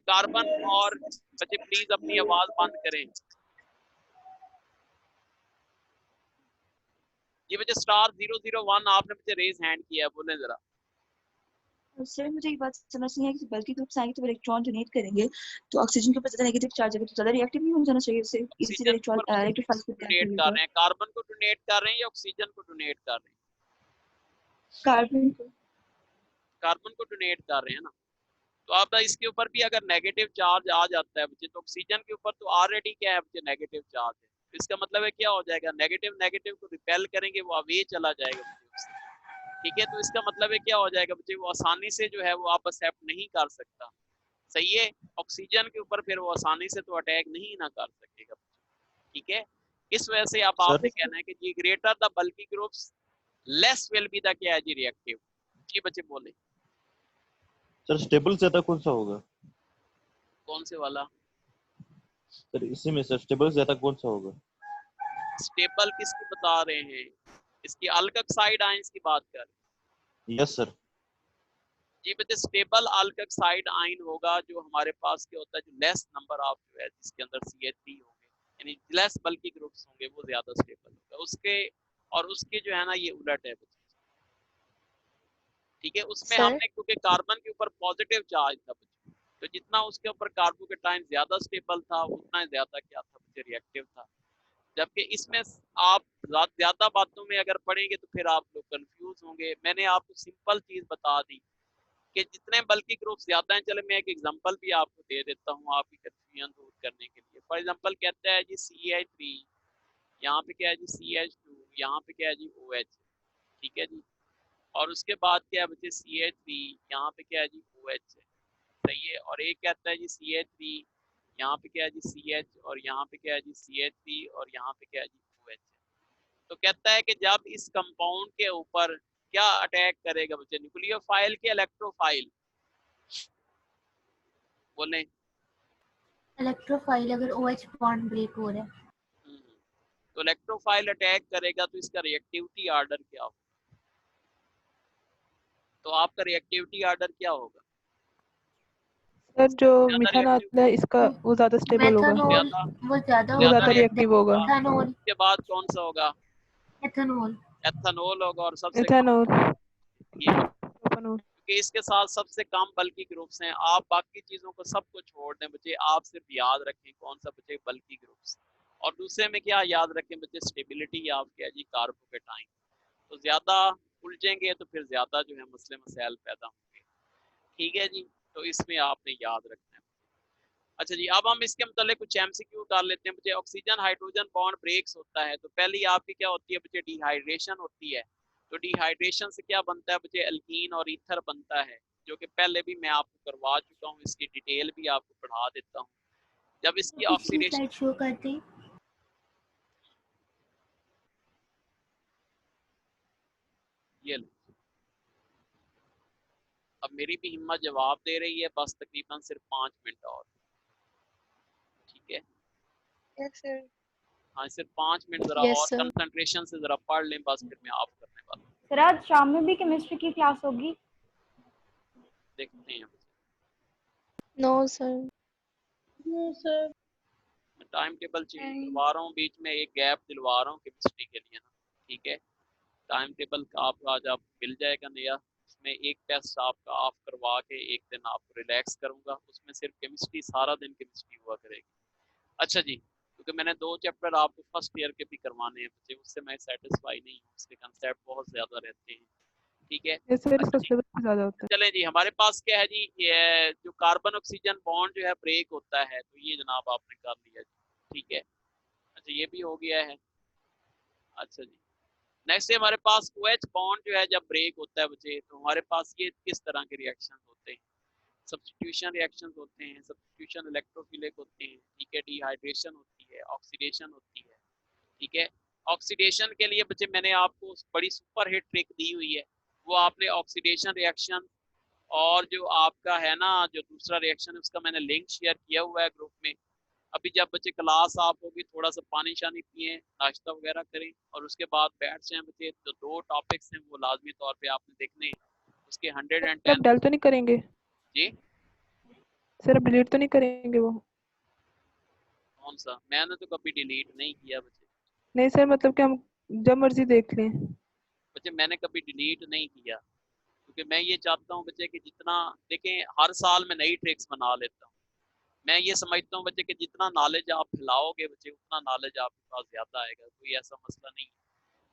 कार्बन और बच्चे प्लीज अपनी आवाज बंद करें जी। बच्चे स्टार 001 आपने बच्चे रेज हैंड किया है, बोले जरा।
सर मुझे एक बात समझ नहीं है कि बल्कि ग्रुप्स आएंगे तो इलेक्ट्रॉन डोनेट करेंगे, तो ऑक्सीजन के ऊपर ज्यादा नेगेटिव चार्ज है तो ज्यादा रिएक्टिव नहीं हो जाना चाहिए उससे, इजीली
ऑक्सीजन
इलेक्ट्रॉन इलेक्ट्रोफाइल को
डोनेट कर रहे हैं, कार्बन को डोनेट कर रहे हैं या ऑक्सीजन को डोनेट कर रहे हैं?
कार्बन को।
कार्बन को डोनेट कर रहे हैं ना। तो आप इसके ऊपर भी अगर नेगेटिव चार्ज आ जाता है बच्चे, तो ऑक्सीजन के ऊपर तो ऑलरेडी क्या है बच्चे नेगेटिव चार्ज है, तो इसका मतलब है क्या हो जाएगा, नेगेटिव नेगेटिव को रिपेल करेंगे वो अवे चला जाएगा बच्चे। ठीक है, तो इसका मतलब है क्या हो जाएगा बच्चे, वो आसानी से जो है वो आप एक्सेप्ट नहीं कर सकता। सही है, ऑक्सीजन के ऊपर फिर वो आसानी से तो अटैक नहीं ना कर सकेगा। ठीक है, इस वजह से अब आपने कहना है कि जी greater the bulky groups less will be the क्या है जी रिएक्टिव। जी बच्चे बोले
सर स्टेबल ज्यादा कौन सा होगा?
कौन से वाला
सर इसी में सर स्टेबल ज्यादा कौन सा होगा?
स्टेबल किसकी बता रहे हैं, इसकी अल्कोक्साइड आयंस की बात कर रहे हैं।
Yes sir.
जी बच्चे स्टेबल अल्कोक्साइड आयन होगा जो हमारे पास क्या होता है, जो लेस नंबर ऑफ जो है जिसके अंदर CH3 होंगे, यानी लेस बल्कि ग्रुप्स होंगे वो ज्यादा स्टेबल होगा उसके, और उसके जो है ना ये उलट है बच्चे। ठीक है, उसमें हमने क्योंकि कार्बन के ऊपर पॉजिटिव चार्ज था बच्चे, तो जितना उसके ऊपर कार्बोकेटाइन ज्यादा स्टेबल था उतना ज्यादा क्या था बच्चे रिएक्टिव था। जबकि इसमें आप ज्यादा बातों में अगर पढ़ेंगे तो फिर आप लोग कंफ्यूज होंगे। मैंने आपको सिंपल चीज बता दी कि जितने बल्कि ग्रुप ज्यादा हैं, चले मैं एक एग्जांपल भी आपको दे देता हूँ आपकी कंफ्यूजन दूर करने के लिए। फॉर एग्जांपल कहता है जी CH3, यहाँ पे क्या है जी CH2, यहाँ पे क्या है जी OH। ठीक है जी, और उसके बाद क्या है बच्चे CH3, यहाँ पे क्या है जी OH है। सही है, और एक कहता है जी CH3, यहाँ पे क्या है जी CH, और यहाँ पे क्या है जी CH3, और यहाँ पे क्या है जी OH। तो कहता है कि जब इस कंपाउंड के ऊपर क्या अटैक करेगा बच्चे, न्यूक्लियोफाइल के इलेक्ट्रोफाइल, बोले
इलेक्ट्रोफाइल अगर OH बॉन्ड ब्रेक हो रहा है
तो इलेक्ट्रोफाइल अटैक करेगा तो इसका रिएक्टिविटी ऑर्डर क्या होगा, तो आपका रिएक्टिविटी ऑर्डर क्या होगा?
सर जो मिथान आता है इसका वो ज्यादा स्टेबल होगा,
वो ज्यादा
रिएक्टिव होगा।
उसके बाद कौन सा होगा?
एथेनॉल।
एथेनॉल होगा, और सबसे
एथेनॉल
क्योंकि इसके साथ सबसे कम बल्कि ग्रुप्स हैं। आप बाकी चीजों को सबको छोड़ दें बच्चे, आप सिर्फ याद रखें कौन सा बच्चे बल्कि ग्रुप्स, और दूसरे में क्या याद रखें बच्चे स्टेबिलिटी आप क्या जी कार्बोकेटाइन। तो ज्यादा उलझेंगे तो फिर ज्यादा जो है मसले मसाइल पैदा होंगे। ठीक है जी, तो इसमें आपने याद रखना है। अच्छा जी, अब हम इसके मतलब कुछ MCQ कर लेते हैं बच्चे। ऑक्सीजन हाइड्रोजन बॉन्ड ब्रेक्स होता है तो पहली आपकी क्या होती है बच्चे, डिहाइड्रेशन होती है। तो डिहाइड्रेशन से क्या बनता है बच्चे, एल्कीन और ईथर बनता है, जो कि पहले भी मैं आपको करवा चुका हूँ, इसकी डिटेल भी आपको पढ़ा देता हूँ। जब इसकी ऑक्सीडेशन
शो करते हैं
ये लो। अब मेरी भी हिम्मत जवाब दे रही है, बस तकरीबन सिर्फ 5 मिनट और। ठीक है,
यस सर।
हाँ सिर्फ 5 मिनट जरा और कंसंट्रेशन से जरा पढ़ लें, बस फिर मैं ऑफ करने वाला हूँ।
सर आज शाम में भी केमिस्ट्री की क्लास होगी?
देखते हैं।
No sir.
No sir.
Time table change करवा रहा हूँ, बीच में एक गैप दिलवा रहा हूँ केमिस्ट्री के लिए ना। ठीक है, टाइम टेबल आपका आज आप मिल जाएगा नया, उसमें एक टेस्ट आपका ऑफ करवा के एक दिन आपको रिलैक्स करूंगा, उसमें सिर्फ केमिस्ट्री, सारा दिन केमिस्ट्री हुआ करेगी। अच्छा जी, क्योंकि मैंने 2 चैप्टर आपको फर्स्ट ईयर के भी करवाने हैं बच्चे, उससे मैं सेटिस्फाई नहीं हूँ, उसके कंसेप्ट बहुत ज्यादा रहते हैं। ठीक है, चलें जी, हमारे पास क्या है जी, ये जो कार्बन ऑक्सीजन बॉन्ड जो है ब्रेक होता है, तो ये जनाब आपने कर लिया जी। ठीक है, अच्छा ये भी हो गया है। अच्छा जी, नेक्स्ट हमारे पास OH बॉन्ड जो है जब ब्रेक होता है बच्चे, तो हमारे पास ये किस तरह के रिएक्शन होते हैं, सब्स्टिट्यूशन रिएक्शंस होते हैं, सब्स्टिट्यूशन इलेक्ट्रोफिलिक होते हैं। ठीक है, डिहाइड्रेशन होती है, ऑक्सीडेशन होती है। ठीक है, ऑक्सीडेशन के लिए बच्चे मैंने आपको बड़ी सुपर हिट ट्रिक दी हुई है, वो आपने ऑक्सीडेशन रिएक्शन और जो आपका है ना जो दूसरा रिएक्शन है उसका मैंने लिंक शेयर किया हुआ है ग्रुप में। अभी जब बच्चे क्लास आप होगी थोड़ा सा पानी शानी पिए, नाश्ता वगैरह करें, और उसके बाद बैठ जाएं बच्चे। जो 2 टॉपिक्स हैं वो लाजमी तौर पे आपने देखने हैं। उसके 110
अब डल तो नहीं करेंगे
जी।
सर, अब डिलीट तो नहीं करेंगे वो?
कौन सा? मैंने तो कभी डिलीट नहीं किया बच्चे।
नहीं सर, मतलब कि हम जब मर्जी देख लें।
बच्चे मैंने कभी डिलीट नहीं किया, क्योंकि मैं ये चाहता हूँ बच्चे कि जितना देखें, हर साल मैं नई ट्रिक्स बना लेता हूँ। मैं ये समझता हूँ बच्चे कि जितना नॉलेज आप फैलाओगे बच्चे, उतना नॉलेज आपके पास ज्यादा आएगा। कोई ऐसा मसला नहीं है।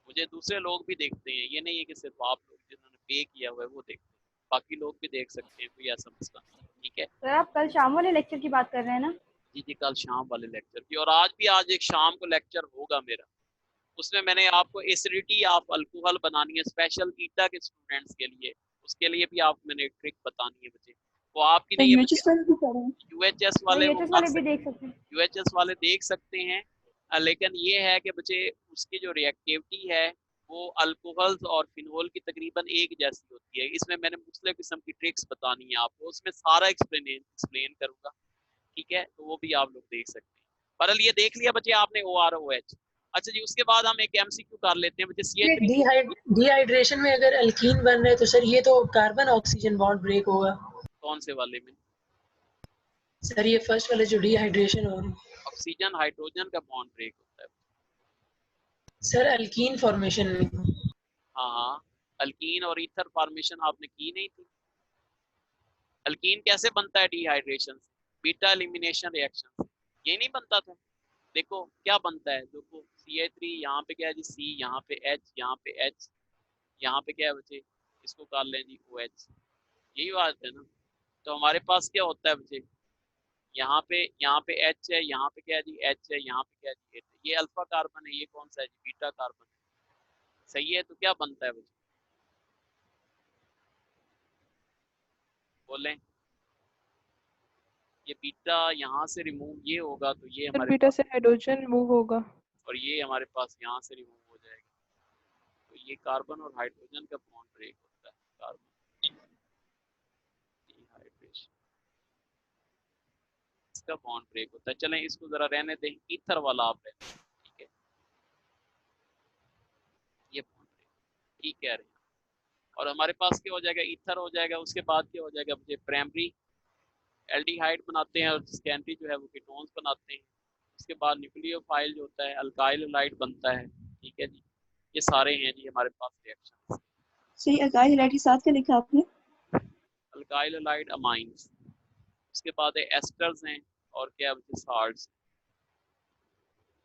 मुझे दूसरे लोग भी देखते हैं, ये नहीं है कि सिर्फ आप लोग जिन्होंने पे किया हुआ है वो देखते हैं, बाकी लोग भी देख सकते हैं, कोई ऐसा मसला नहीं। ठीक है
सर आप कल शाम वाले लेक्चर की बात कर रहे हैं ना?
जी जी, कल शाम वाले लेक्चर की, और आज एक शाम को लेक्चर होगा मेरा। उसमें मैंने आपको एसिडिटी ऑफ अल्कोहल बनानी है स्पेशल ईटा के स्टूडेंट्स के लिए। उसके लिए भी आपको मैंने एक ट्रिक बतानी है बच्चे, वो आपकी नहीं है बच्चे। यूएचएस वाले वो
वाले भी देख सकते हैं।
यूएचएस वाले देख सकते हैं, लेकिन ये है कि बच्चे उसकी जो रिएक्टिविटी है वो अल्कोहल्स और फिनोल की तकरीबन एक जैसी होती है। इसमें मैंने मुख्तलिफ किस्म की ट्रिक्स बतानी है आपको, उसमें सारा एक्सप्लेन करूंगा। ठीक है, तो वो भी आप लोग देख सकते हैं। पर ये देख लिया बच्चे आपने OROH। अच्छा जी, उसके बाद हम एक MCQ कर लेते हैं बच्चे।
डिहाइड्रेशन में अगर अल्कीन बन रहे तो सर ये तो कार्बन ऑक्सीजन बॉन्ड ब्रेक होगा।
कौन से वाले में?
सर ये फर्स्ट वाले जो डिहाइड्रेशन हो रही है,
ऑक्सीजन हाइड्रोजन का बॉन्ड ब्रेक होता है
सर अल्कीन फॉर्मेशन में।
हाँ, अल्कीन और ईथर फॉर्मेशन आपने की नहीं थी। अल्कीन कैसे बनता है? डिहाइड्रेशन से, बीटा एलिमिनेशन रिएक्शन से। ये नहीं बनता था? देखो क्या बनता है, देखो CH3, यहाँ पे क्या है जी C, यहाँ पे H, यहाँ पे H, यहाँ पे क्या है बच्चे, इसको कर लें जी OH। यही बात है ना। तो हमारे पास क्या होता है बच्चे, यहाँ पे H है, यहाँ पे क्या है जी H है, यहाँ पे क्या है जी H है। ये अल्फा कार्बन है, ये कौन सा है जी? बीटा कार्बन है। सही है, तो क्या बनता है बच्चे, बोलें। ये बीटा यहाँ से रिमूव ये होगा तो ये
सर
हमारे
बीटा
पास,
से हाइड्रोजन रिमूव होगा
और ये हमारे पास यहाँ से रिमूव हो जाएगा। तो ये कार्बन और हाइड्रोजन का बॉन्ड ब्रेक होता है, कार्बन डिहाइड्रेशन, इसका बॉन्ड ब्रेक होता है। चलें इसको जरा रहने दें, ईथर वाला आप रहने दें। ठीक है, ये बॉन्ड ब्रेक ठीक कह रहे हैं। और हमारे पास क्या हो जाएगा, ईथर हो जाएगा। उसके बाद क्या हो जाएगा मुझे, प्राइमरी एल्डिहाइड बनाते हैं और सेकेंडरी जो है वो कीटोन्स बनाते हैं। उसके बाद न्यूक्लियोफाइल जो होता है अल्काइल हैलाइड बनता है। ठीक है जी, ये सारे हैं जी हमारे पास रिएक्शन।
सही, अल्काइल हैलाइड के साथ क्या लिखा आपने?
Alkyl halide amines. उसके बाद एस्टर्स हैं और क्या बचे, साल्ट्स।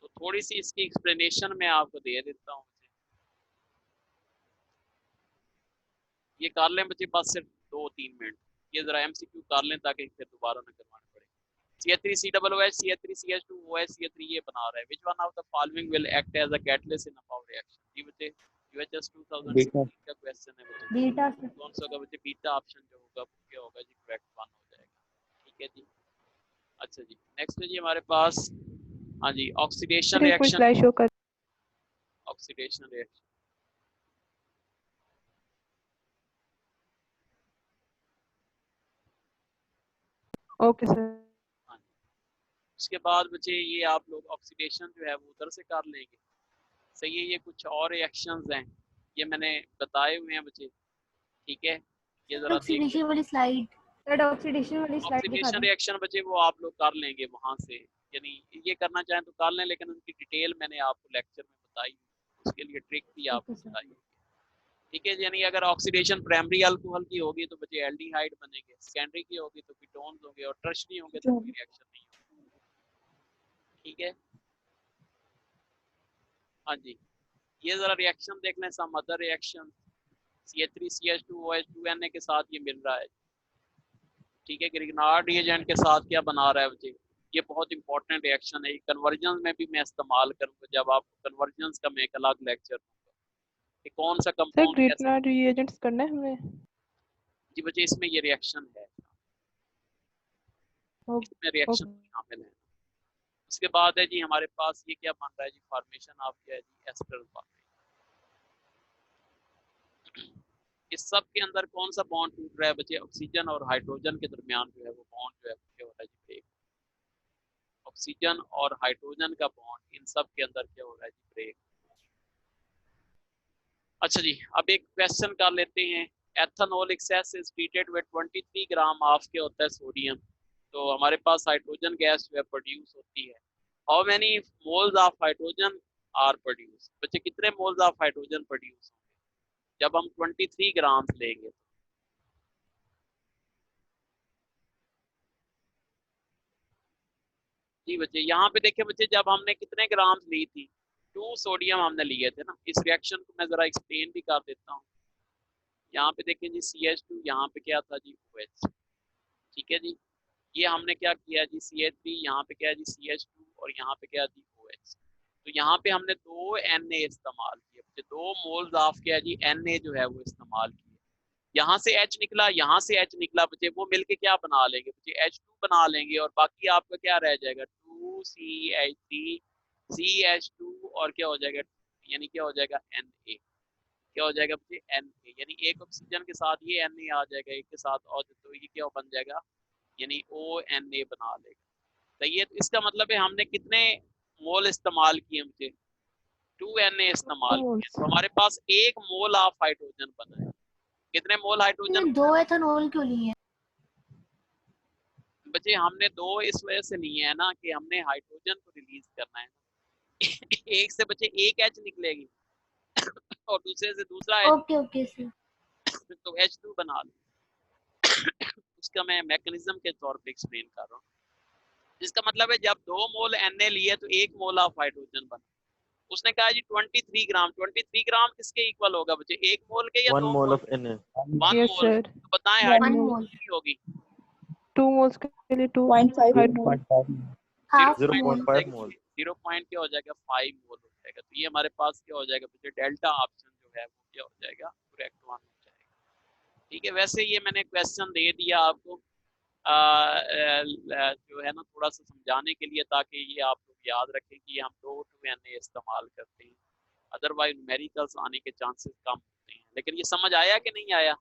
तो थोड़ी सी इसकी एक्सप्लेनेशन मैं आपको दे देता हूँ। ये कर लें बच्चे बस सिर्फ 2-3 मिनट, ये जरा MCQ कर लें ताकि फिर दोबारा न करवाने पड़े। CH3COOH, CH3CH2OH, CH3 ये बना रहा है। Which one of the following will act as a catalyst in a power reaction? जी बच्चे UHS 2016 का क्वेश्चन है बच्चे।
बीटा
कौन सा होगा बच्चे? बीटा ऑप्शन जो होगा वो क्या होगा जी, करेक्ट वन हो जाएगा। ठीक है जी। अच्छा जी, नेक्स्ट है जी हमारे पास, हाँ जी, ऑक्सीडेशन रिएक्शन।
स्लाइड शो कर।
Oxidation reaction,
okay sir.
हाँ जी। उसके बाद बच्चे ये आप लोग ऑक्सीडेशन जो है वो उधर से कर लेंगे। सही है, ये कुछ और रिएक्शंस हैं, ये मैंने बताए हुए हैं बच्चे। ठीक है, ये जरा
ऑक्सीडेशन वाली स्लाइड, सर ऑक्सीडेशन वाली स्लाइड दिखा
ऑक्सीडेशन
दें।
रिएक्शन बच्चे वो आप लोग कर लेंगे वहां से, यानी ये करना चाहें तो कर लें, लेकिन उनकी डिटेल मैंने आपको लेक्चर में बताई, उसके लिए ट्रिक भी आपको बताई। ठीक है, यानी अगर ऑक्सीडेशन प्राइमरी अल्कोहल की होगी तो बच्चे एल्डिहाइड बनेंगे, सेकेंडरी की होगी तो कीटोन्स होंगे, और टर्शरी होंगे तो कोई रिएक्शन नहीं होगी। ठीक है, हाँ जी। ये जरा रिएक्शन देख लें, सम अदर रिएक्शन। CH3CH2OH2Na के साथ ये मिल रहा है। ठीक है, ग्रिग्नार्ड रिएजेंट के साथ क्या बना रहा है बच्चे, ये बहुत इंपॉर्टेंट रिएक्शन है। कन्वर्जन में भी मैं इस्तेमाल करूंगा, जब आप कन्वर्जन का मैं एक अलग लेक्चर दूंगा कि कौन सा
सर
कंपाउंड कैसे।
ग्रिग्नार्ड रिएजेंट्स करना है हमें?
जी बच्चे इसमें ये रिएक्शन है, इसमें रिएक्शन शामिल है। उसके बाद है जी हमारे पास ये क्या बन रहा है जी, फॉर्मेशन ऑफ क्या है जी, एस्टर फॉर्मेशन। इस सब के अंदर कौन सा बॉन्ड टूट रहा है बच्चे, ऑक्सीजन और हाइड्रोजन के दरमियान जो है वो बॉन्ड जो है क्या हो रहा है जी, ब्रेक। ऑक्सीजन और हाइड्रोजन का बॉन्ड, इन सब के अंदर क्या हो रहा है जी, ब्रेक। अच्छा जी, अब एक क्वेश्चन कर लेते हैं ethanol excess is treated with 23 gram of के होता है सोडियम, तो हमारे पास हाइड्रोजन गैस जो है प्रोड्यूस होती है। How many moles of hydrogen are produce, बच्चे कितने मोल्स ऑफ हाइड्रोजन प्रोड्यूस होंगे जब हम 23 ग्राम लेंगे? जी बच्चे यहाँ पे देखिए बच्चे, जब हमने कितने ग्राम ली थी, 2 सोडियम हमने लिए थे ना। इस रिएक्शन को मैं जरा एक्सप्लेन भी कर देता हूँ। यहाँ पे देखिए जी CH2, यहाँ पे क्या था जी OH, ठीक है जी। ये हमने क्या किया जी CH3, यहाँ पे क्या है जी CH2 और यहाँ पे क्या जी OH। तो यहाँ पे हमने 2 Na इस्तेमाल किए बच्चे, 2 मोल्स ऑफ क्या है जी Na जो है वो इस्तेमाल किए। यहाँ से H निकला, यहाँ से H निकला बच्चे, वो मिलके क्या बना लेंगे बच्चे, H2 बना लेंगे और बाकी आपका क्या रह जाएगा 2CH3 CH2 और क्या हो जाएगा, यानी क्या हो जाएगा Na, क्या हो जाएगा बच्चे Na, यानी एक ऑक्सीजन के साथ ये Na आ जाएगा, एक के साथ और तो ये क्या बन जाएगा, यानी ONA बना लेगा। तो ये इसका मतलब है हमने कितने मोल इस्तेमाल किए बच्चे, 2 Na इस्तेमाल किए, तो हमारे पास 1 मोल ऑफ हाइड्रोजन बना है। कितने मोल हाइड्रोजन?
2 एथेनॉल क्यों लिए हैं?
बच्चे हमने 2 इस वजह से लिए हैं ना कि हमने हाइड्रोजन को रिलीज करना है। एक से बच्चे एक H निकलेगी और दूसरे से दूसरा H,
ओके ओके सर।
तो H2 बना लो। उसका मैं मैकेनिज्म के तौर पे एक्सप्लेन कर रहा हूँ। इसका मतलब है जब 2 मोल Na लिए तो 1 मोल ऑफ हाइड्रोजन बना। उसने कहा जी 23 ग्राम, 23 ग्राम किसके इक्वल होगा बच्चे, 1 मोल के या
1
2
mole
mole?
Of Na,
1
yes
mole.
Sir,
तो बताएं
1
हाइड्रोजन
मोल,
कितनी होगी?
2 मोल्स के लिए 2
0.5
हाफ
0.5
मोल।
मोल।
0 पॉइंट क्या हो जाएगा 5 मोल हो जाएगा। तो ये हमारे पास क्या हो जाएगा बच्चे, डेल्टा ऑप्शन जो है वो क्या हो जाएगा, करेक्ट वन हो जाएगा। ठीक है, वैसे ये मैंने क्वेश्चन दे दिया आपको जो है ना थोड़ा सा समझाने के लिए, ताकि ये आप लोग याद रखें कि हम 2 Na इस्तेमाल करते हैं, अदरवाइज न्यूमेरिकल्स आने के चांसेस कम होते हैं। लेकिन ये समझ आया कि नहीं आया?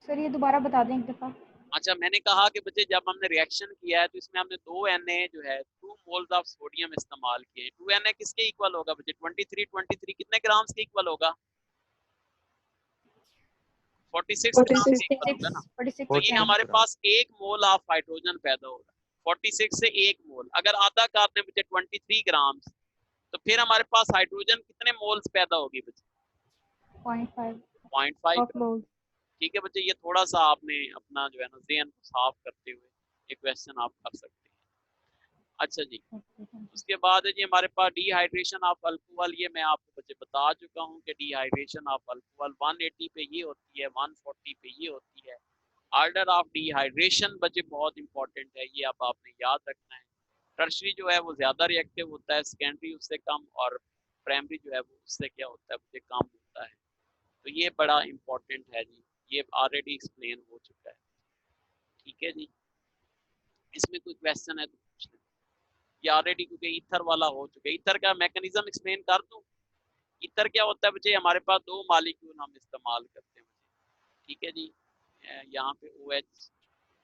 सर ये दोबारा बता दें एक दफा।
अच्छा, मैंने कहा कि बच्चे जब हमने रिएक्शन किया है तो इसमें हमने 2 Na जो है 2 मोल्स ऑफ सोडियम इस्तेमाल किए। 2 Na किसके इक्वल होगा बच्चे, 23 कितने ग्राम्स के इक्वल होगा? 46 ग्राम से इक्वल होगा ना।
46
तो ये हमारे पास 1 मोल ऑफ हाइड्रोजन पैदा होगा, 46 से 1 मोल। अगर आधा कर दें बच्चे 23 ग्राम, तो फिर हमारे पास हाइड्रोजन कितने मोल्स पैदा होगी बच्चे? 0.5
मोल्स।
ठीक है बच्चे, ये थोड़ा सा आपने अपना जो है ना ज़हन को साफ करते हुए एक क्वेश्चन आप कर सकते हैं। अच्छा जी, उसके बाद है जी हमारे पास डिहाइड्रेशन ऑफ अल्कोहल। ये मैं आपको बच्चे बता चुका हूँ कि डिहाइड्रेशन ऑफ अल्कोहल 180 पे ये होती है, 140 पे ये होती है। ऑर्डर ऑफ डिहाइड्रेशन बच्चे बहुत इंपॉर्टेंट है, ये अब आपने याद रखना है। टर्शरी जो है वो ज़्यादा रिएक्टिव होता है, सेकेंडरी उससे कम, और प्राइमरी जो है वो उससे क्या होता है बच्चे कम होता है। तो ये बड़ा इंपॉर्टेंट है जी, ये ऑलरेडी एक्सप्लेन हो चुका है। ठीक है जी, इसमें कोई क्वेश्चन है तो पूछ लें। ये ऑलरेडी क्योंकि ईथर वाला हो चुका है। ईथर का मैकेनिज्म एक्सप्लेन कर दूं। ईथर क्या होता है बच्चे, हमारे पास 2 मॉलिक्यूल हम इस्तेमाल करते हैं बच्चे। ठीक है जी, यहाँ पे OH,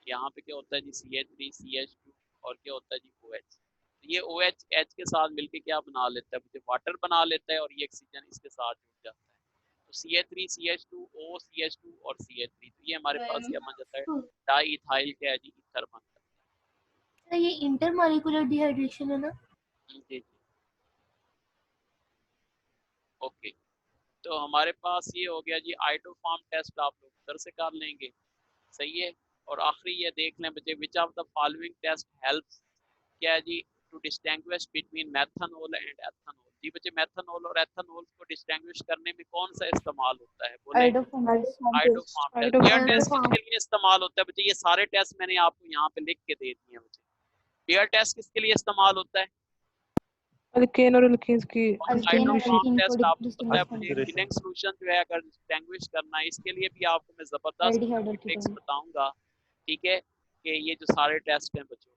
यहाँ पे क्या होता है जी CH3 CH2 और क्या होता है जी OH। तो ये OH H के साथ मिलके क्या बना लेता है बच्चे, वाटर बना लेता है, और ये ऑक्सीजन इसके साथ जुड़ जाता है। तो CH3 CH2 O CH2 और CH3, तो ये हमारे पास क्या बन जाता है, डाई इथाइल क्या है जी ईथर बन जाता
सर ये इंटरमॉलिक्यूलर डिहाइड्रेशन है ना?
है। जी जी, ओके। तो हमारे पास ये हो गया जी आइडोफॉर्म टेस्ट, आप लोग उधर से कर लेंगे, सही है। और आखिरी ये देख लें बच्चे, which of the following test helps क्या है जी to distinguish between methanol and ethanol. जी बच्चे, मेथनॉल और एथनॉल को डिस्टिंग्विश करने में कौन सा इस्तेमाल होता है, बोले? Iodoform test. बियर टेस्ट किसके लिए इस्तेमाल होता है बच्चे? ये सारे टेस्ट मैंने आपको यहाँ पे लिख के दे दिए हैं बच्चे। बियर टेस्ट किसके लिए इस्तेमाल होता है?
अल्केन और एल्केन्स की
आइडोफॉर्म टेस्ट आपको पता है
Distinguish.
किलिंग सॉल्यूशन जो है अगर डिस्टिंग्विश करना है, इसके लिए भी आपको मैं जबरदस्त ट्रिक्स बताऊंगा। ठीक है, कि ये जो सारे टेस्ट हैं बच्चों,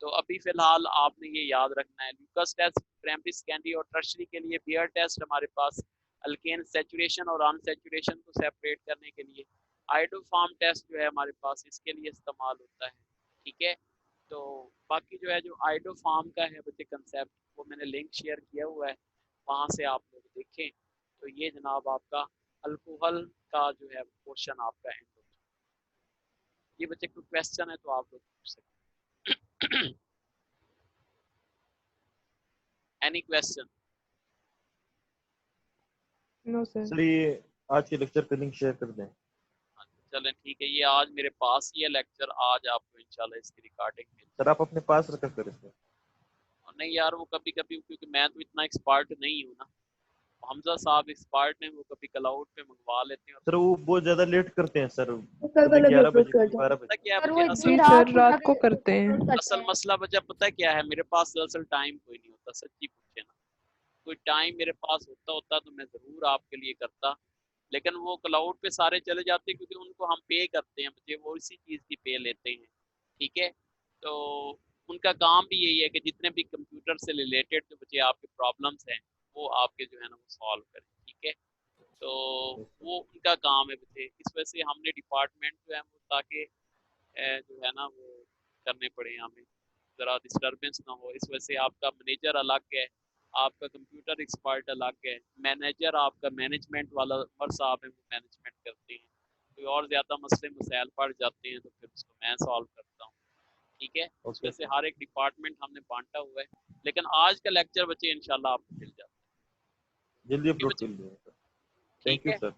तो अभी फिलहाल आपने ये याद रखना है। ल्यूकस टेस्ट प्राइमरी सेकेंडरी और टर्शरी के लिए, बियर टेस्ट हमारे पास अल्केन सैचुरेशन और अनसैचुरेशन को सेपरेट करने के लिए, आइडोफॉर्म टेस्ट जो है हमारे पास इसके लिए इस्तेमाल होता है। ठीक है, तो बाकी जो है जो आइडोफॉर्म का है बच्चे कंसेप्ट, वो मैंने लिंक शेयर किया हुआ है, वहाँ से आप लोग देखें। तो ये जनाब आपका अल्कोहल का जो है पोर्शन आपका एंड हो जाए। ये बच्चे कोई क्वेश्चन है तो आप लोग पूछ सकते हैं। Any question?
No sir.
Sir ये आज के लेक्चर का लिंक शेयर कर दें।
चलें ठीक है, ये आज मेरे पास ही है लेक्चर, आज आपको इंशाल्लाह इसकी रिकॉर्डिंग मिल।
सर आप अपने पास रखा करें सर।
नहीं यार, वो कभी कभी, क्योंकि मैं तो इतना एक्सपर्ट नहीं हूँ ना, हमजा साहब एक्सपर्ट हैं, वो कभी क्लाउड पे मंगवा लेते हैं।
सर वो बहुत ज्यादा लेट करते हैं सर,
कल वाला भी
11
अपलोड
बजे
कर दो।
12 बजे।
पता क्या है
सर वो
बच्चे,
इतनी
जी
रात
सर,
को
रात को
जाके
करते हैं।
अपलोड करते
असल
हैं।
मसला बच्चा पता क्या है, मेरे पास दरअसल टाइम कोई नहीं होता, सच्ची पूछे ना, कोई टाइम मेरे पास होता तो मैं ज़रूर आपके लिए करता, लेकिन वो क्लाउड पे सारे चले जाते हैं, क्योंकि उनको हम पे करते हैं बच्चे, वो इसी चीज़ की पे लेते हैं, ठीक है। तो उनका काम भी यही है कि जितने भी कंप्यूटर से रिलेटेड जो बच्चे आपके प्रॉब्लम्स हैं वो आपके जो है ना वो सॉल्व करें, ठीक है। तो वो उनका काम है बच्चे, इस वजह से हमने डिपार्टमेंट जो है वो ताकि जो है ना वो करने पड़े हमें, ज़रा डिस्टर्बेंस ना हो, इस वजह से आपका मैनेजर अलग है, आपका कंप्यूटर एक्सपर्ट अलग है, मैनेजर आपका मैनेजमेंट वाला उमर साहब है, वो मैनेजमेंट करते हैं, कोई और ज़्यादा मसले मसाइल पड़ जाते हैं तो फिर उसको मैं सॉल्व करता हूँ, ठीक है। इस वजह से हर एक डिपार्टमेंट हमने बांटा हुआ है, लेकिन आज का लेक्चर बच्चे इंशाल्लाह आपको मिल जाता है,
जल्दी
ठीक है
अपलोड
बच्चे,
कर दिया।
ठीक
थैंक यू
है।
सर।